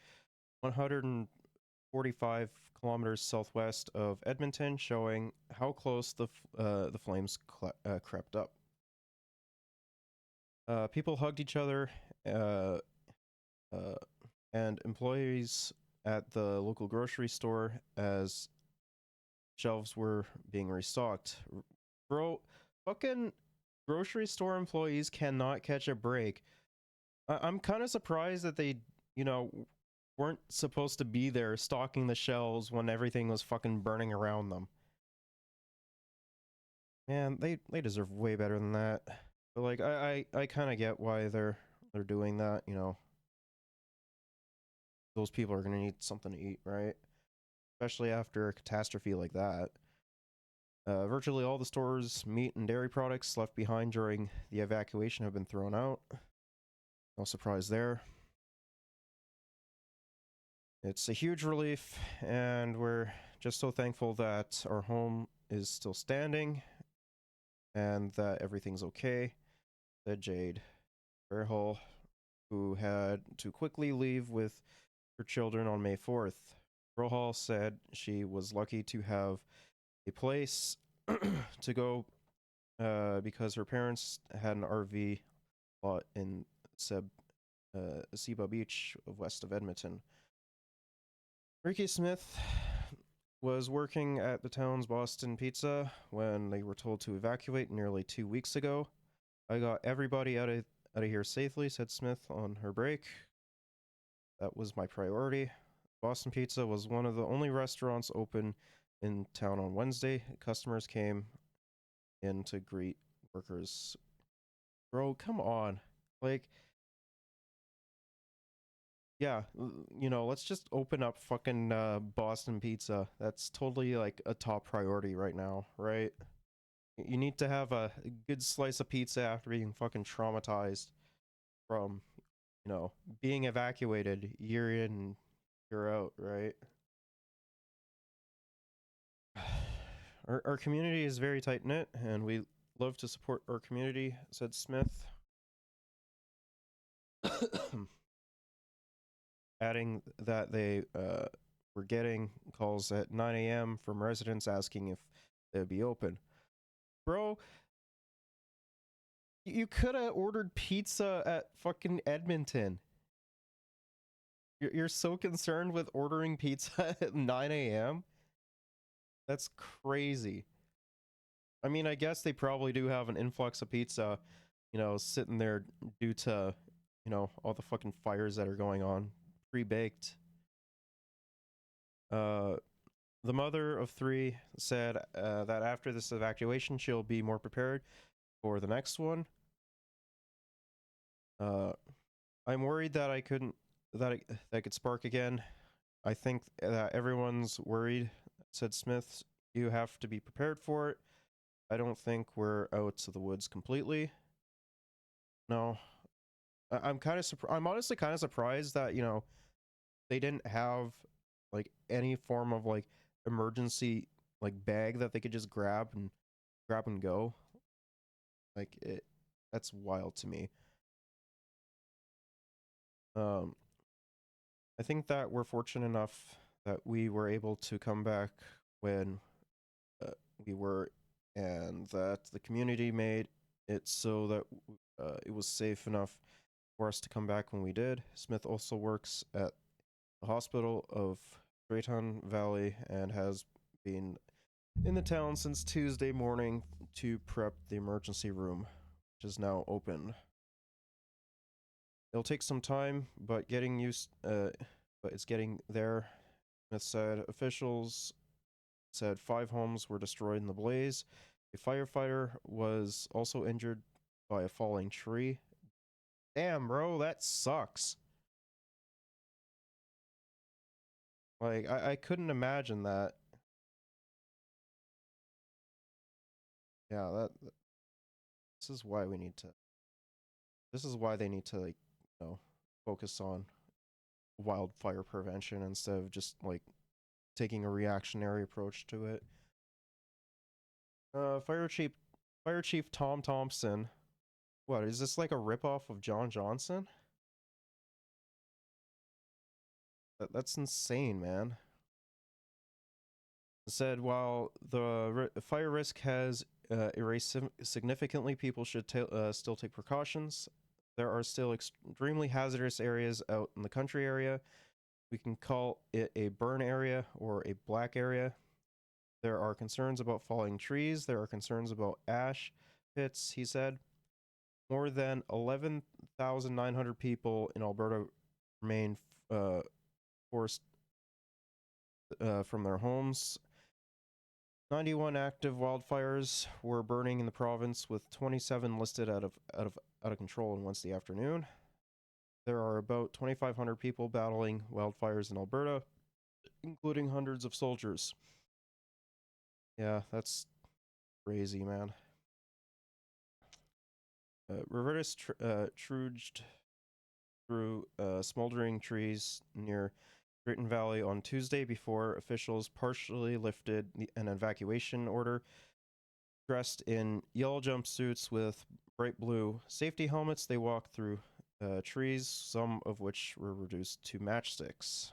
145 kilometers southwest of Edmonton, showing how close the flames crept up. People hugged each other, and employees at the local grocery store as shelves were being restocked. Bro, fucking grocery store employees cannot catch a break. I'm kind of surprised that they, weren't supposed to be there stocking the shelves when everything was fucking burning around them. Man, they deserve way better than that. But like, I kind of get why they're doing that. Those people are gonna need something to eat, right? Especially after a catastrophe like that. Virtually all the store's meat and dairy products left behind during the evacuation have been thrown out. No surprise there. It's a huge relief, and we're just so thankful that our home is still standing and that everything's okay, said Jade Fairhall, who had to quickly leave with her children on May 4th. Rohal said she was lucky to have a place to go because her parents had an RV lot in Seba Beach, west of Edmonton. Ricky Smith was working at the town's Boston Pizza when they were told to evacuate nearly 2 weeks ago. I got everybody out of here safely, said Smith on her break. That was my priority. Boston Pizza was one of the only restaurants open in town on Wednesday. Customers came in to greet workers. Bro, come on. Like, yeah, let's just open up fucking Boston Pizza. That's totally like a top priority right now, right? You need to have a good slice of pizza after being fucking traumatized from, being evacuated year in, year out, right? Our community is very tight-knit, and we love to support our community, said Smith. Adding that they were getting calls at 9 a.m. from residents asking if they'd be open. Bro, you could have ordered pizza at fucking Edmonton. You're so concerned with ordering pizza at 9 a.m.? That's crazy. I mean, I guess they probably do have an influx of pizza, sitting there due to, all the fucking fires that are going on, pre-baked. The mother of 3 said that after this evacuation, she'll be more prepared for the next one. I'm worried that I could spark again. I think that everyone's worried, said Smith. You have to be prepared for it. I don't think we're out to the woods completely. No. I'm honestly kind of surprised that, they didn't have like any form of like emergency like bag that they could just grab and go. Like that's wild to me. I think that we're fortunate enough that we were able to come back when we were, and that the community made it so that it was safe enough for us to come back when we did. Smith also works at the hospital of Drayton Valley and has been in the town since Tuesday morning to prep the emergency room, which is now open. It'll take some time, but it's getting there. Smith said officials said 5 homes were destroyed in the blaze. A firefighter was also injured by a falling tree. Damn, bro, that sucks. Like, I couldn't imagine that. Yeah, this is why they need to, like, focus on wildfire prevention instead of just, like, taking a reactionary approach to it. Fire Chief Tom Thompson. What, is this like a ripoff of John Johnson? That's insane, man. Said while the fire risk has erased significantly, people should still take precautions. There are still extremely hazardous areas out in the country area. We can call it a burn area or a black area. There are concerns about falling trees. There are concerns about ash pits, he said. More than 11,900 people in Alberta remain forced from their homes. 91 active wildfires were burning in the province, with 27 listed out of control in Wednesday afternoon. There are about 2,500 people battling wildfires in Alberta, including hundreds of soldiers. Yeah, that's crazy, man. Revertis trudged through smoldering trees near Drayton Valley on Tuesday before officials partially lifted an evacuation order. Dressed in yellow jumpsuits with bright blue safety helmets, they walked through trees, some of which were reduced to matchsticks.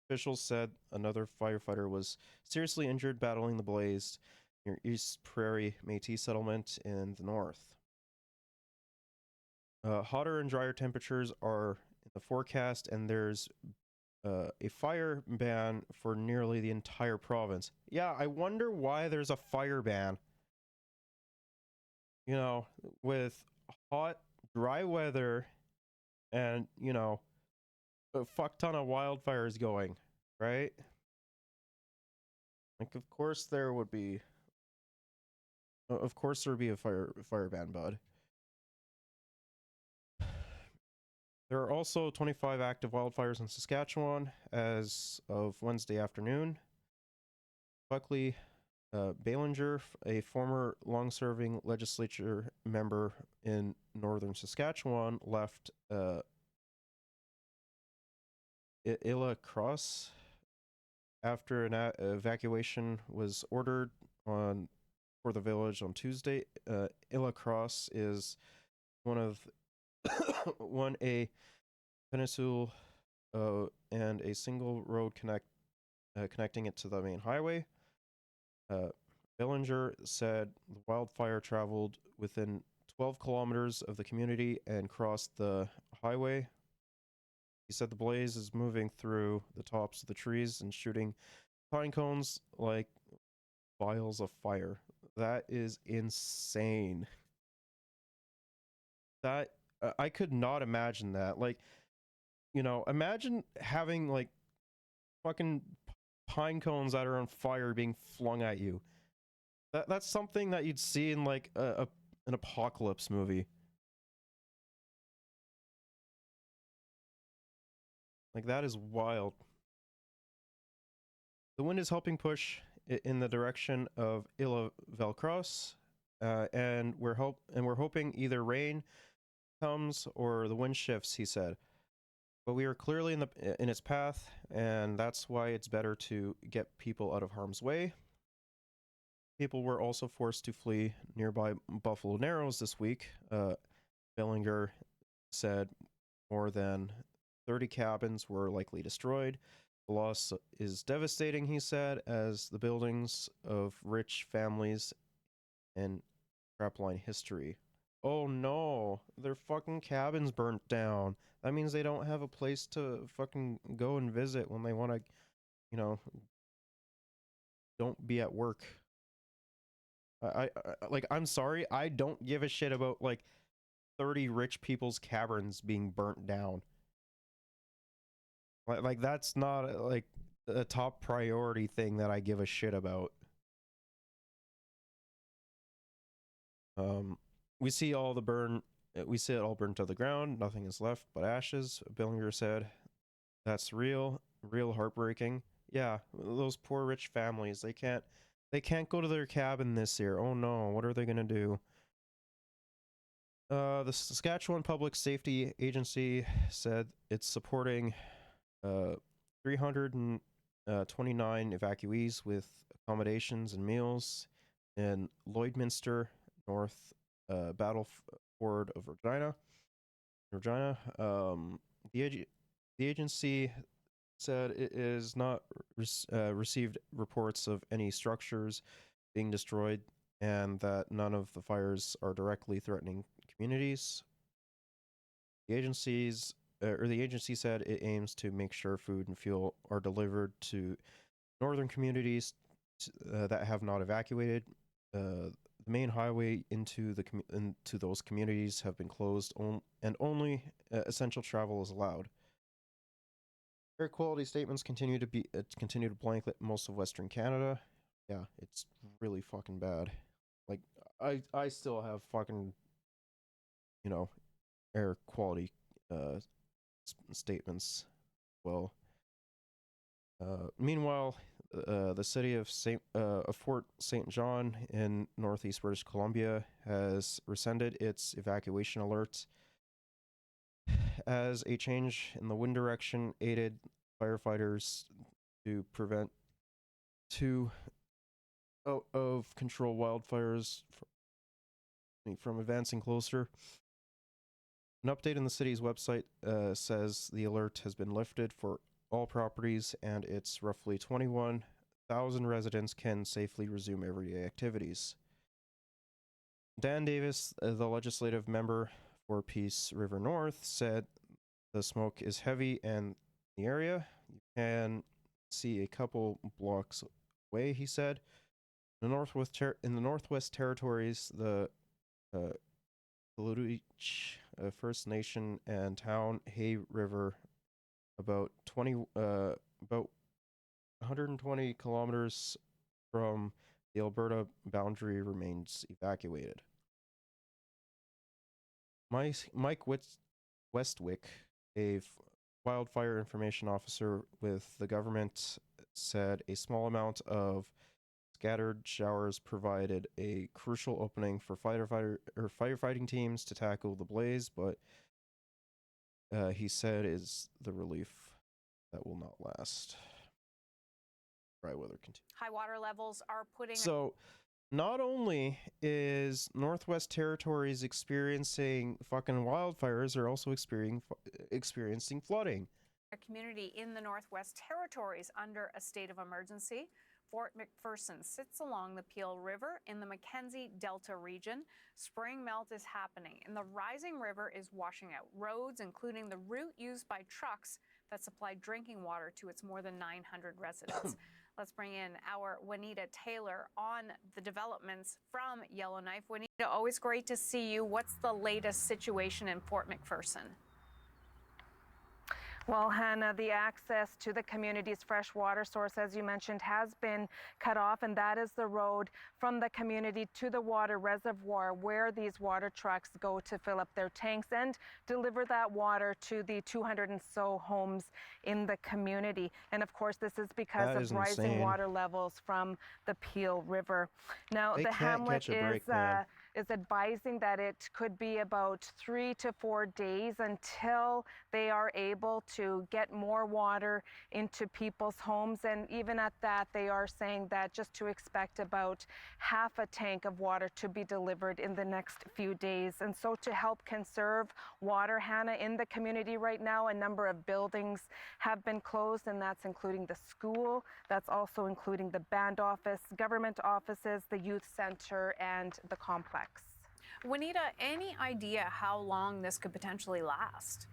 Officials said another firefighter was seriously injured battling the blaze near East Prairie Métis settlement in the north. Hotter and drier temperatures are in the forecast, and there's a fire ban for nearly the entire province. Yeah, I wonder why there's a fire ban. You know, with hot, dry weather and, you know, a fuck ton of wildfires going, right? Like, of course there would be. Of course there would be a fire ban, bud. There are also 25 active wildfires in Saskatchewan as of Wednesday afternoon. Buckley Balinger, a former long-serving legislature member in northern Saskatchewan, left Illa Cross after an evacuation was ordered for the village on Tuesday. Illa Cross is a peninsula and a single road connecting it to the main highway. Bellinger said the wildfire traveled within 12 kilometers of the community and crossed the highway. He said the blaze is moving through the tops of the trees and shooting pine cones like vials of fire. That is insane. That I could not imagine that. Like, you know, imagine having like fucking pine cones that are on fire being flung at you. That's something that you'd see in like an apocalypse movie. Like, that is wild. The wind is helping push in the direction of Illa Velcross, and we're hoping either rain comes or the wind shifts, he said. But we are clearly in its path, and that's why it's better to get people out of harm's way. People were also forced to flee nearby Buffalo Narrows this week. Bellinger said more than 30 cabins were likely destroyed. The loss is devastating, he said, as the buildings of rich families and crapline history. Oh no, their fucking cabins burnt down. That means they don't have a place to fucking go and visit when they want to, you know, don't be at work. I'm sorry, I don't give a shit about like 30 rich people's cabins being burnt down. Like that's not like a top priority thing that I give a shit about. We see it all burn to the ground. Nothing is left but ashes. Billinger said, "That's real heartbreaking." Yeah, those poor rich families. They can't go to their cabin this year. Oh no, what are they gonna do? The Saskatchewan Public Safety Agency said it's supporting 329 evacuees with accommodations and meals in Lloydminster, North Battleford of Regina. The agency said it is not received reports of any structures being destroyed, and that none of the fires are directly threatening communities. The agency said it aims to make sure food and fuel are delivered to northern communities that have not evacuated. The main highway into those communities have been closed, and only essential travel is allowed. Air quality statements continue to blanket most of Western Canada. Yeah, it's really fucking bad. Like, I still have fucking, you know, air quality statements. Well, meanwhile, the city of Fort St. John in northeast British Columbia has rescinded its evacuation alert as a change in the wind direction aided firefighters to prevent control wildfires from advancing closer. An update on the city's website says the alert has been lifted for all properties, and its roughly 21,000 residents can safely resume everyday activities. Dan Davis, the legislative member for Peace River North, said the smoke is heavy in the area. You can see a couple blocks away, he said. In the Northwest Territories, the Kaludich First Nation and town Hay River, about 120 kilometers from the Alberta boundary, remains evacuated. Mike Westwick, a wildfire information officer with the government, said a small amount of scattered showers provided a crucial opening for firefighting teams to tackle the blaze, but he said is the relief that will not last. Dry weather continues. High water levels are putting... So, not only is Northwest Territories experiencing fucking wildfires, they're also experiencing flooding. A community in the Northwest Territories under a state of emergency. Fort McPherson sits along the Peel River in the Mackenzie Delta region. Spring melt is happening, and the rising river is washing out roads, including the route used by trucks that supply drinking water to its more than 900 residents. Let's bring in our Juanita Taylor on the developments from Yellowknife. Juanita, always great to see you. What's the latest situation in Fort McPherson? Well, Hannah, the access to the community's fresh water source, as you mentioned, has been cut off, and that is the road from the community to the water reservoir where these water trucks go to fill up their tanks and deliver that water to the 200 and so homes in the community. And of course, this is because of rising water levels from the Peel River. Now, the hamlet is advising that it could be about 3 to 4 days until they are able to get more water into people's homes. And even at that, they are saying that just to expect about half a tank of water to be delivered in the next few days. And so to help conserve water, Hannah, in the community right now, a number of buildings have been closed, and that's including the school, that's also including the band office, government offices, the youth center, and the complex. Juanita, any idea how long this could potentially last?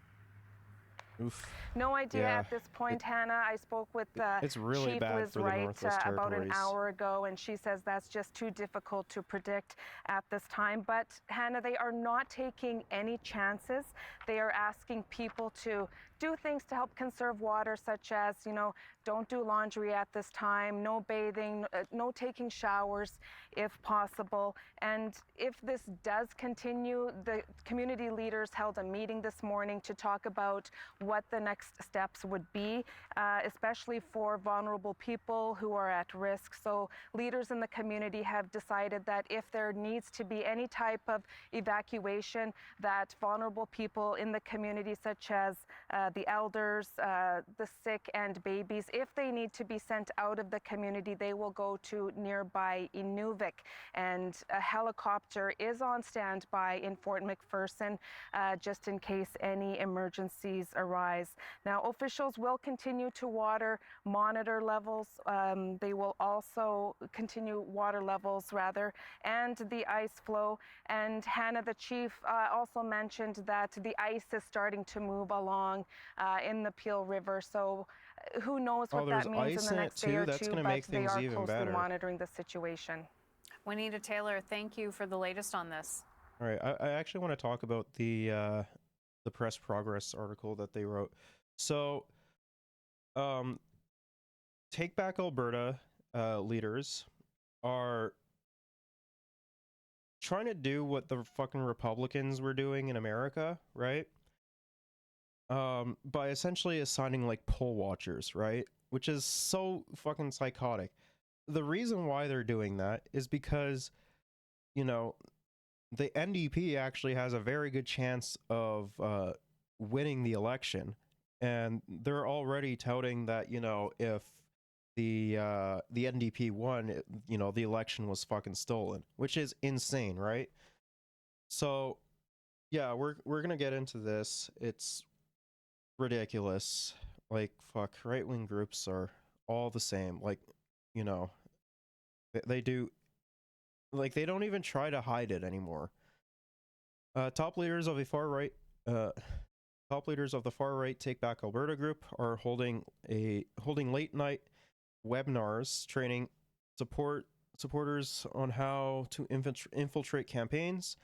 Oof. No idea at this point, Hannah. I spoke with it's really Chief bad Liz for the Wright Northwest about an Territories. hour ago, and she says that's just too difficult to predict at this time. But Hannah, they are not taking any chances. They are asking people to do things to help conserve water, such as, don't do laundry at this time, no bathing, no taking showers if possible. And if this does continue, the community leaders held a meeting this morning to talk about what the next steps would be, especially for vulnerable people who are at risk. So leaders in the community have decided that if there needs to be any type of evacuation, that vulnerable people in the community, such as the elders, the sick, and babies, if they need to be sent out of the community, they will go to nearby Inuvik. And a helicopter is on standby in Fort McPherson just in case any emergencies arise. Now, officials will continue to monitor levels. They will also continue water levels, and the ice flow. And Hannah, the chief, also mentioned that the ice is starting to move along in the Peel River. So who knows what that means in the next day or two, but they are closely monitoring the situation. Juanita Taylor, thank you for the latest on this. All right, I actually want to talk about the Press Progress article that they wrote. So, Take Back Alberta leaders are trying to do what the fucking Republicans were doing in America, right? By essentially assigning like poll watchers, right? Which is so fucking psychotic. The reason why they're doing that is because, the NDP actually has a very good chance of winning the election, and they're already touting that, if the NDP won, the election was fucking stolen, which is insane, right? So Yeah, we're gonna get into this. It's ridiculous. Like, fuck, right-wing groups are all the same. Like, you know, they do, like, they don't even try to hide it anymore. Top leaders of the far right, top leaders of the far right Take Back Alberta group are holding late night webinars training supporters on how to infiltrate campaigns,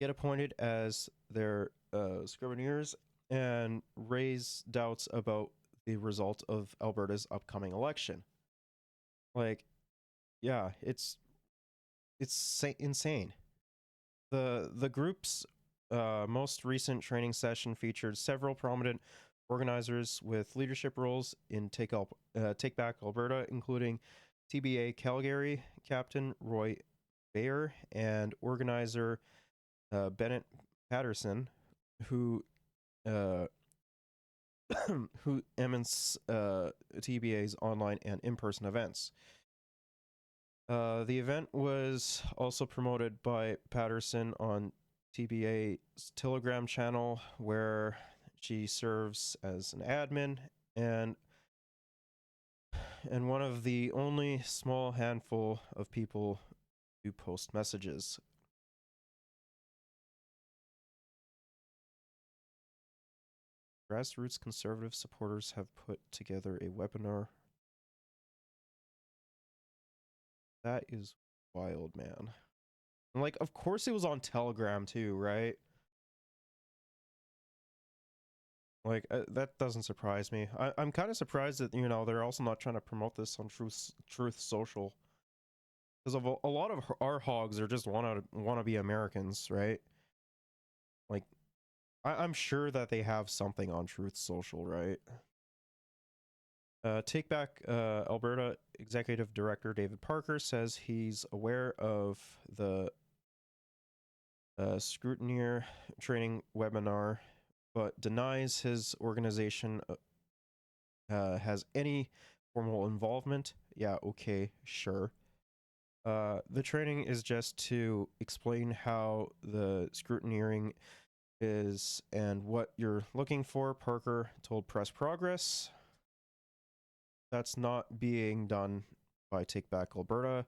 get appointed as their scriveneers, and raise doubts about the result of Alberta's upcoming election. Like, yeah, it's insane. The group's most recent training session featured several prominent organizers with leadership roles in Take Back Alberta, including TBA Calgary Captain Roy Bayer and organizer Bennett Patterson, who who emanates TBA's online and in-person events. The event was also promoted by Patterson on TBA's Telegram channel, where she serves as an admin and one of the only small handful of people who post messages. Grassroots conservative supporters have put together a webinar. That is wild, man. And like, of course it was on Telegram too, right? Like, that doesn't surprise me. I'm kind of surprised that, you know, they're also not trying to promote this on Truth Social. Because of a lot of our hogs are just want to be Americans, right? Like, I'm sure that they have something on Truth Social, right? Take Back Alberta Executive Director David Parker says he's aware of the scrutineer training webinar, but denies his organization has any formal involvement. Yeah, okay, sure. The training is just to explain how the scrutineering is and what you're looking for, Parker told Press Progress. That's not being done by Take Back Alberta.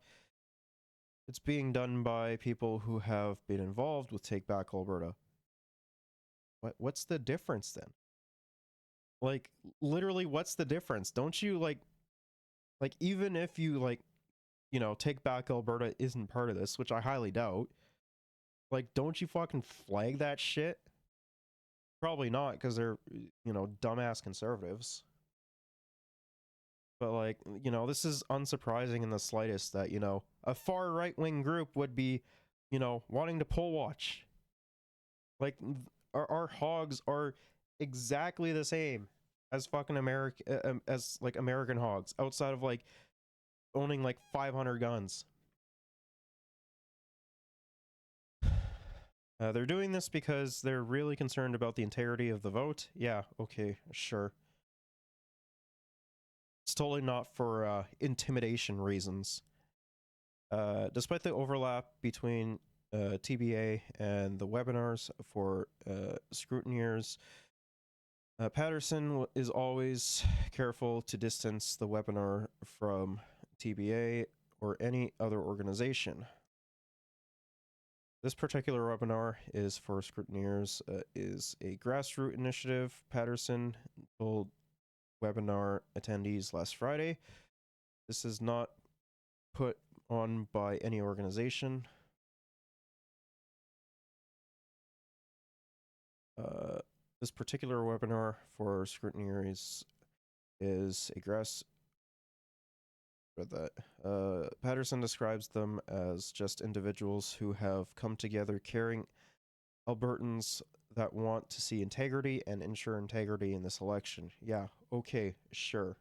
It's being done by people who have been involved with Take Back Alberta. What's the difference then? Like, literally, what's the difference? Don't you like even if you like, you know, Take Back Alberta isn't part of this, which I highly doubt. Like, don't you fucking flag that shit? Probably not, because they're, you know, dumbass conservatives. But like, you know, this is unsurprising in the slightest that, you know, a far right-wing group would be, you know, wanting to poll watch. Like, our hogs are exactly the same as fucking as like American hogs, outside of like owning like 500 guns. They're doing this because they're really concerned about the integrity of the vote. Yeah, okay, sure. It's totally not for intimidation reasons. Despite the overlap between TBA and the webinars for scrutineers, Patterson is always careful to distance the webinar from TBA or any other organization. This particular webinar is for scrutineers, is a grassroots initiative, Patterson told webinar attendees last Friday. This is not put on by any organization. This particular webinar for scrutineers is a Patterson describes them as just individuals who have come together caring Albertans that want to see integrity and ensure integrity in this election. Yeah, okay, sure.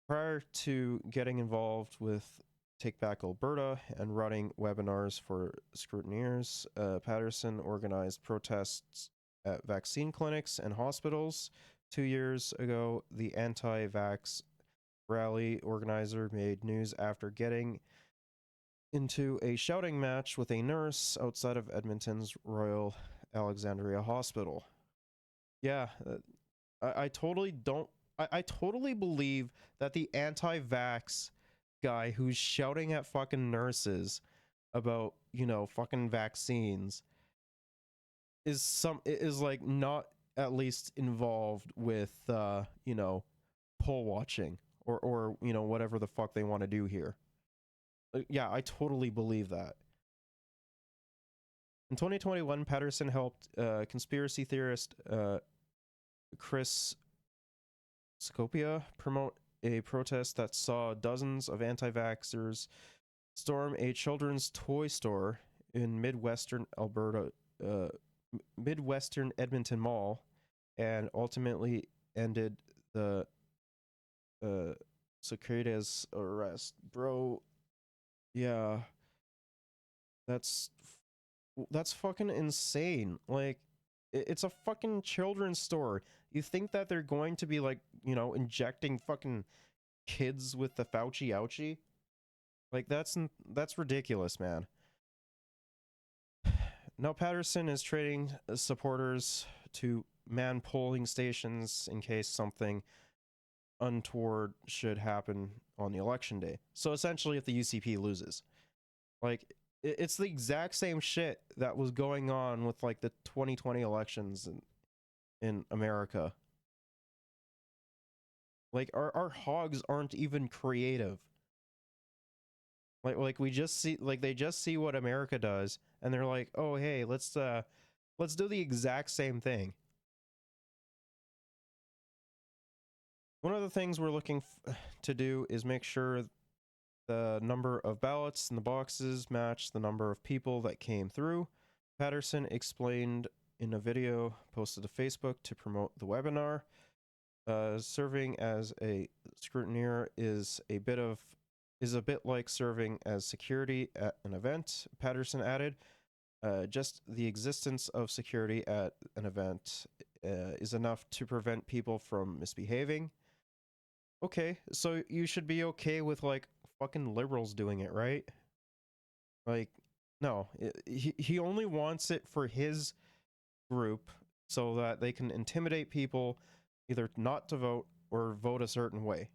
Prior to getting involved with Take Back Alberta and running webinars for scrutineers, Patterson organized protests at vaccine clinics and hospitals. 2 years ago, the anti-vax rally organizer made news after getting into a shouting match with a nurse outside of Edmonton's Royal Alexandria Hospital. Yeah, I totally don't. I totally believe that the anti-vax guy who's shouting at fucking nurses about, you know, fucking vaccines is like not at least involved with you know, poll watching or you know, whatever the fuck they want to do here. Yeah, I totally believe that. In 2021, Patterson helped conspiracy theorist Chris Scopia promote a protest that saw dozens of anti-vaxxers storm a children's toy store in Midwestern Alberta, Midwestern Edmonton Mall, and ultimately ended the Cicadas arrest. Bro, yeah, that's fucking insane. Like, it's a fucking children's store. You think that they're going to be like, you know, injecting fucking kids with the Fauci ouchie? Like, that's ridiculous, man. Now Patterson is training supporters to man polling stations in case something untoward should happen on the election day. So essentially, if the UCP loses, like, it's the exact same shit that was going on with like the 2020 elections in America. Like, our hogs aren't even creative. Like we just see, like, they just see what America does and they're like, oh hey, let's do the exact same thing. One of the things we're looking to do is make sure the number of ballots in the boxes match the number of people that came through. Patterson explained in a video posted to Facebook to promote the webinar. Serving as a scrutineer is a bit like serving as security at an event, Patterson added. Just the existence of security at an event is enough to prevent people from misbehaving. Okay, so you should be okay with like fucking liberals doing it, right? Like, no, he only wants it for his group so that they can intimidate people either not to vote or vote a certain way.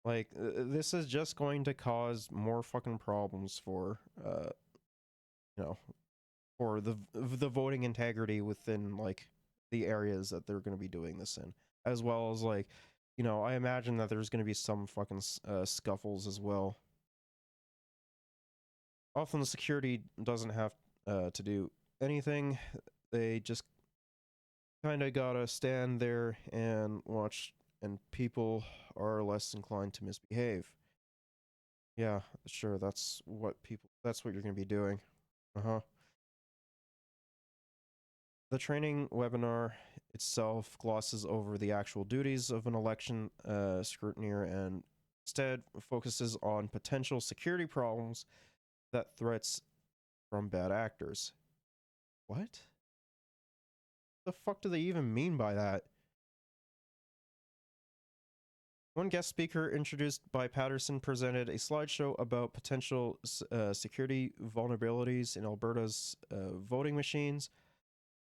Like, this is just going to cause more fucking problems for, you know, for the voting integrity within, like, the areas that they're going to be doing this in. As well as, like, you know, I imagine that there's going to be some fucking scuffles as well. Often the security doesn't have to do anything. They just kind of gotta stand there and watch, and people are less inclined to misbehave. Yeah, sure, that's what you're gonna be doing. The training webinar itself glosses over the actual duties of an election scrutineer and instead focuses on potential security problems that threats from bad actors. What? The fuck do they even mean by that? One guest speaker introduced by Patterson presented a slideshow about potential security vulnerabilities in Alberta's voting machines.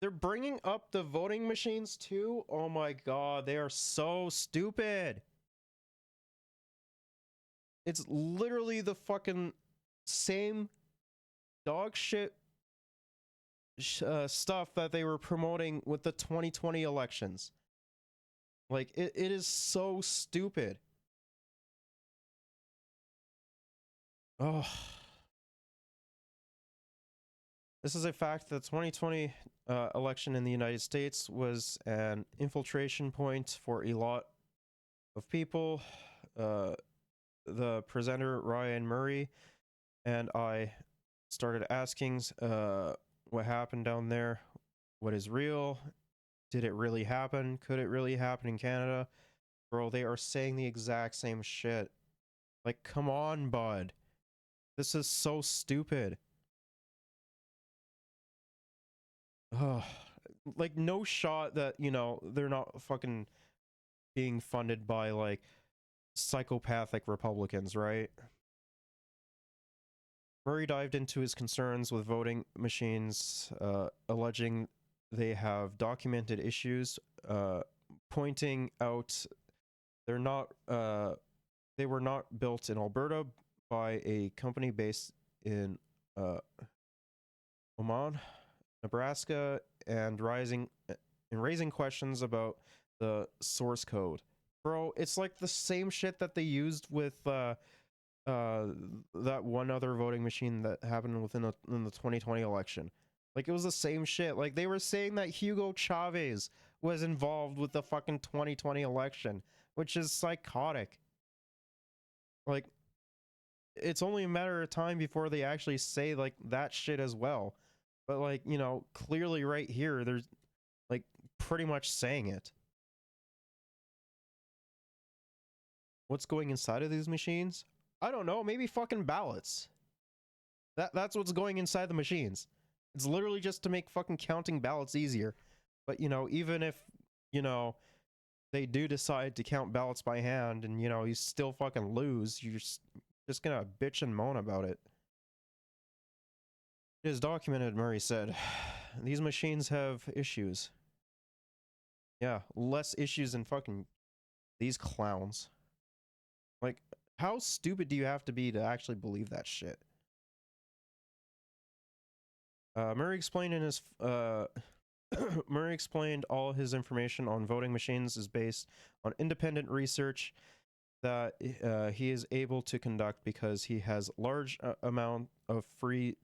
They're bringing up the voting machines too? Oh my god, they are so stupid. It's literally the fucking same dog shit stuff that they were promoting with the 2020 elections. Like, it is so stupid. Oh. This is a fact that the 2020 election in the United States was an infiltration point for a lot of people. The presenter, Ryan Murray, and I started asking what happened down there, what is real, did it really happen, could it really happen in Canada? Bro, they are saying the exact same shit. Like, come on, bud. This is so stupid. Ugh. Like, no shot that, you know, they're not fucking being funded by, like, psychopathic Republicans, right? Murray dived into his concerns with voting machines, alleging they have documented issues, pointing out they were not built in Alberta by a company based in Oman, Nebraska, and raising questions about the source code. Bro, it's like the same shit that they used with that one other voting machine that happened in the 2020 election. Like, it was the same shit. Like, they were saying that Hugo Chavez was involved with the fucking 2020 election, which is psychotic. Like, it's only a matter of time before they actually say, like, that shit as well. But, like, you know, clearly right here, there's, like, pretty much saying it. What's going inside of these machines? I don't know, maybe fucking ballots. That's what's going inside the machines. It's literally just to make fucking counting ballots easier. But, you know, even if, you know, they do decide to count ballots by hand and, you know, you still fucking lose, you're just gonna bitch and moan about it. It is documented, Murray said. These machines have issues. Yeah, less issues than fucking these clowns. Like, how stupid do you have to be to actually believe that shit? Murray explained Murray explained all his information on voting machines is based on independent research that he is able to conduct because he has large amount of free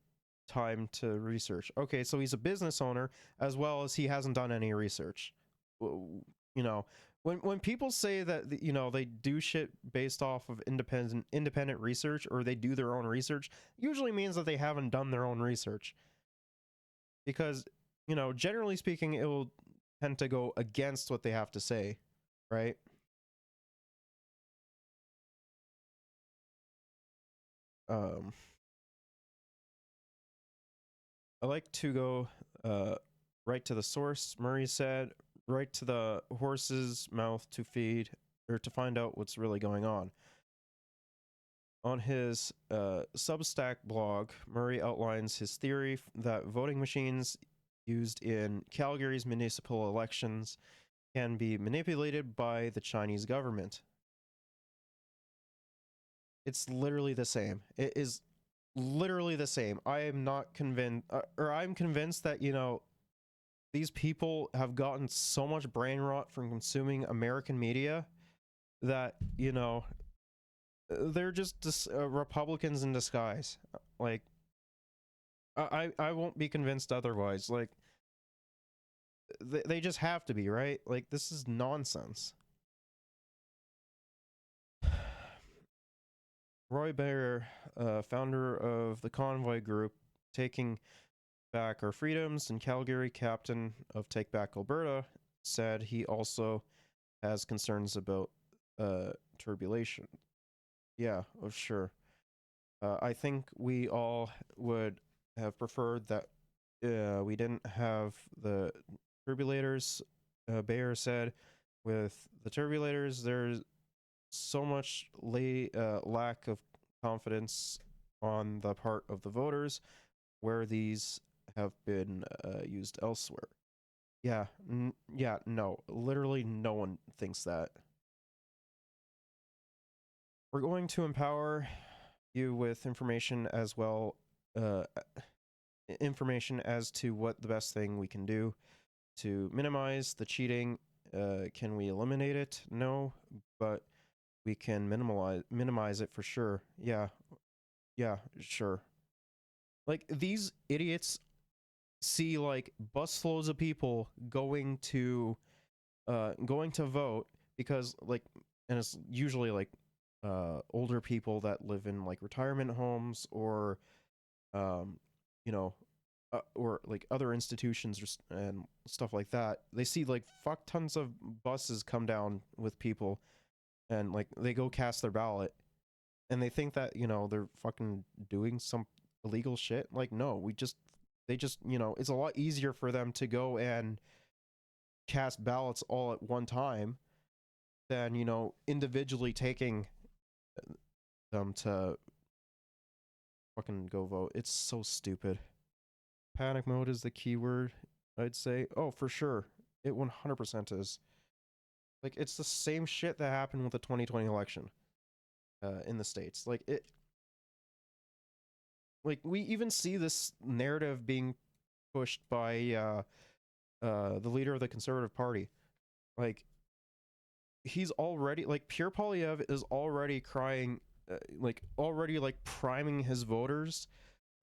time to research. Okay, so he's a business owner as well as he hasn't done any research. You know, when people say that, you know, they do shit based off of independent research, or they do their own research, usually means that they haven't done their own research. Because, you know, generally speaking, it will tend to go against what they have to say, right? I like to go right to the source, Murray said, right to the horse's mouth to feed, or to find out what's really going on. On his Substack blog, Murray outlines his theory that voting machines used in Calgary's municipal elections can be manipulated by the Chinese government. It's literally the same. It is literally the same. I am not convinced, or I'm convinced that, you know, these people have gotten so much brain rot from consuming American media that, you know, they're just Republicans in disguise. Like, I won't be convinced otherwise. Like, they just have to be, right? Like, this is nonsense. Roy Baer, founder of the Convoy Group, Taking Back Our Freedoms, and Calgary captain of Take Back Alberta, said he also has concerns about turbulation. Yeah, oh, sure. I think we all would have preferred that we didn't have the turbulators, Bayer said. With the turbulators, there's so much lack of confidence on the part of the voters where these have been used elsewhere. Yeah, no, literally no one thinks that. We're going to empower you with information as well, information as to what the best thing we can do to minimize the cheating. Can we eliminate it? No, but we can minimize it for sure. Yeah, sure. Like, these idiots see, like, busloads of people going to vote because, like, and it's usually like older people that live in, like, retirement homes or you know, or like other institutions and stuff like that. They see, like, fuck tons of buses come down with people, and, like, they go cast their ballot, and they think that, you know, they're fucking doing some illegal shit. Like, no, they just, you know, it's a lot easier for them to go and cast ballots all at one time than, you know, individually taking them to fucking go vote. It's so stupid. Panic mode is the keyword, I'd say. Oh, for sure. It 100% is. Like, it's the same shit that happened with the 2020 election in the States. Like, we even see this narrative being pushed by the leader of the Conservative Party. Like, he's already, like, Pierre Poilievre is already crying, already priming his voters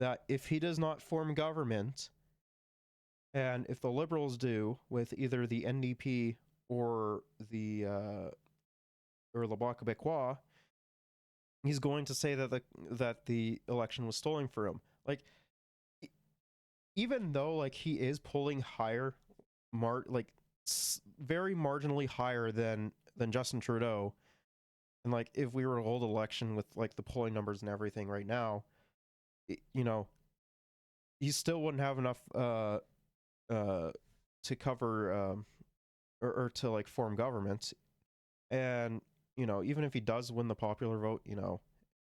that if he does not form government, and if the Liberals do with either the NDP or the Le Bloc Québécois, he's going to say that the election was stolen for him. Like, even though like he is polling higher, very marginally higher than Justin Trudeau, and like if we were to hold an election with like the polling numbers and everything right now, you know, he still wouldn't have enough to cover or to like form government. And you know, even if he does win the popular vote, you know,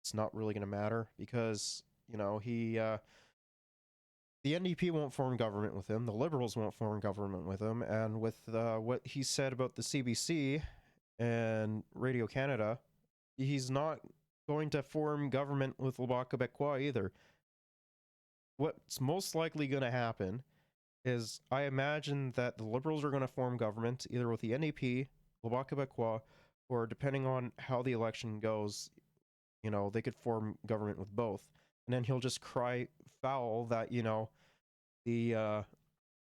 it's not really going to matter because you know the NDP won't form government with him, the Liberals won't form government with him, and with what he said about the CBC and Radio Canada, he's not going to form government with Le Bloc Québécois either. What's most likely going to happen is I imagine that the Liberals are going to form government either with the NDP, Le Bloc Québécois, or depending on how the election goes, you know, they could form government with both. And then he'll just cry foul that, you know, the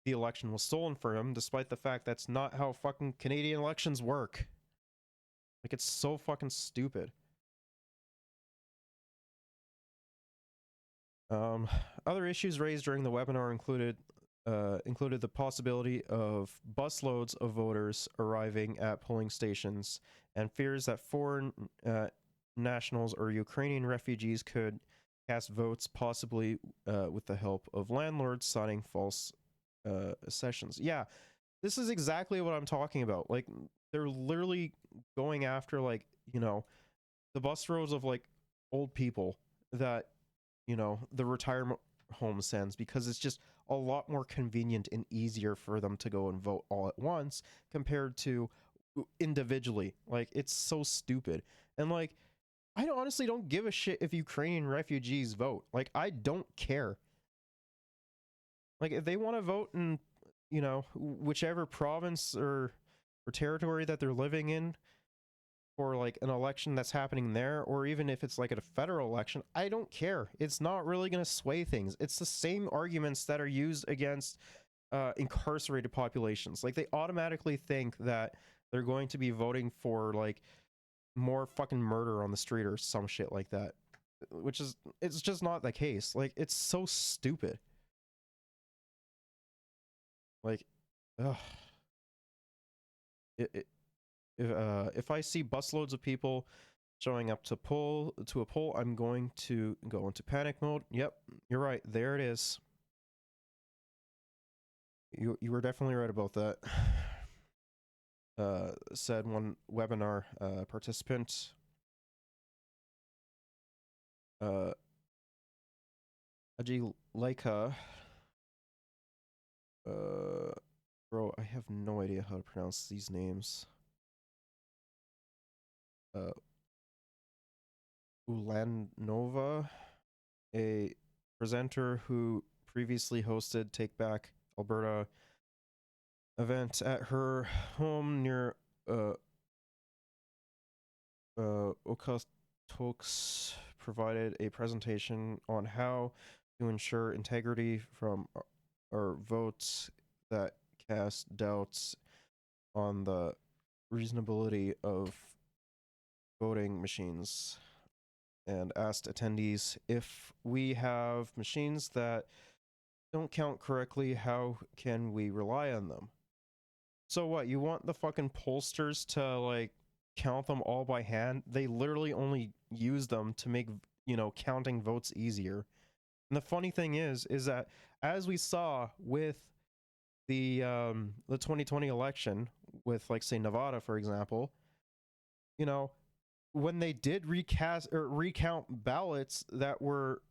election was stolen for him, despite the fact that's not how fucking Canadian elections work. Like, it's so fucking stupid. Other issues raised during the webinar included the possibility of busloads of voters arriving at polling stations and fears that foreign nationals or Ukrainian refugees could cast votes, possibly with the help of landlords signing false accessions. Yeah, this is exactly what I'm talking about. Like, they're literally going after, like, you know, the bus roads of like old people that, you know, the retirement home sends, because it's just a lot more convenient and easier for them to go and vote all at once compared to individually. Like, it's so stupid. And like, I honestly don't give a shit if Ukrainian refugees vote. Like, I don't care. Like, if they want to vote in, you know, whichever province or territory that they're living in for like an election that's happening there, or even if it's like at a federal election, I don't care. It's not really going to sway things. It's the same arguments that are used against incarcerated populations. Like, they automatically think that they're going to be voting for like more fucking murder on the street or some shit like that, which is, it's just not the case. Like, it's so stupid. Like, ugh. If I see busloads of people showing up to a poll, I'm going to go into panic mode. Yep, you're right. There it is. You were definitely right about that. Said one webinar participant. Aji Laika. Bro, I have no idea how to pronounce these names. Ulanova, a presenter who previously hosted Take Back Alberta event at her home near Okotoks, provided a presentation on how to ensure integrity from our votes that cast doubts on the reasonability of voting machines, and asked attendees, if we have machines that don't count correctly, how can we rely on them? So what, you want the fucking pollsters to like count them all by hand? They literally only use them to make, you know, counting votes easier. And the funny thing is that as we saw with the 2020 election with, like, say, Nevada, for example, you know, when they did recount ballots that were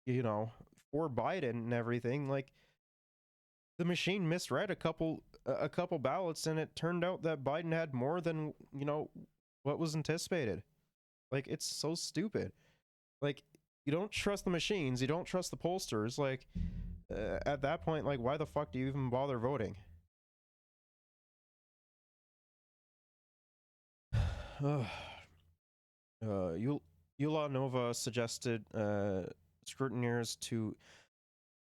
you know, for Biden and everything, like the machine misread a couple ballots, and it turned out that Biden had more than, you know, what was anticipated. Like, it's so stupid. Like, you don't trust the machines, you don't trust the pollsters. Like, at that point, like, why the fuck do you even bother voting? Ulanova suggested scrutineers to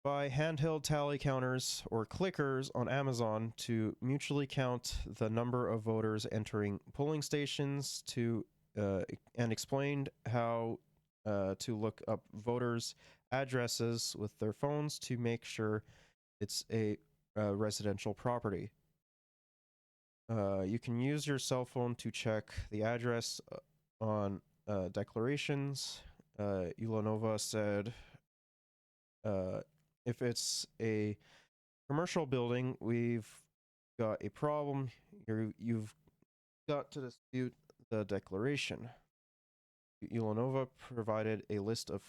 buy handheld tally counters or clickers on Amazon to mutually count the number of voters entering polling stations and explained how to look up voters' addresses with their phones to make sure it's a residential property. You can use your cell phone to check the address on declarations. Ulanova said, if it's a commercial building, we've got a problem. You've got to dispute the declaration. Ulanova provided a list of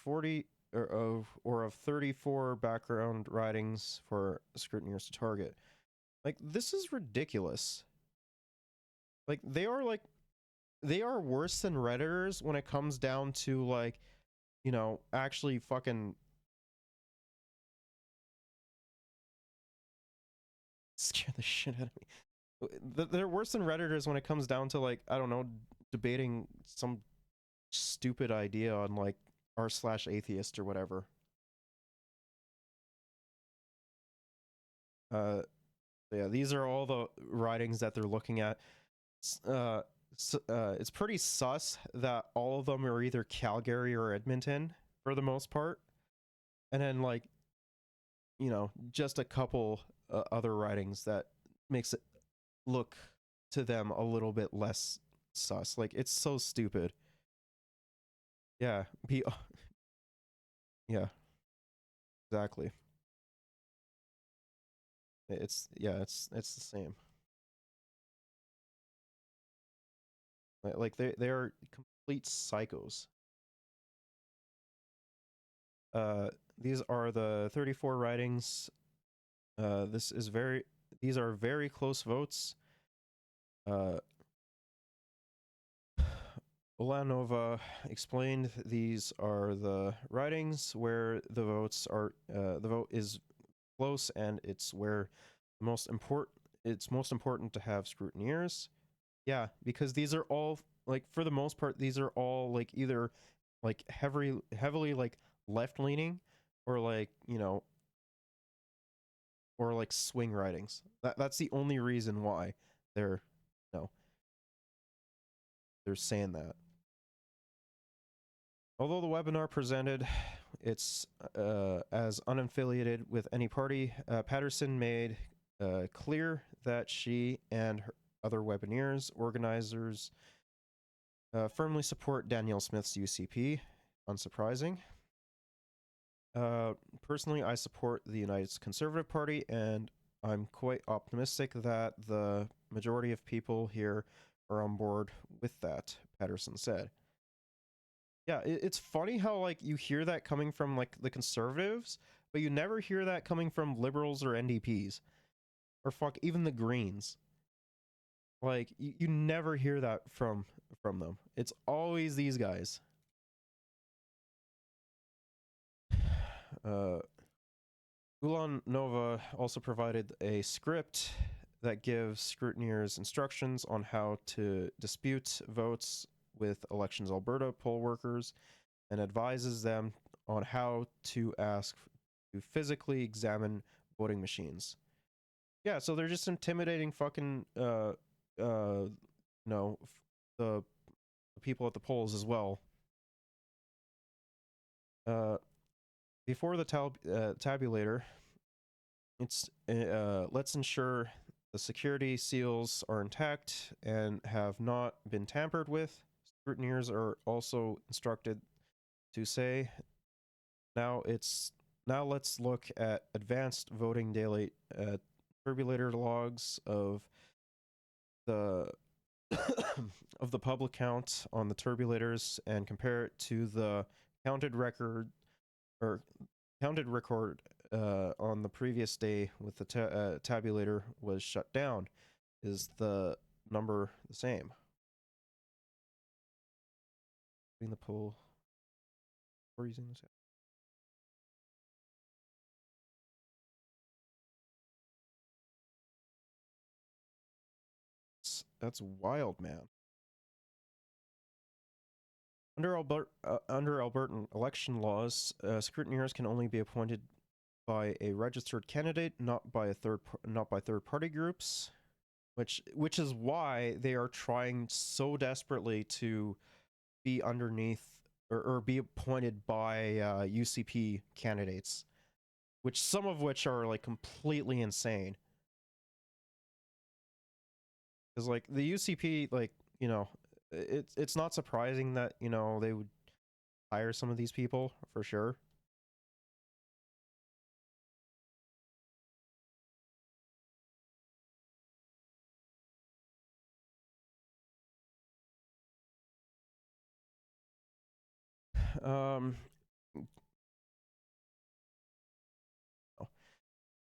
34 background writings for scrutineers to target. Like, this is ridiculous. Like, they are worse than Redditors when it comes down to, like, you know, actually fucking scare the shit out of me. They're worse than Redditors when it comes down to, like, I don't know, debating some stupid idea on, like, r/atheist or whatever. Yeah, these are all the writings that they're looking at. It's pretty sus that all of them are either Calgary or Edmonton for the most part, and then, like, you know, just a couple other writings that makes it look to them a little bit less sus. Like, it's so stupid. Yeah, yeah, exactly. It's the same. Like, they are complete psychos. These are the 34 writings. These are very close votes. Ulanova explained these are the writings where the vote is close, and it's where most important to have scrutineers. Yeah, because these are all, like, for the most part, these are all, like, either, like, heavily like left leaning, or, like, you know, or like swing writings. That's the only reason why they're, you know, they're saying that. Although the webinar presented it's as unaffiliated with any party, Patterson made clear that she and her other webineers organizers firmly support Danielle Smith's UCP. Unsurprising. Personally, I support the United Conservative Party, and I'm quite optimistic that the majority of people here are on board with that, Patterson said. Yeah, it's funny how, like, you hear that coming from, like, the Conservatives, but you never hear that coming from Liberals or NDPs. Or fuck, even the Greens. Like, you never hear that from them. It's always these guys. Ulanova also provided a script that gives scrutineers instructions on how to dispute votes with Elections Alberta poll workers, and advises them on how to ask to physically examine voting machines. Yeah, so they're just intimidating fucking the people at the polls as well. Before the tabulator, it's let's ensure the security seals are intact and have not been tampered with. Scrutineers are also instructed to say, now let's look at advanced voting daylight turbulator logs of the of the public count on the turbulators and compare it to the counted record or counted record on the previous day with the tabulator was shut down. Is the number the same? In the poll, we're using this. That's wild, man. Under Albertan election laws, scrutineers can only be appointed by a registered candidate, not by third-party groups, which is why they are trying so desperately to be underneath or be appointed by UCP candidates, which some of which are like completely insane. Because like the UCP, like, you know, it's not surprising that, you know, they would hire some of these people for sure.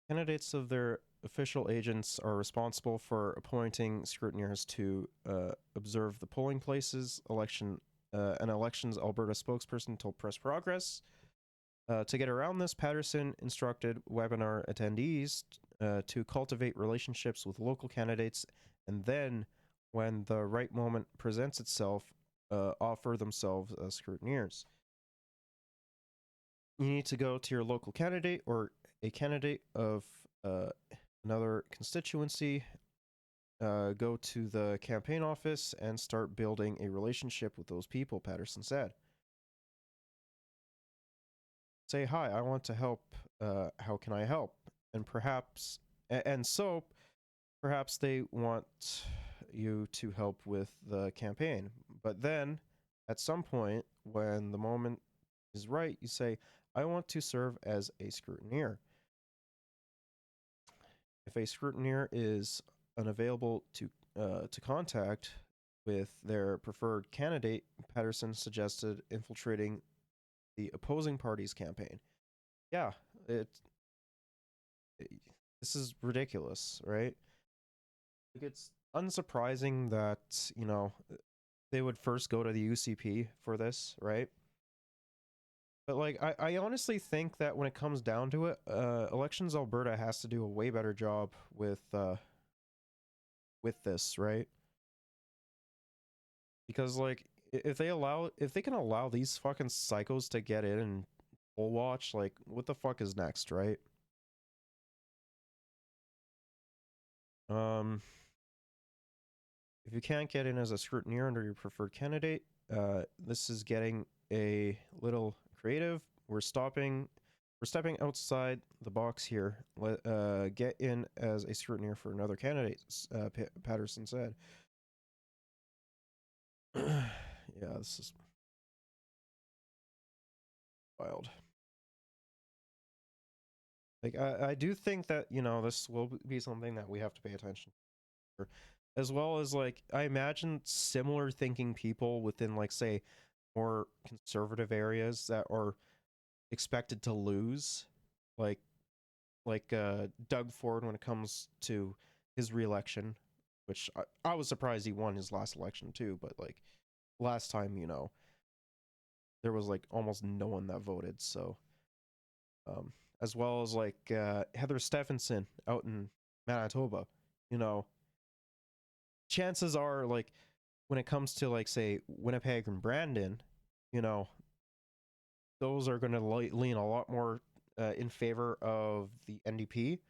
Candidates of their official agents are responsible for appointing scrutineers to observe the polling places. An Elections Alberta spokesperson told Press Progress. To get around this, Patterson instructed webinar attendees to cultivate relationships with local candidates, and then, when the right moment presents itself, offer themselves as scrutineers. You need to go to your local candidate or a candidate of another constituency, go to the campaign office and start building a relationship with those people, Patterson said. Say, hi, I want to help. How can I help? And perhaps they want you to help with the campaign. But then, at some point, when the moment is right, you say, I want to serve as a scrutineer. If a scrutineer is unavailable to contact with their preferred candidate, Patterson suggested infiltrating the opposing party's campaign. Yeah, this is ridiculous, right? It's unsurprising that, you know, they would first go to the UCP for this, right? But like, I honestly think that when it comes down to it, Elections Alberta has to do a way better job with this, right? Because like, if they can allow these fucking psychos to get in and poll watch, like, what the fuck is next, right? If you can't get in as a scrutineer under your preferred candidate, this is getting a little creative. We're stepping outside the box here. Get in as a scrutineer for another candidate, Patterson said. Yeah, this is wild. Like, I do think that, you know, this will be something that we have to pay attention to, as well as, like, I imagine similar thinking people within, like, say, more conservative areas that are expected to lose, like Doug Ford when it comes to his re-election, which I was surprised he won his last election too, but like last time, you know, there was like almost no one that voted, so as well as like Heather Stephenson out in Manitoba, you know, chances are, like, when it comes to, like, say, Winnipeg and Brandon, you know, those are going to lean a lot more in favor of the NDP.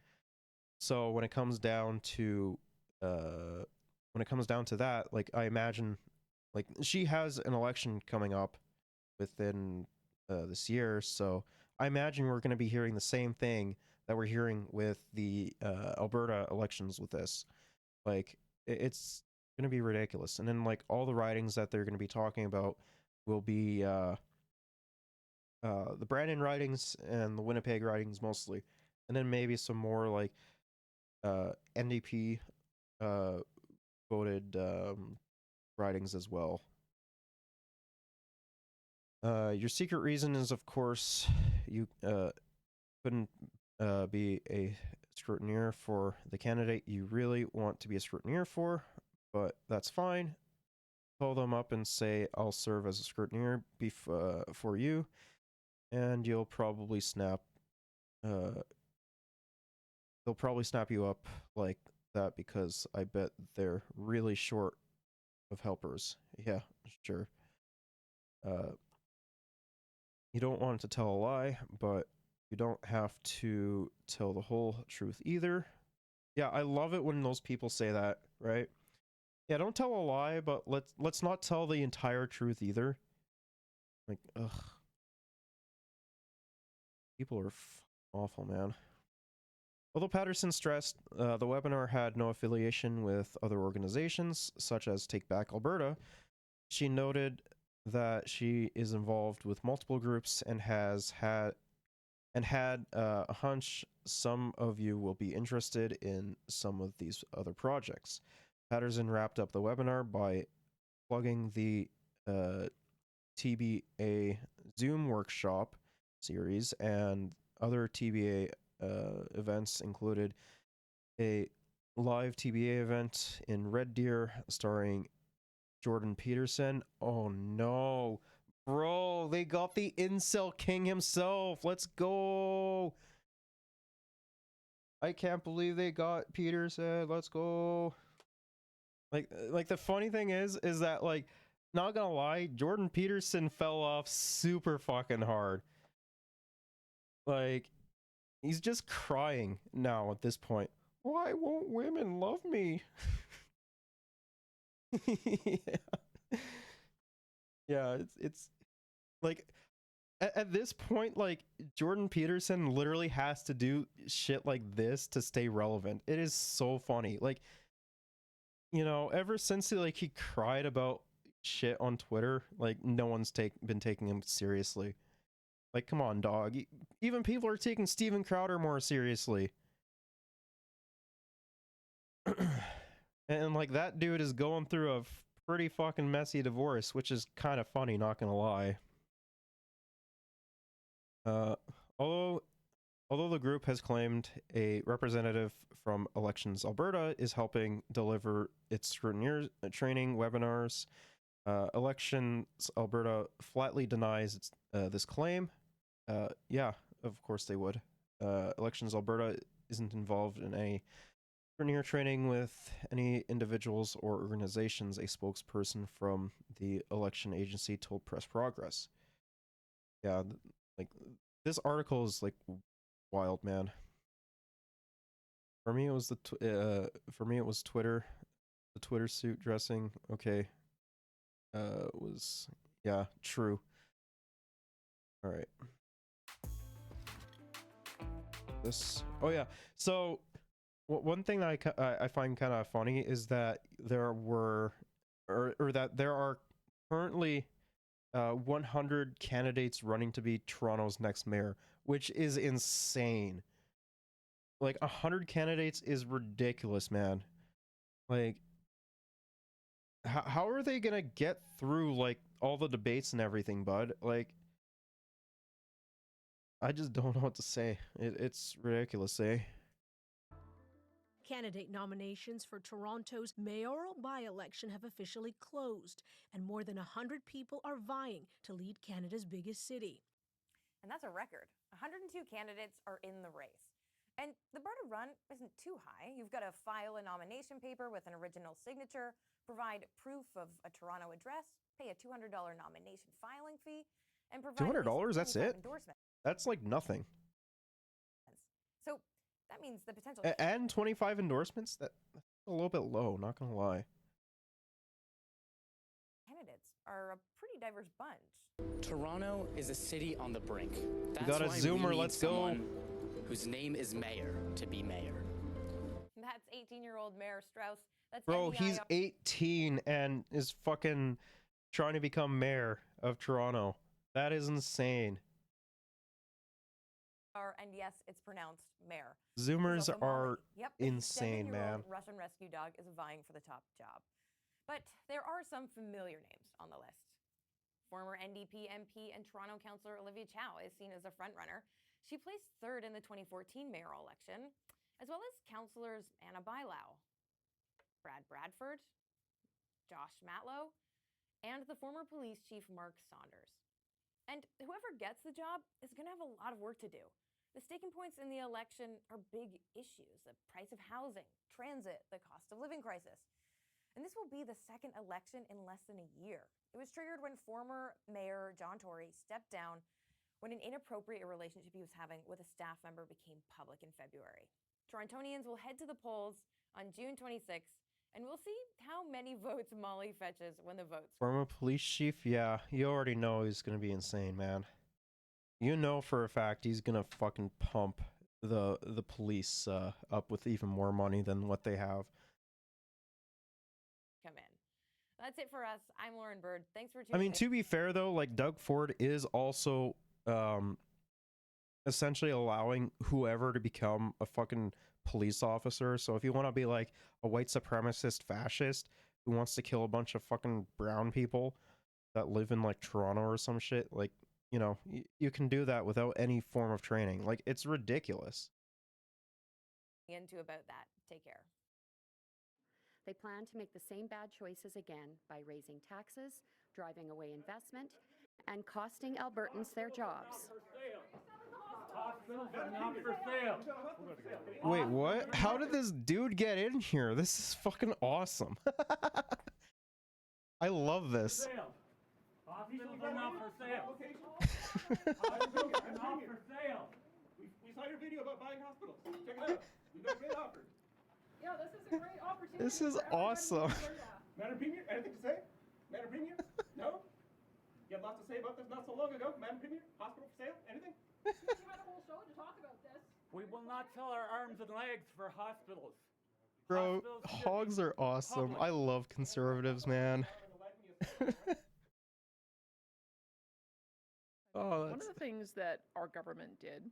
So when it comes down to that, like, I imagine, like, she has an election coming up within this year, so I imagine we're going to be hearing the same thing that we're hearing with the Alberta elections with this. Like, it's going to be ridiculous. And then, like, all the ridings that they're going to be talking about will be the Brandon ridings and the Winnipeg ridings mostly, and then maybe some more like NDP voted ridings as well. Your secret reason is, of course, you couldn't be a scrutineer for the candidate you really want to be a scrutineer for, but that's fine. Call them up and say, I'll serve as a scrutineer for you, and you'll probably snap. They'll probably snap you up like that because I bet they're really short of helpers. Yeah, sure. You don't want to tell a lie, but you don't have to tell the whole truth either. Yeah, I love it when those people say that, right? Yeah, don't tell a lie, but let's not tell the entire truth either. Like, ugh. People are awful, man. Although Patterson stressed the webinar had no affiliation with other organizations, such as Take Back Alberta, she noted that she is involved with multiple groups and had a hunch some of you will be interested in some of these other projects. Patterson wrapped up the webinar by plugging the TBA Zoom workshop series, and other TBA events included a live TBA event in Red Deer starring Jordan Peterson. Oh no, bro, they got the incel king himself. Let's go. I can't believe they got Peterson. Let's go. Like the funny thing is that, like, not gonna lie, Jordan Peterson fell off super fucking hard. Like, he's just crying now at this point. Why won't women love me? Yeah, it's like at this point, like, Jordan Peterson literally has to do shit like this to stay relevant. It is so funny. Like, you know, ever since he cried about shit on Twitter, like, no one's been taking him seriously. Like, come on, dog. Even people are taking Steven Crowder more seriously. And like, that dude is going through a pretty fucking messy divorce, which is kind of funny, not gonna lie. Although the group has claimed a representative from Elections Alberta is helping deliver its scrutineer training webinars, Elections Alberta flatly denies this claim. Yeah, of course they would. Elections Alberta isn't involved in any scrutineer training with any individuals or organizations, a spokesperson from the election agency told Press Progress. Yeah, like, this article is like wild, man. For me, it was Twitter, the Twitter suit dressing. Okay, was, yeah, true. All right. Oh yeah. So one thing that I find kind of funny is that there are currently 100 candidates running to be Toronto's next mayor, which is insane. Like, 100 candidates is ridiculous, man. Like, how are they gonna get through, like, all the debates and everything, bud? Like, I just don't know what to say. It's ridiculous, eh? Candidate nominations for Toronto's mayoral by-election have officially closed, and more than 100 people are vying to lead Canada's biggest city. And that's a record. 102 candidates are in the race. And the bar to run isn't too high. You've got to file a nomination paper with an original signature, provide proof of a Toronto address, pay a $200 nomination filing fee, and provide $200, that's it? endorsements. That's like nothing. So that means the potential... And 25 endorsements? That's a little bit low, not gonna lie. Candidates are a pretty diverse bunch. Toronto is a city on the brink. We got a Zoomer, let's go. Whose name is mayor to be mayor. That's 18-year-old Mayor Strauss. That's Bro, NDI he's 18 and is fucking trying to become mayor of Toronto. That is insane. And yes, it's pronounced mayor. Zoomers are Yep, insane, man. Russian rescue dog is vying for the top job. But there are some familiar names on the list. Former NDP MP and Toronto Councillor Olivia Chow is seen as a frontrunner. She placed third in the 2014 mayoral election, as well as councillors Anna Bailau, Brad Bradford, Josh Matlow, and the former police chief Mark Saunders. And whoever gets the job is going to have a lot of work to do. The sticking points in the election are big issues: the price of housing, transit, the cost of living crisis. And this will be the second election in less than a year. It was triggered when former Mayor John Tory stepped down when an inappropriate relationship he was having with a staff member became public in February. Torontonians will head to the polls on June 26th, and we'll see how many votes Molly fetches when the votes. Former police chief, yeah, you already know he's gonna be insane, man. You know for a fact he's gonna fucking pump the police up with even more money than what they have. Come in. That's it for us. I'm Lauren Bird. Thanks for tuning I mean, in. to be fair though, like Doug Ford is also essentially allowing whoever to become a fucking police officer. So if you want to be like a white supremacist fascist who wants to kill a bunch of fucking brown people that live in like Toronto or some shit, like, you know, you can do that without any form of training. Like, it's ridiculous. Into about that. Take care. They plan to make the same bad choices again by raising taxes, driving away investment, and costing Albertans their jobs. Hospitals are not for sale. Wait, what? How did this dude get in here? This is fucking awesome. I love this. Hospitals are not for sale. Hospitals are not for sale. We saw your video about buying hospitals. Check it out. We got a great offer. Yeah, this is a great opportunity. This is awesome. Madam Premier, anything to say? Madam Premier? No? You had lots to say about this not so long ago. Madam Premier, hospital for sale? Anything? You had a whole show to talk about this. We will not sell our arms and legs for hospitals. Bro, hogs are awesome. I love conservatives, man. Oh, One of the things that our government did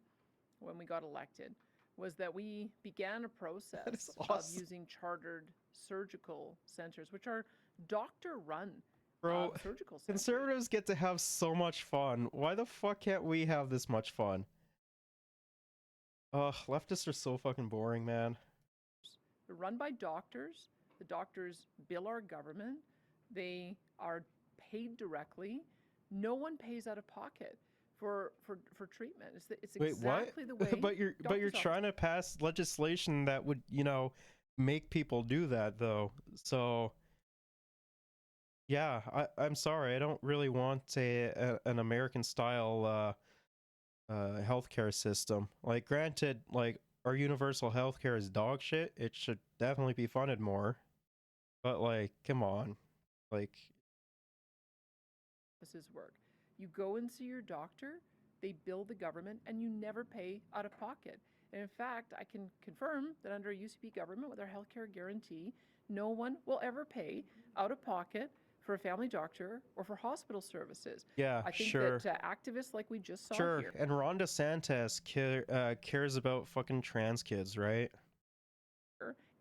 when we got elected was that we began a process of using chartered surgical centers, which are doctor-run Bro, surgical centers. conservatives get to have so much fun. Why the fuck can't we have this much fun? Ugh, leftists are so fucking boring, man. They're run by doctors. The doctors bill our government. They are paid directly. No one pays out of pocket for treatment. It's Wait, exactly what? the way. but you're doctors trying to pass legislation that would, you know, make people do that though. So yeah, I'm sorry. I don't really want an American style healthcare system. Like, granted, like, our universal healthcare is dog shit. It should definitely be funded more. But like, come on. Like, services work. You go and see your doctor, they bill the government, and you never pay out of pocket. And in fact, I can confirm that under a UCP government with our healthcare guarantee, no one will ever pay out of pocket for a family doctor or for hospital services. yeah, I think sure. that activists like we just saw Sure, here. and Ron DeSantis cares about fucking trans kids, right?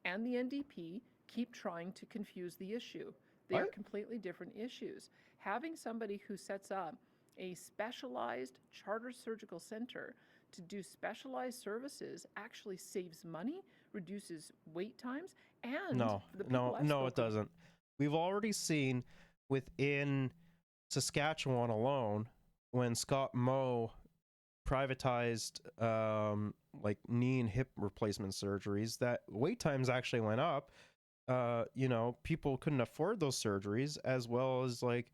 And the NDP keep trying to confuse the issue. They are completely different issues. Having somebody who sets up a specialized charter surgical center to do specialized services actually saves money, reduces wait times, and No, for the people I've no, spoken it doesn't. We've already seen within Saskatchewan alone when Scott Moe privatized like knee and hip replacement surgeries, that wait times actually went up. You know, people couldn't afford those surgeries, as well as, like,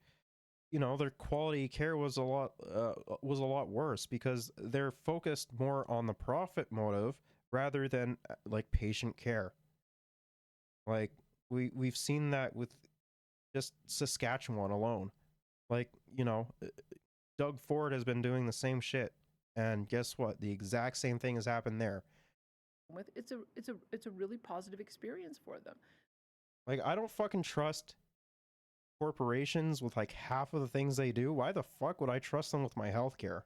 you know, their quality care was a lot worse because they're focused more on the profit motive rather than like patient care. Like, we've seen that with just Saskatchewan alone. Like, you know, Doug Ford has been doing the same shit, and guess what? The exact same thing has happened there. It's a really positive experience for them. Like, I don't fucking trust corporations with like half of the things they do. Why the fuck would I trust them with my healthcare?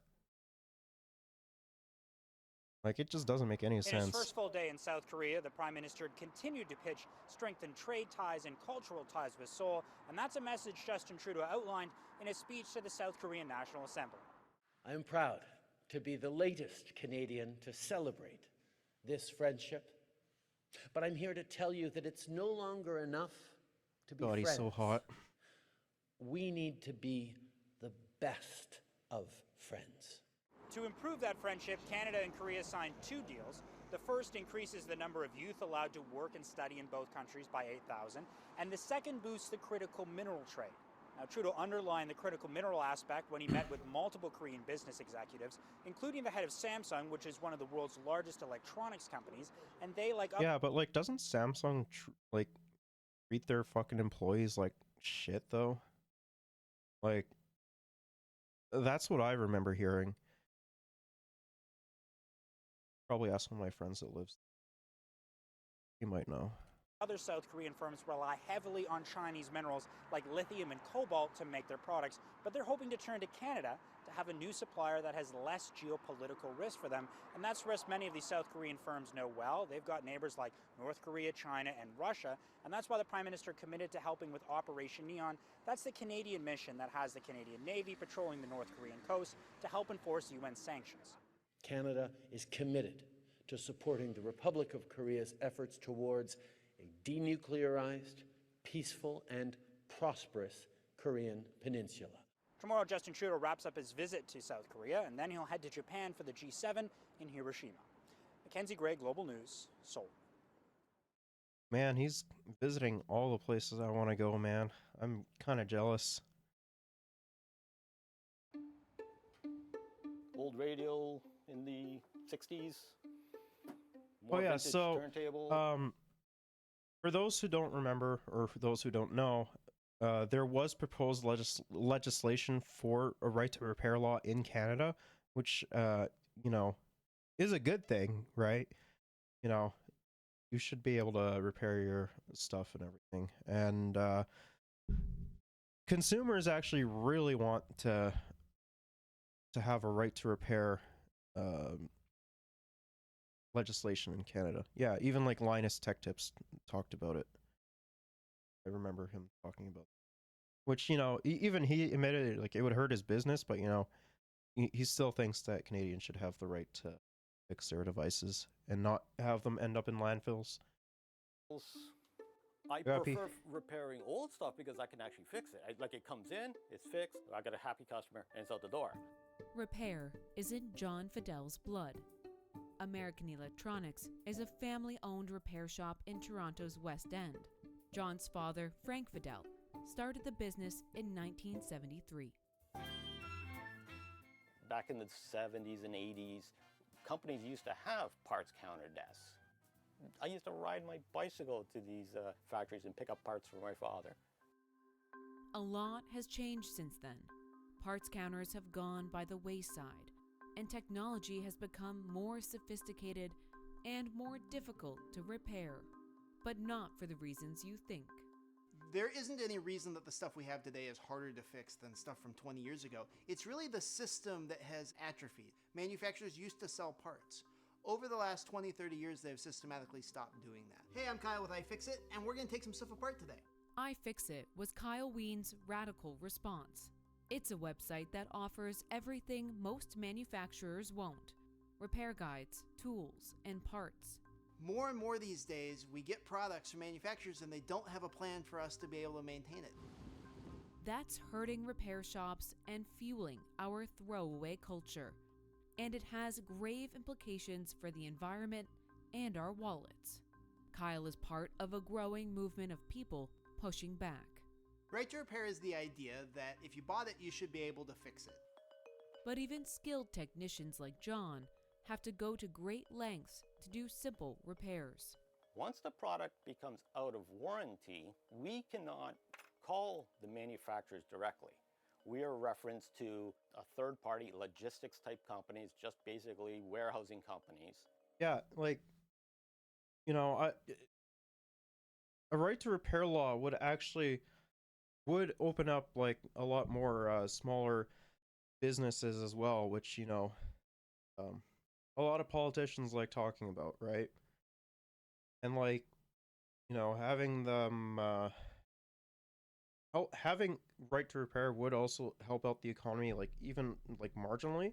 Like, it just doesn't make any In sense. his first full day in South Korea, the Prime Minister continued to pitch strengthened trade ties and cultural ties with Seoul, and that's a message Justin Trudeau outlined in a speech to the South Korean National Assembly. I am proud to be the latest Canadian to celebrate this friendship, but I'm here to tell you that it's no longer enough to be God, friends. he's so hot. We need to be the best of friends. To improve that friendship, Canada and Korea signed 2 deals. The first increases the number of youth allowed to work and study in both countries by 8,000, and the second boosts the critical mineral trade. Now, Trudeau underlined the critical mineral aspect when he met with multiple Korean business executives, including the head of Samsung, which is one of the world's largest electronics companies, and they, like Yeah, but like, doesn't Samsung like treat their fucking employees like shit though? Like, that's what I remember hearing. Probably ask one of my friends that lives. He might know. Other South Korean firms rely heavily on Chinese minerals like lithium and cobalt to make their products, but they're hoping to turn to Canada to have a new supplier that has less geopolitical risk for them, and that's risk many of these South Korean firms know well. They've got neighbors like North Korea, China, and Russia, and that's why the Prime Minister committed to helping with Operation Neon. That's the Canadian mission that has the Canadian Navy patrolling the North Korean coast to help enforce UN sanctions. Canada is committed to supporting the Republic of Korea's efforts towards a denuclearized, peaceful, and prosperous Korean peninsula. Tomorrow, Justin Trudeau wraps up his visit to South Korea, and then he'll head to Japan for the G7 in Hiroshima. Mackenzie Gray, Global News, Seoul. Man, he's visiting all the places I want to go, man. I'm kind of jealous. Old radio in the 60s. Oh yeah, vintage so turntable. for those who don't remember, or for those who don't know, there was proposed legislation for a right to repair law in Canada, which you know, is a good thing, right? You know, you should be able to repair your stuff and everything, and consumers actually really want to have a right to repair legislation in Canada. Yeah, even like Linus Tech Tips talked about it. I remember him talking about it. Which, you know, even he admitted like it would hurt his business, but you know, he still thinks that Canadians should have the right to fix their devices and not have them end up in landfills. I Happy. prefer repairing old stuff because I can actually fix it. Like it comes in, it's fixed, I got a happy customer, and it's out the door. Repair is in John Fidel's blood. American Electronics is a family-owned repair shop in Toronto's West End. John's father, Frank Fidel, started the business in 1973. Back in the 70s and 80s, companies used to have parts counter desks. I used to ride my bicycle to these factories and pick up parts for my father. A lot has changed since then. Parts counters have gone by the wayside, and technology has become more sophisticated and more difficult to repair, but not for the reasons you think. There isn't any reason that the stuff we have today is harder to fix than stuff from 20 years ago. It's really the system that has atrophied. Manufacturers used to sell parts. Over the last 20, 30 years, they've systematically stopped doing that. Hey, I'm Kyle with iFixit, and we're going to take some stuff apart today. iFixit was Kyle Wien's radical response. It's a website that offers everything most manufacturers won't: repair guides, tools, and parts. More and more these days, we get products from manufacturers and they don't have a plan for us to be able to maintain it. That's hurting repair shops and fueling our throwaway culture. And it has grave implications for the environment and our wallets. Kyle is part of a growing movement of people pushing back. Right to repair is the idea that if you bought it, you should be able to fix it. But even skilled technicians like John have to go to great lengths to do simple repairs. Once the product becomes out of warranty, we cannot call the manufacturers directly. We are referenced to a third-party logistics type companies, just basically warehousing companies. Yeah, like, you know, a right to repair law would open up like a lot more smaller businesses as well, which, you know, a lot of politicians like talking about, right? And like, you know, having them having right to repair would also help out the economy, like even like marginally.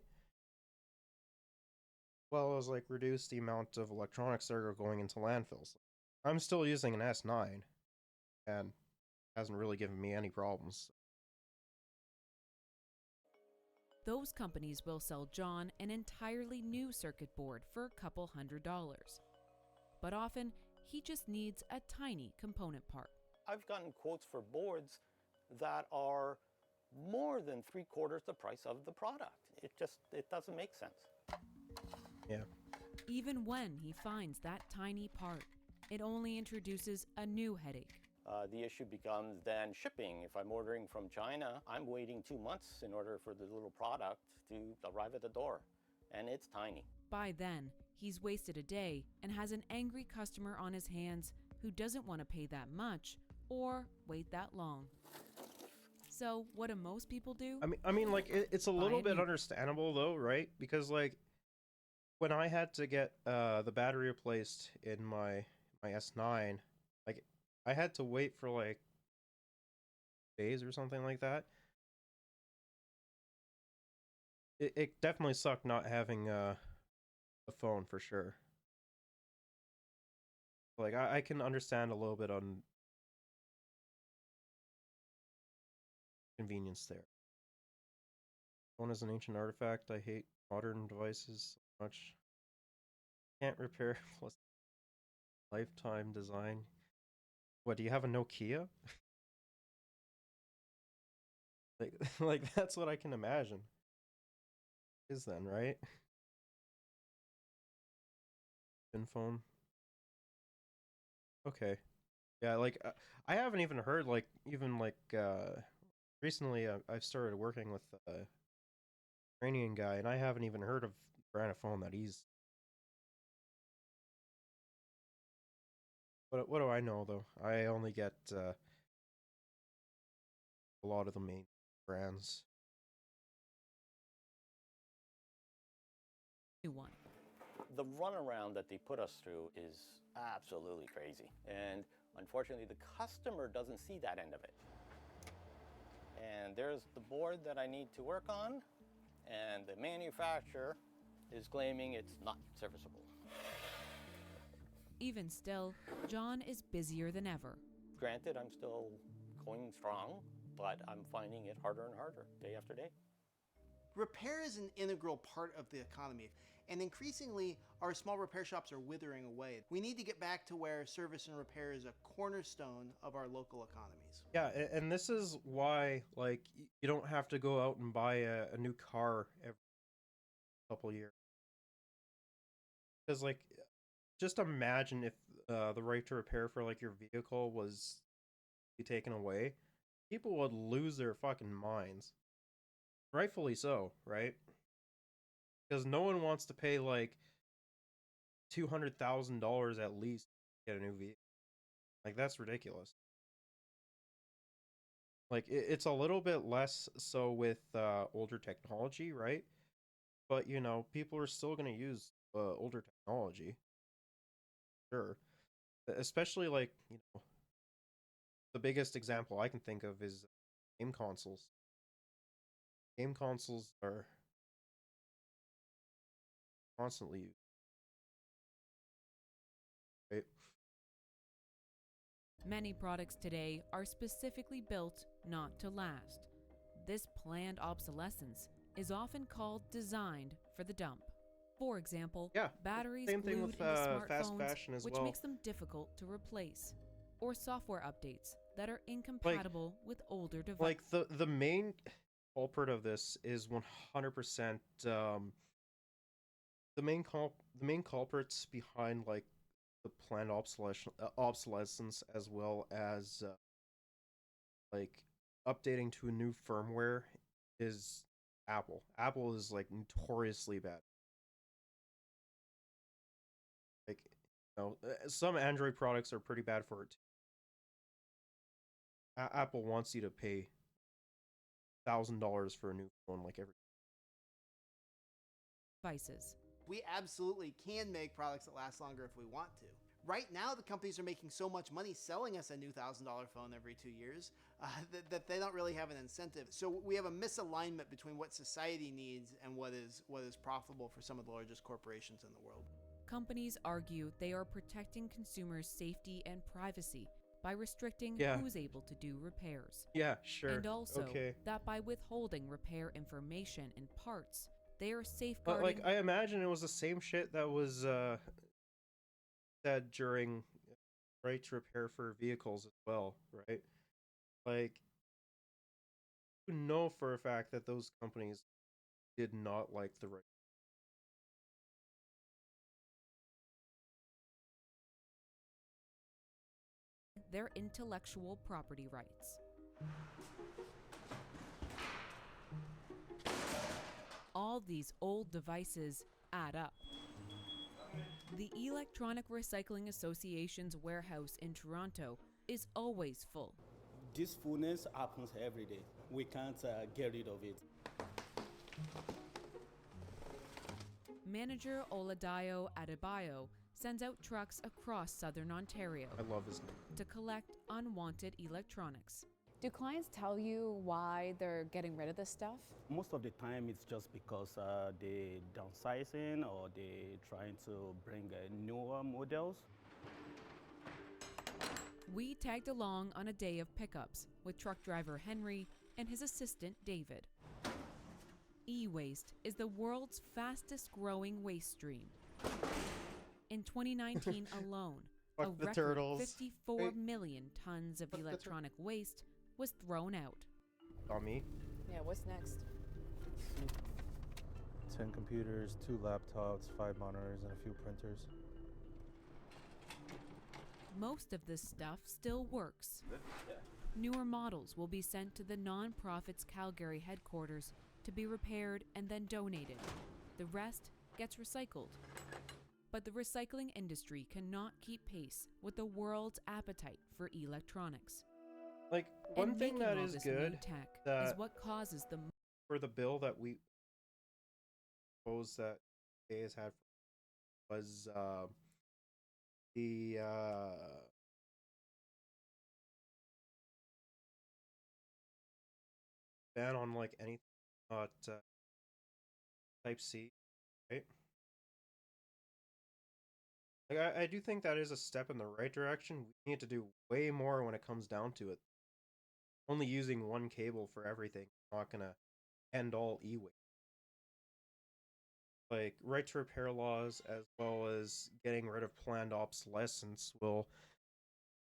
Well as like reduce the amount of electronics that are going into landfills. I'm still using an S9 and hasn't really given me any problems. Those companies will sell John an entirely new circuit board for a couple $100. But often, he just needs a tiny component part. I've gotten quotes for boards that are more than 3/4 the price of the product. It doesn't make sense. Yeah. Even when he finds that tiny part, it only introduces a new headache. The issue becomes then shipping. If I'm ordering from China, I'm waiting 2 months in order for the little product to arrive at the door, and it's tiny. By then, he's wasted a day and has an angry customer on his hands who doesn't want to pay that much or wait that long. So, what do most people do? I mean, like it's a little bit understandable though, right? Because like when I had to get the battery replaced in my S9, like I had to wait for like days or something like that. It definitely sucked not having a phone for sure. Like I can understand a little bit on convenience there. Phone is an ancient artifact. I hate modern devices so much. Can't repair plus lifetime design. What, do you have a Nokia? like that's what I can imagine. Is then, right? Pin phone. Okay. Yeah, like I haven't even heard like even like recently I've started working with a Iranian guy and I haven't even heard of the brand of phone that he's. What do I know though? I only get a lot of the main brands. New one. The runaround that they put us through is absolutely crazy. And unfortunately, the customer doesn't see that end of it. And there's the board that I need to work on, and the manufacturer is claiming it's not serviceable. Even still, John is busier than ever. Granted, I'm still going strong, but I'm finding it harder and harder day after day. Repair is an integral part of the economy, and increasingly our small repair shops are withering away. We need to get back to where service and repair is a cornerstone of our local economies. Yeah, and this is why like you don't have to go out and buy a new car every couple years. Because like just imagine if the right to repair for like your vehicle was be taken away, people would lose their fucking minds. Rightfully so, right? Because no one wants to pay like $200,000 at least to get a new vehicle. Like that's ridiculous. Like it's a little bit less so with older technology, right? But you know, people are still gonna use older technology. Sure. Especially like, you know, the biggest example I can think of is game consoles. Game consoles are constantly used. Right? Many products today are specifically built not to last. This planned obsolescence is often called designed for the dump. For example, batteries same thing glued with, into fast smartphones, fashion as which well. makes them difficult to replace, or software updates that are incompatible with older devices. Like the main culprit of this is 100% the main culprits behind like the planned obsolescence as well as like updating to a new firmware is Apple. Apple is like notoriously bad. Like, you know, some Android products are pretty bad for it too. Apple wants you to pay $1,000 for a new phone like every devices. We absolutely can make products that last longer if we want to. Right now, the companies are making so much money selling us a new $1,000 phone every 2 years that they don't really have an incentive. So we have a misalignment between what society needs and what is profitable for some of the largest corporations in the world. Companies argue they are protecting consumers' safety and privacy by restricting Yeah. who's able to do repairs. Yeah, sure. And also okay. that by withholding repair information and parts, they are But safeguarding. like, I imagine it was the same shit that was said during right to repair for vehicles as well, right? Like, you know for a fact that those companies did not like the right. Their intellectual property rights. All these old devices add up. The Electronic Recycling Association's warehouse in Toronto is always full. This fullness happens every day. We can't get rid of it. Manager Oladayo Adebayo sends out trucks across southern Ontario I love his name. to collect unwanted electronics. Do clients tell you why they're getting rid of this stuff? Most of the time, it's just because they're downsizing or they're trying to bring newer models. We tagged along on a day of pickups with truck driver Henry and his assistant David. E-waste is the world's fastest growing waste stream. In 2019 alone, a Fuck the record turtles. 54 Hey. million tons of electronic waste was thrown out. On me. Yeah, what's next? 10 computers, 2 laptops, 5 monitors, and a few printers. Most of this stuff still works. Newer models will be sent to the nonprofit's Calgary headquarters to be repaired and then donated. The rest gets recycled. But the recycling industry cannot keep pace with the world's appetite for electronics. Like, one And thing making that all is this good new tech that is what causes the for the bill that we suppose that A has had was the ban on like anything not Type C, right? Like, I do think that is a step in the right direction. We need to do way more when it comes down to it. Only using one cable for everything is not gonna end all e-waste. Like, right to repair laws as well as getting rid of planned obsolescence will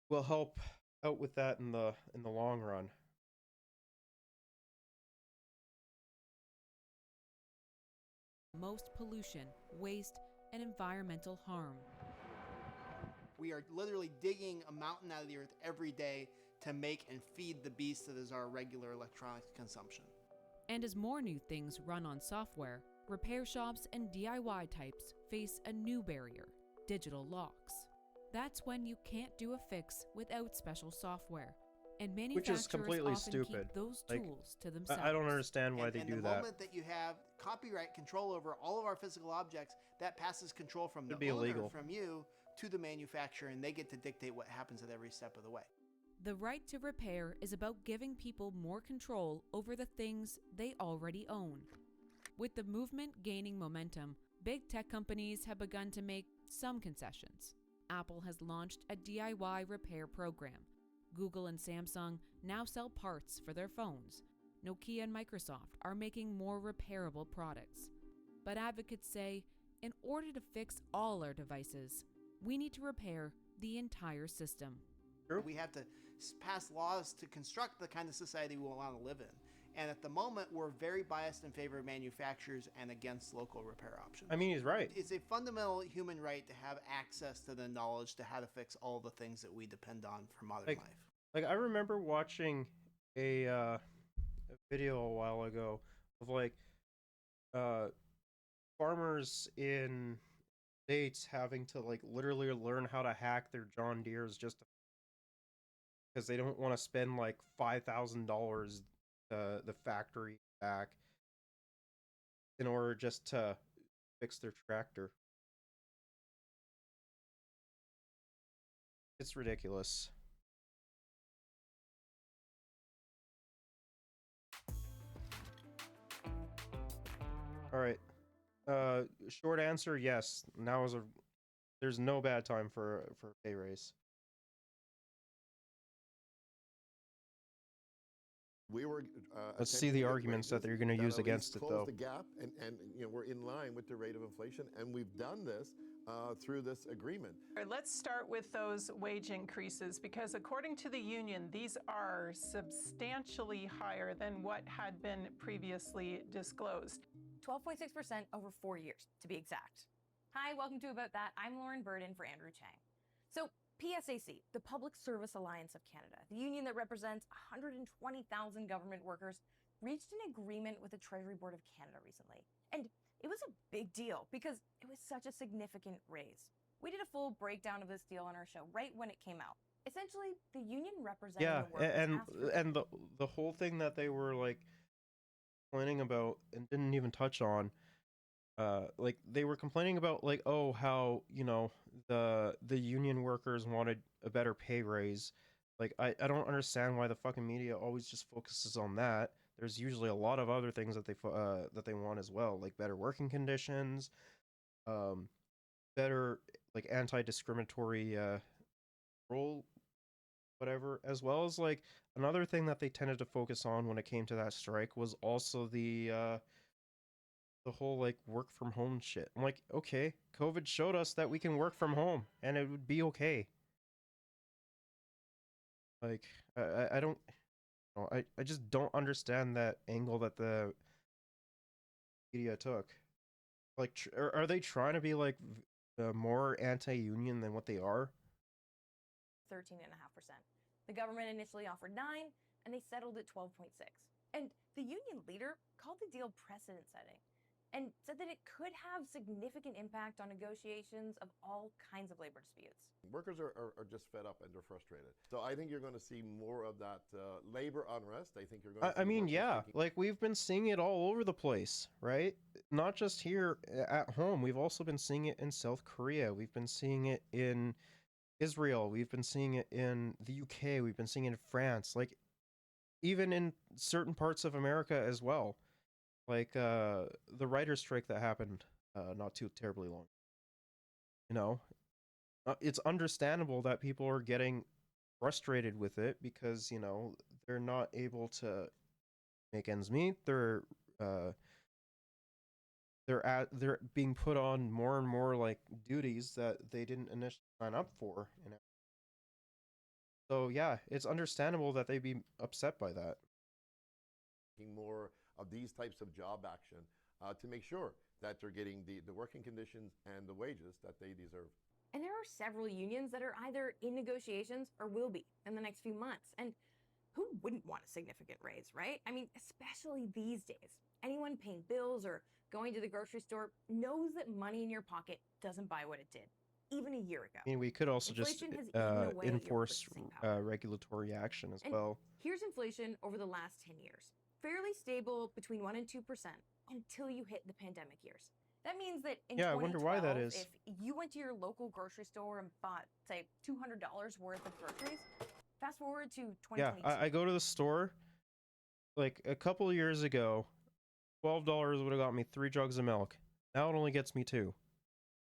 help out with that in the long run. most pollution, waste, and environmental harm. We are literally digging a mountain out of the earth every day to make and feed the beast that is our regular electronics consumption. And as more new things run on software, repair shops and DIY types face a new barrier: digital locks. That's when you can't do a fix without special software. And Which manufacturers is completely often stupid. keep those Like, tools to themselves. I don't understand why they and do the that. moment that you have copyright control over all of our physical objects, that passes control from the Should be owner, illegal. from you, to the manufacturer, and they get to dictate what happens at every step of the way. The right to repair is about giving people more control over the things they already own. With the movement gaining momentum, big tech companies have begun to make some concessions. Apple has launched a DIY repair program. Google and Samsung now sell parts for their phones. Nokia and Microsoft are making more repairable products. But advocates say, in order to fix all our devices, we need to repair the entire system. We have to pass laws to construct the kind of society we want to live in. And at the moment, we're very biased in favor of manufacturers and against local repair options. I mean, he's right. It's a fundamental human right to have access to the knowledge to how to fix all the things that we depend on for modern life. Like, I remember watching a video a while ago of like farmers in states having to like literally learn how to hack their John Deeres just because they don't want to spend like $5,000 the factory back in order just to fix their tractor. It's ridiculous. All right. Short answer, yes. Now is there's no bad time for a pay raise. We were. Let's see the arguments that they're going to use against it, close though. the gap, and we're in line with the rate of inflation, and we've done this through this agreement. All right, let's start with those wage increases, because according to the union, these are substantially higher than what had been previously disclosed. 12.6% over 4 years, to be exact. Hi, welcome to About That. I'm Lauren Burden for Andrew Chang. So, PSAC, the Public Service Alliance of Canada, the union that represents 120,000 government workers, reached an agreement with the Treasury Board of Canada recently. And it was a big deal because it was such a significant raise. We did a full breakdown of this deal on our show right when it came out. Essentially, the union representing Yeah, the workers and the whole thing that they were like complaining about and didn't even touch on, like they were complaining about like, oh, how the union workers wanted a better pay raise. Like I don't understand why the fucking media always just focuses on that. There's usually a lot of other things that they want as well, like better working conditions, better like anti-discriminatory role, whatever, as well as like another thing that they tended to focus on when it came to that strike was also the whole like work from home shit. I'm like, okay, COVID showed us that we can work from home and it would be okay. Like I don't know, I just don't understand that angle that the media took. Like are they trying to be like more anti-union than what they are? 13.5%. The government initially offered 9, and they settled at 12.6. And the union leader called the deal precedent setting and said that it could have significant impact on negotiations of all kinds of labor disputes. Workers are just fed up and they're frustrated. So I think you're going to see more of that labor unrest. I think you're going to see I mean, workers yeah, taking- like we've been seeing it all over the place, right? Not just here at home. We've also been seeing it in South Korea. We've been seeing it in Israel. We've been seeing it in the UK. We've been seeing it in France. Like even in certain parts of America as well. Like the writer's strike that happened not too terribly long. It's understandable that people are getting frustrated with it because, they're not able to make ends meet. They're being put on more and more like duties that they didn't initially sign up for. So yeah, it's understandable that they'd be upset by that. More of these types of job action to make sure that they're getting the working conditions and the wages that they deserve. And there are several unions that are either in negotiations or will be in the next few months. And who wouldn't want a significant raise, right? I mean, especially these days. Anyone paying bills or going to the grocery store knows that money in your pocket doesn't buy what it did, even a year ago. I mean, we could also just Inflation has eaten away at your enforce purchasing power. regulatory action as And well. here's inflation over the last 10 years. Fairly stable between 1% and 2% until you hit the pandemic years. That means that in 2012, I wonder why that is. if you went to your local grocery store and bought, say, $200 worth of groceries, fast forward to 2022. Yeah, I go to the store, like a couple of years ago, $12 would have got me 3 jugs of milk. Now it only gets me 2.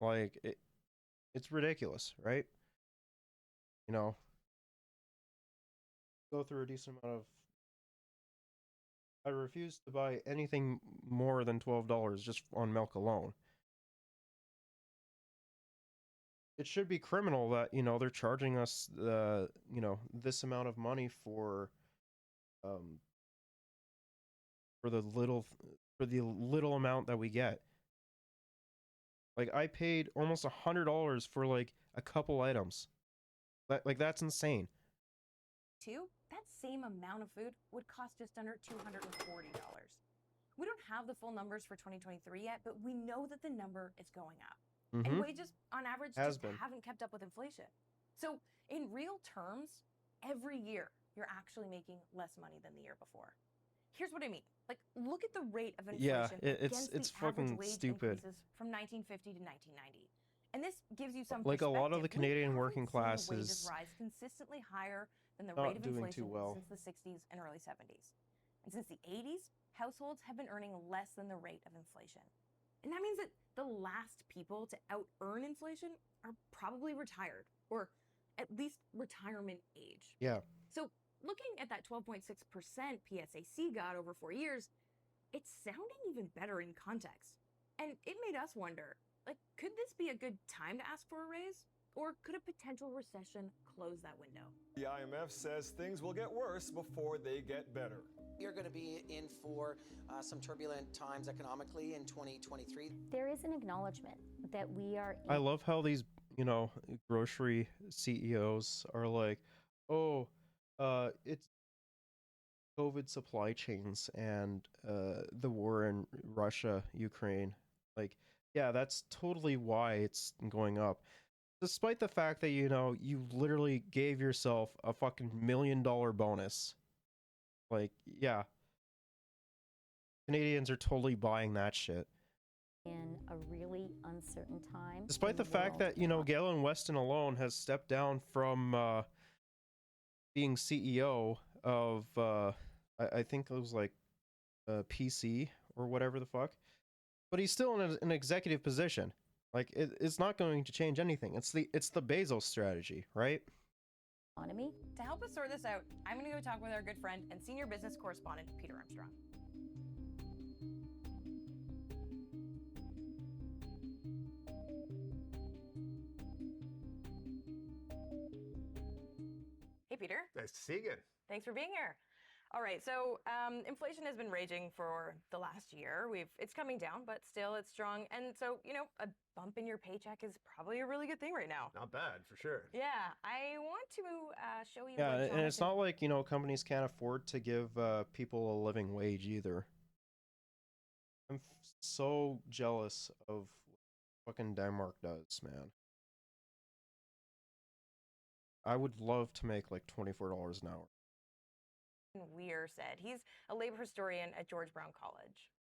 Like, it's ridiculous, right? Go through a decent amount of... I refuse to buy anything more than $12 just on milk alone. It should be criminal that, they're charging us, this amount of money for the little amount that we get. Like, I paid almost $100 for, like, a couple items. That's insane. That same amount of food would cost just under $240. We don't have the full numbers for 2023 yet, but we know that the number is going up. And wages, on average, haven't kept up with inflation. So, in real terms, every year, you're actually making less money than the year before. here's what I mean. Like, look at the rate of Yeah, inflation it's against the average fucking wage stupid. increases from 1950 to 1990. And this gives you some Like a lot of the perspective. We Canadian haven't working seen class wages is rise consistently higher than the not rate of doing inflation too well. since the 60s and early 70s. And since the 80s, households have been earning less than the rate of inflation. And that means that the last people to out-earn inflation are probably retired, or at least retirement age. Yeah. So looking at that 12.6% PSAC got over 4 years, it's sounding even better in context. And it made us wonder, like, could this be a good time to ask for a raise? Or could a potential recession close that window? The IMF says things will get worse before they get better. You're going to be in for some turbulent times economically in 2023. There is an acknowledgement that we are I love how these, grocery CEOs are like, oh, it's COVID supply chains and the war in Russia, Ukraine. Like, yeah, that's totally why it's going up. Despite the fact that, you literally gave yourself a fucking $1 million bonus. Like, yeah. Canadians are totally buying that shit. in a really uncertain time. Despite the fact that, Galen Weston alone has stepped down from being CEO of, I think it was like PC or whatever the fuck. But he's still in an executive position. Like, it's not going to change anything. It's the Bezos strategy, right? Economy. To help us sort this out, I'm going to go talk with our good friend and senior business correspondent, Peter Armstrong. Hey, Peter. Nice to see you again. Thanks for being here. All right, so inflation has been raging for the last year. It's coming down, but still it's strong. And so, a bump in your paycheck is probably a really good thing right now. Not bad, for sure. Yeah, I want to show you. Yeah, what and it's Jonathan- not like, companies can't afford to give people a living wage either. I'm so jealous of what fucking Denmark does, man. I would love to make like $24 an hour. Weir said. He's a labor historian at George Brown College.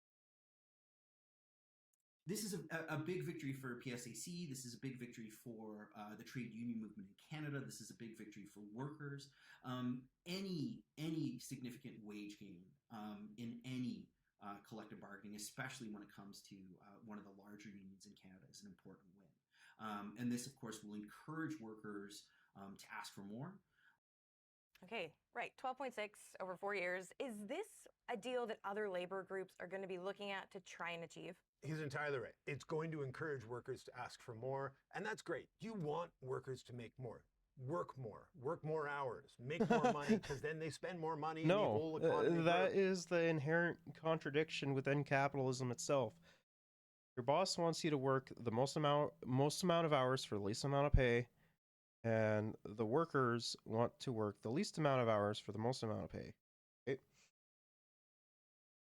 This is a big victory for PSAC. This is a big victory for the trade union movement in Canada. This is a big victory for workers. Any significant wage gain in any collective bargaining, especially when it comes to one of the larger unions in Canada, is an important win. And this, of course, will encourage workers to ask for more. Okay, right. 12.6 over 4 years. Is this a deal that other labor groups are going to be looking at to try and achieve? He's entirely right. It's going to encourage workers to ask for more, and that's great. You want workers to make more, work more hours, make more money, because then they spend more money and the whole economy that grows. is the inherent contradiction within capitalism itself. Your boss wants you to work the most amount of hours for the least amount of pay, and the workers want to work the least amount of hours for the most amount of pay. Okay?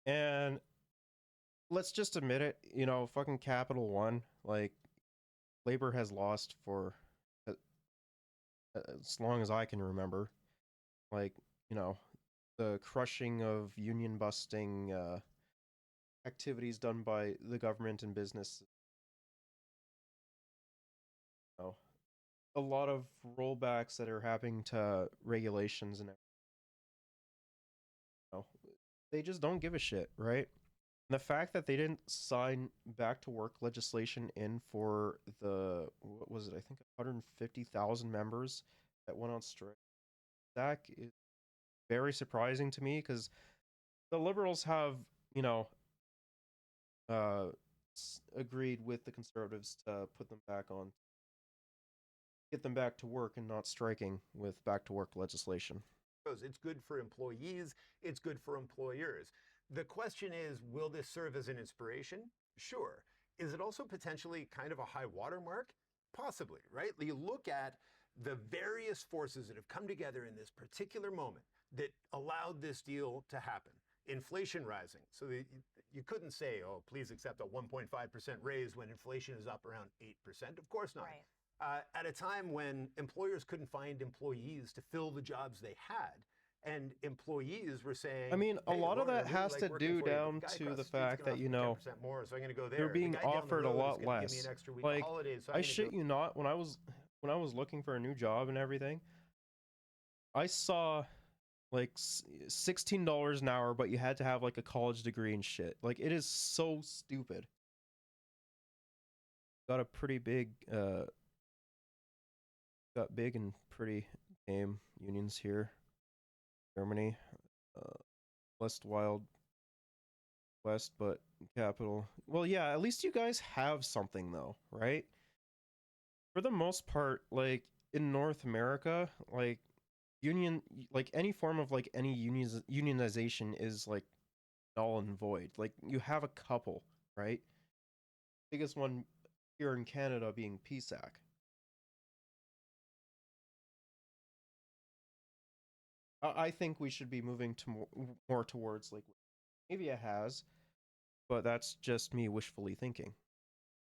And let's just admit it, fucking Capital One, like, labor has lost for as long as I can remember. Like, the crushing of union busting activities done by the government and business. A lot of rollbacks that are happening to regulations and they just don't give a shit, right? And the fact that they didn't sign back to work legislation in for the, what was it, I think 150,000 members that went on strike, that is very surprising to me, because the Liberals have, agreed with the Conservatives to put them back on, get them back to work and not striking with back to work legislation. It's good for employees, it's good for employers. The question is, will this serve as an inspiration? Sure. Is it also potentially kind of a high watermark? Possibly, right? You look at the various forces that have come together in this particular moment that allowed this deal to happen. Inflation rising. So you couldn't say, oh, please accept a 1.5% raise when inflation is up around 8%. Of course not. Right. At a time when employers couldn't find employees to fill the jobs they had, And employees were saying, I mean, a hey, lot of Lauren, I that really has like to working do for you, but down the guy to across the street's gonna fact that, offer you me know, 10% more, so I'm going to go there. they're The being guy down the offered a road is lot gonna give me less. an extra week Like, of holidays, so I'm I going to shit go. you not, when I was looking for a new job and everything, I saw like $16 an hour, but you had to have like a college degree and shit. Like, it is so stupid. Got a pretty big, got big and pretty tame unions here. Germany, West Wild West, but capital. Well, yeah, at least you guys have something though, right? For the most part, like in North America, like like any form of like any unionization is like null and void. Like you have a couple, right? Biggest one here in Canada being PSAC. I think we should be moving to more towards like maybe it has, but that's just me wishfully thinking.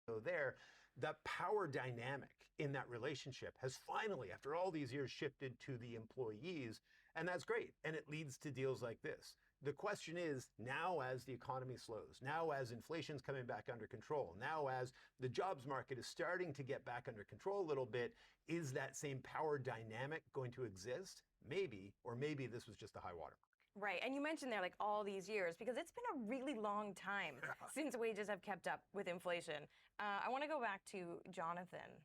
So there, the power dynamic in that relationship has finally, after all these years, shifted to the employees, and that's great. And it leads to deals like this. The question is, now as the economy slows, now as inflation's coming back under control, now as the jobs market is starting to get back under control a little bit, is that same power dynamic going to exist? Maybe, or maybe this was just a high water mark. Right, and you mentioned there like all these years, because it's been a really long time since wages have kept up with inflation. I want to go back to Jonathan.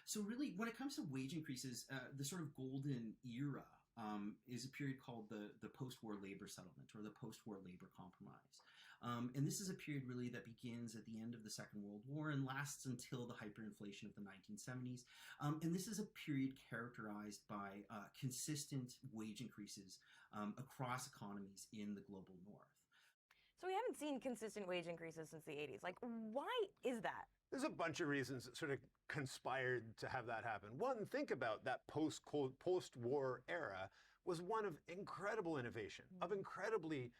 So really, when it comes to wage increases, the sort of golden era is a period called the post-war labor settlement, or the post-war labor compromise. And this is a period really that begins at the end of the Second World War and lasts until the hyperinflation of the 1970s. And this is a period characterized by consistent wage increases across economies in the global north. So we haven't seen consistent wage increases since the 80s. Like, why is that? There's a bunch of reasons that sort of conspired to have that happen. One, think about that post-war era was one of incredible innovation, of incredibly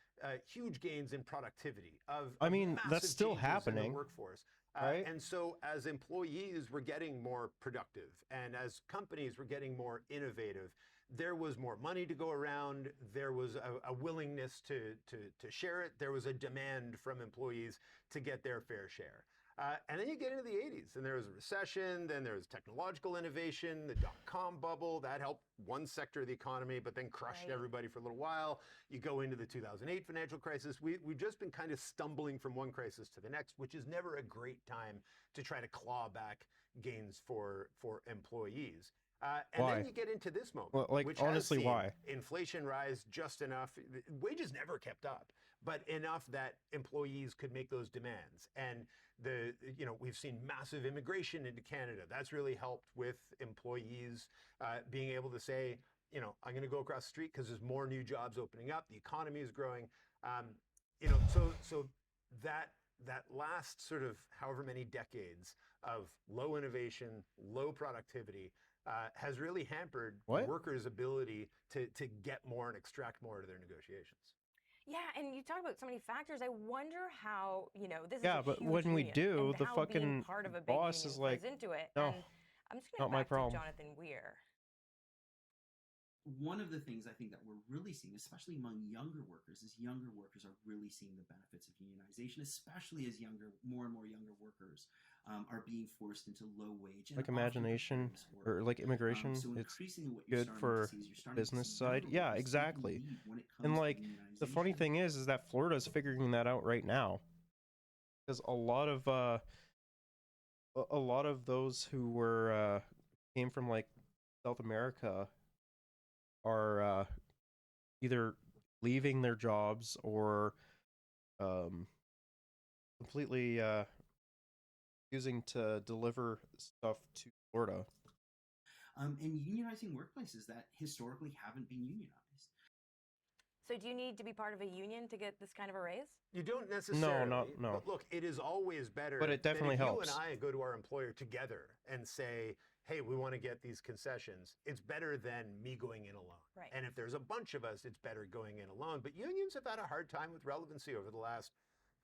huge gains in productivity, of I mean, massive that's still changes in happening, the workforce. right? And so as employees were getting more productive and as companies were getting more innovative, there was more money to go around, there was a willingness to share it, there was a demand from employees to get their fair share. And then you get into the 80s, and there was a recession, then there was technological innovation, the dot-com bubble, that helped one sector of the economy, but then crushed everybody for a little while. You go into the 2008 financial crisis. We've just been kind of stumbling from one crisis to the next, which is never a great time to try to claw back gains for employees. And Why? then you get into this moment, Well, like, which honestly, has seen why? inflation rise just enough. Wages never kept up, but enough that employees could make those demands. And we've seen massive immigration into Canada. That's really helped with employees being able to say, I'm going to go across the street because there's more new jobs opening up. The economy is growing. So that last sort of however many decades of low innovation, low productivity has really hampered workers' ability to get more and extract more out of their negotiations. Yeah, and you talk about so many factors. I wonder how, this is Yeah, a but huge when we union, do, and the how being fucking part of a big boss union is like, plays into it. no, And I'm just going not to my back to problem. Jonathan Weir. One of the things I think that we're really seeing, especially among younger workers, is younger workers are really seeing the benefits of unionization, especially as more and more younger workers are being forced into low wage. Like imagination or like immigration, So it's increasingly what you're good starting for to see is you're starting business to see side. younger Yeah, workers exactly. taking the lead when it comes And to like the funny unionization. thing is that Florida's figuring that out right now, because a lot of those who were came from like South America are either leaving their jobs or completely using to deliver stuff to Florida. And unionizing workplaces that historically haven't been unionized. So do you need to be part of a union to get this kind of a raise? You don't necessarily. No. But look, it is always better. But it definitely than if helps. You and I go to our employer together and say, hey, we want to get these concessions. It's better than me going in alone. Right. And if there's a bunch of us, it's better going in alone. But unions have had a hard time with relevancy over the last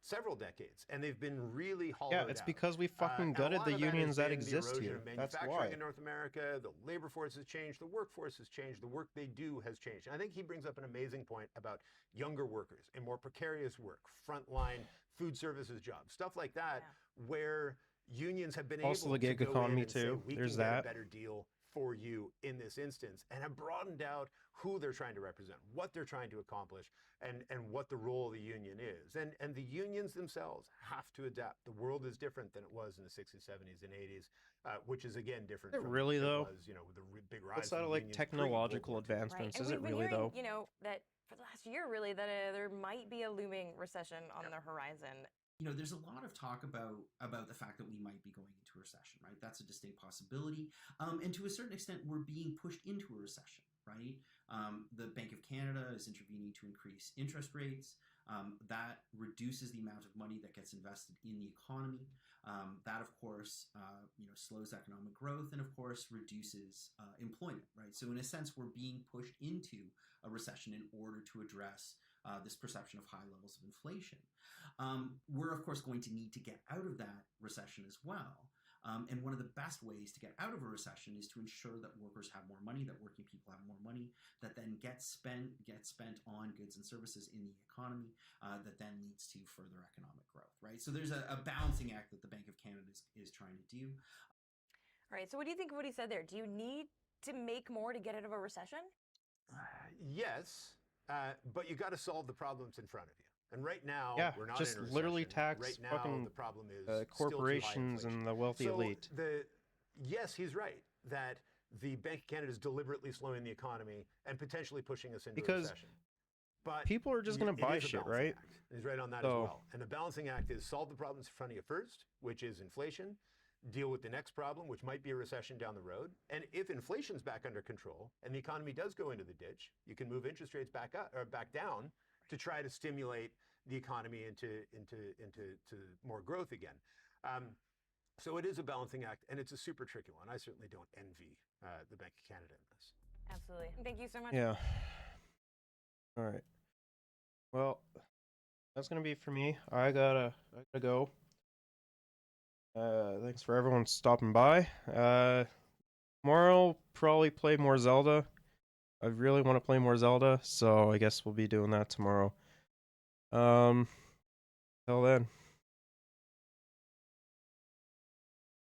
several decades, and they've been really hollowed Yeah, out. it's because we And fucking a gutted lot the of that has unions that been the exist erosion here. of That's manufacturing why. in North America. The labor force has changed. The workforce has changed. The work they do has changed. And I think he brings up an amazing point about younger workers and more precarious work, frontline food services jobs, stuff like that, where unions have been Also able the gig to go economy in and say, too. we There's can get that. a better deal for you in this instance, and have broadened out who they're trying to represent, what they're trying to accomplish, and what the role of the union is. And the unions themselves have to adapt. The world is different than it was in the 60s, 70s, and 80s, which is again different Is it from really, it though? was, with the big rise What's of that the like unions technological pre-World War II. advancements? And Is it we've been really hearing, though? that for the last year, really, that there might be a looming recession on the horizon. There's a lot of talk about the fact that we might be going into a recession, right? That's a distinct possibility. And to a certain extent, we're being pushed into a recession, right? The Bank of Canada is intervening to increase interest rates. That reduces the amount of money that gets invested in the economy. That, of course, slows economic growth and, of course, reduces employment, right? So in a sense, we're being pushed into a recession in order to address this perception of high levels of inflation. We're, of course, going to need to get out of that recession as well. And one of the best ways to get out of a recession is to ensure that workers have more money, that working people have more money, that then gets spent on goods and services in the economy, that then leads to further economic growth, right? So there's a balancing act that the Bank of Canada is trying to do. All right, so what do you think of what he said there? Do you need to make more to get out of a recession? Yes, but you got to solve the problems in front of you. And right now, Yeah, we're not just in a recession. literally tax right now, fucking the problem is corporations and the wealthy elite. Yes, he's right that the Bank of Canada is deliberately slowing the economy and potentially pushing us into a recession. But people are just going to buy shit, right? He's right on that as well. And the balancing act is solve the problems in front of you first, which is inflation, deal with the next problem, which might be a recession down the road. And if inflation's back under control and the economy does go into the ditch, you can move interest rates back up or back down to try to stimulate the economy into more growth again. So it is a balancing act, and it's a super tricky one. I certainly don't envy the Bank of Canada in this. Absolutely. Thank you so much. Yeah. All right. Well, that's gonna be it for me. I gotta go. Thanks for everyone stopping by. Tomorrow probably play more Zelda. I really want to play more Zelda, so I guess we'll be doing that tomorrow. Till then.